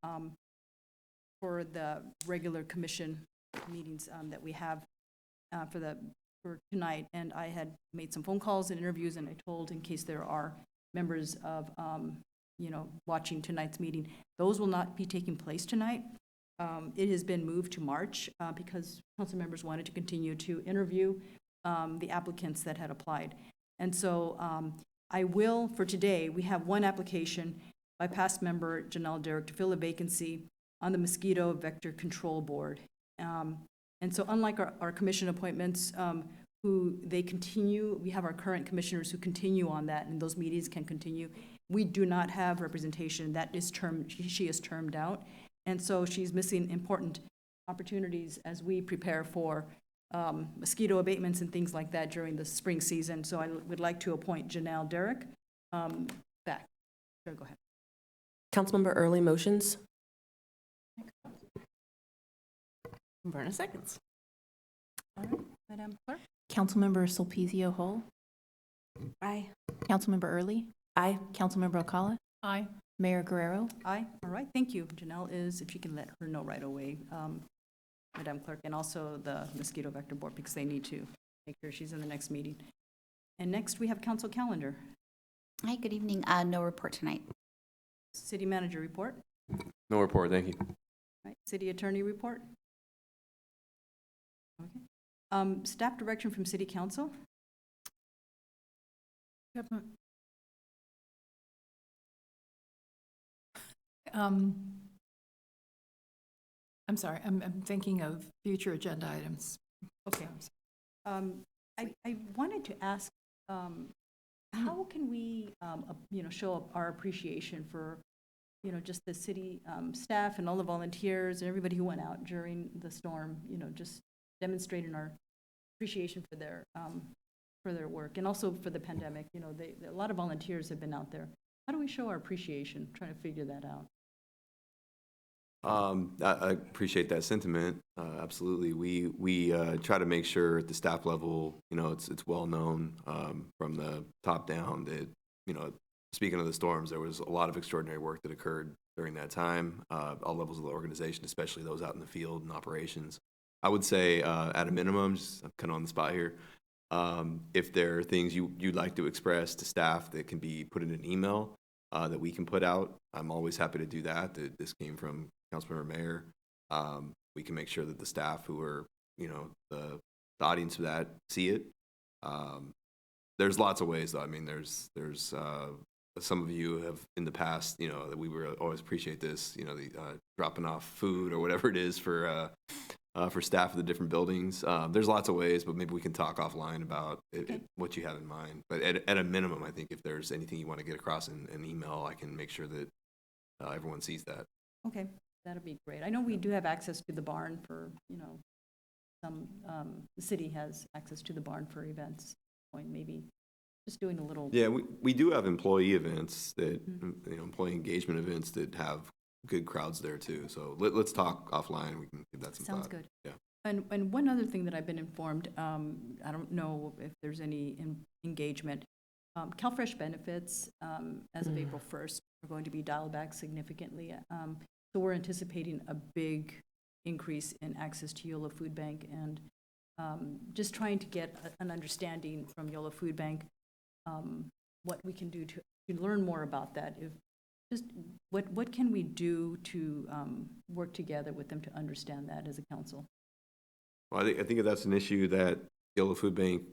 for the regular commission meetings that we have for tonight, and I had made some phone calls and interviews, and I told, in case there are members of watching tonight's meeting, those will not be taking place tonight. It has been moved to March because council members wanted to continue to interview the applicants that had applied. And so I will, for today, we have one application by past member Janelle Derrick to fill a vacancy on the Mosquito Vector Control Board. And so unlike our commission appointments, who they continue, we have our current commissioners who continue on that, and those meetings can continue. We do not have representation. That is she is termed out. And so she's missing important opportunities as we prepare for mosquito abatements and things like that during the spring season. So I would like to appoint Janelle Derrick back. Sure, go ahead. Councilmember Early motions. Berna seconds. All right, Madam Clerk. Councilmember Sulpicio Hull. Aye. Councilmember Early. Aye. Councilmember Alcala. Aye. Mayor Guerrero. Aye. All right, thank you. Janelle is, if you can let her know right away, Madam Clerk, and also the Mosquito Vector Board, because they need to make sure she's in the next meeting. And next, we have council calendar. Hi, good evening. No report tonight. City manager report. No report, thank you. All right, city attorney report. Okay. Staff direction from city council. I'm sorry, I'm thinking of future agenda items. Okay. I wanted to ask how can we, show our appreciation for, just the city staff and all the volunteers and everybody who went out during the storm, just demonstrating our appreciation for their work and also for the pandemic. A lot of volunteers have been out there. How do we show our appreciation? Trying to figure that out. I appreciate that sentiment. Absolutely. We try to make sure at the staff level, it's well known from the top down that, speaking of the storms, there was a lot of extraordinary work that occurred during that time, all levels of the organization, especially those out in the field and operations. I would say at a minimum, just I'm kind of on the spot here, if there are things you'd like to express to staff that can be put in an email that we can put out, I'm always happy to do that. This came from Councilmember Mayor. We can make sure that the staff who are, the audience for that see it. There's lots of ways, though. I mean, there's some of you have in the past, that we were always appreciate this, the dropping off food or whatever it is for staff of the different buildings. There's lots of ways, but maybe we can talk offline about what you have in mind. But at a minimum, I think if there's anything you want to get across in an email, I can make sure that everyone sees that. Okay, that'd be great. I know we do have access to the barn for, the city has access to the barn for events. Maybe just doing a little. Yeah, we do have employee events that, employee engagement events that have good crowds there too. So let's talk offline. We can give that some Sounds thought. good. Yeah. And one other thing that I've been informed, I don't know if there's any engagement. CalFresh benefits as of April 1st are going to be dialed back significantly. So we're anticipating a big increase in access to YOLO Food Bank, and just trying to get an understanding from YOLO Food Bank what we can do to learn more about that. Just what can we do to work together with them to understand that as a council? Well, I think that's an issue that YOLO Food Bank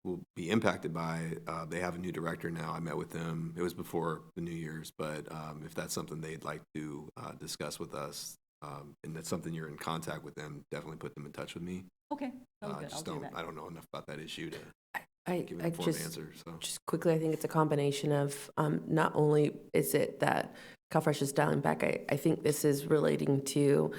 will be impacted by. They have a new director now. I met with them. It was before the New Year's, but if that's something they'd like to discuss with us, and that's something you're in contact with them, definitely put them in touch with me. Okay, sounds good. I'll do that. I don't know enough about that issue to give an I informed just, answer. So just quickly, I think it's a combination of not only is it that CalFresh is dialing back, I think this is relating to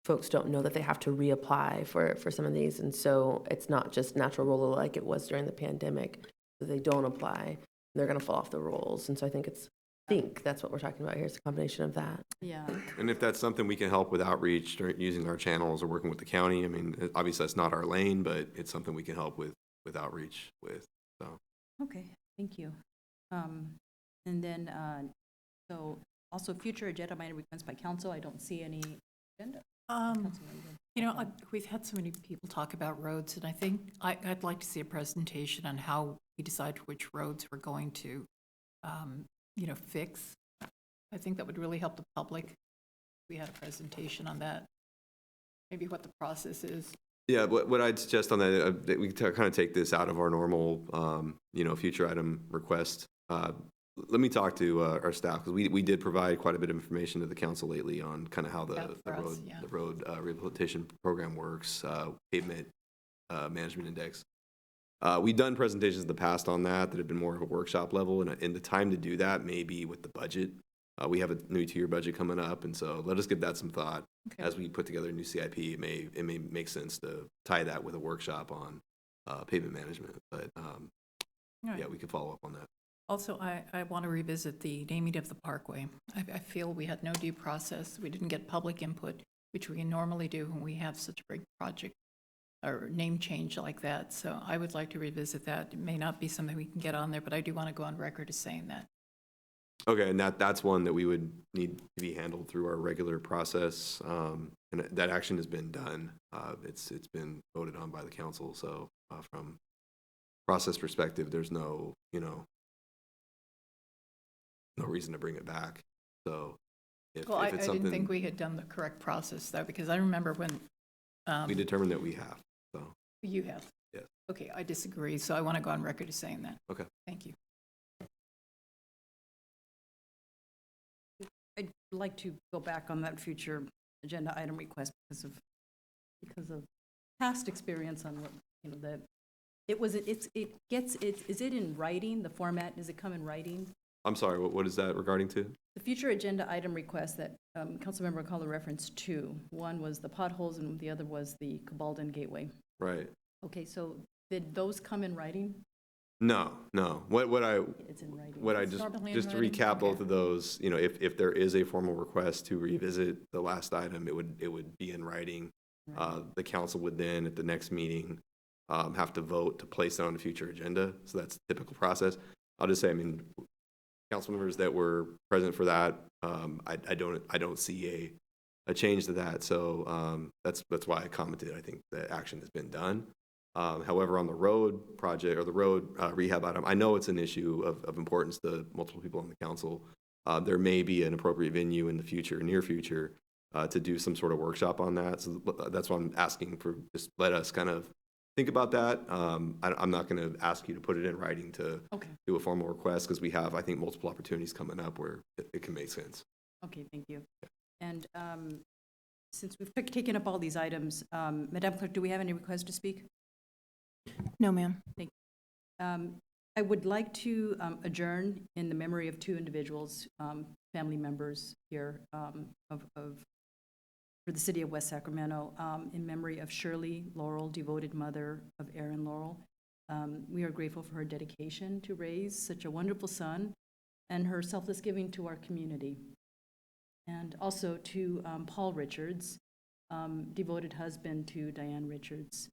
folks don't know that they have to reapply for some of these. And so it's not just natural roll like it was during the pandemic. So they don't apply, they're going to fall off the rolls. And so I think that's what we're talking about here. It's a combination of that. Yeah. And if that's something we can help with outreach using our channels or working with the county, I mean, obviously that's not our lane, but it's something we can help with outreach with. So. Okay, thank you. And then, so also future agenda item requests by council. I don't see any agenda. We've had so many people talk about roads, and I think I'd like to see a presentation on how we decide which roads we're going to, fix. I think that would really help the public. We had a presentation on that. Maybe what the process is. Yeah, what I'd suggest on that, we can kind of take this out of our normal, future item request. Let me talk to our staff, because we did provide quite a bit of information to the council lately on kind of how the road rehabilitation program works, pavement management index. We've done presentations in the past on that have been more of a workshop level, and the time to do that may be with the budget. We have a new 2-year budget coming up, and so let us give that some thought. Okay. As we put together a new CIP. It may make sense to tie that with a workshop on pavement management, but right. Yeah, we can follow up on that. Also, I want to revisit the naming of the parkway. I feel we had no due process. We didn't get public input, which we normally do when we have such a big project or name change like that. So I would like to revisit that. It may not be something we can get on there, but I do want to go on record as saying that. Okay, and that's one that we would need to be handled through our regular process, and that action has been done. It's been voted on by the council. So from process perspective, there's no reason to bring it back. So if I it's something, didn't think we had done the correct process though, because I remember when we determined that we have. So you have. Yes. Okay, I disagree. So I want to go on record as saying that. Okay. Thank you. I'd like to go back on that future agenda item request because of past experience on what the Is it in writing, the format, does it come in writing? I'm sorry, what is that regarding to? The future agenda item request that Councilmember Alcala referenced to, one was the potholes and the other was the Cabaldan Gateway. Right. Okay, so did those come in writing? No. What I It's in writing. just to recap both of those, you know, if there is a formal request to revisit the last item, it would be in writing. The council would then, at the next meeting, have to vote to place it on the future agenda. So that's the typical process. I'll just say, I mean, council members that were present for that, I don't see a change to that. So that's why I commented. I think the action has been done. However, on the road project or the road rehab item, I know it's an issue of importance to multiple people on the council. There may be an appropriate venue in the future, near future, to do some sort of workshop on that. So that's why I'm asking for, just let us kind of think about that. I'm not going to ask you to put it in writing to do a formal request, because we have, I think, multiple opportunities coming up where it can make sense. Okay, thank you. And since we've taken up all these items, Madam Clerk, do we have any requests to speak? No, ma'am. Thank you. I would like to adjourn in the memory of two individuals, family members here for the city of West Sacramento, in memory of Shirley Laurel, devoted mother of Aaron Laurel. We are grateful for her dedication to raise such a wonderful son and her selfless giving to our community. And also to Paul Richards, devoted husband to Diane Richards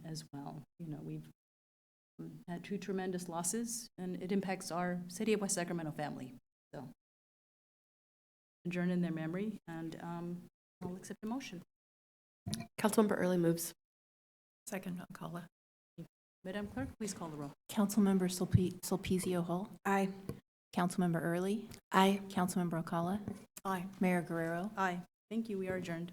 as well. You know, we've had two tremendous losses, and it impacts our city of West Sacramento family. So, adjourn in their memory, and I'll accept a motion. Councilmember Early moves. Second, Alcala. Madam Clerk, please call the roll. Councilmember Sulpicio Hull. Aye. Councilmember Early. Aye. Councilmember Alcala. Aye. Mayor Guerrero. Aye. Thank you. We are adjourned.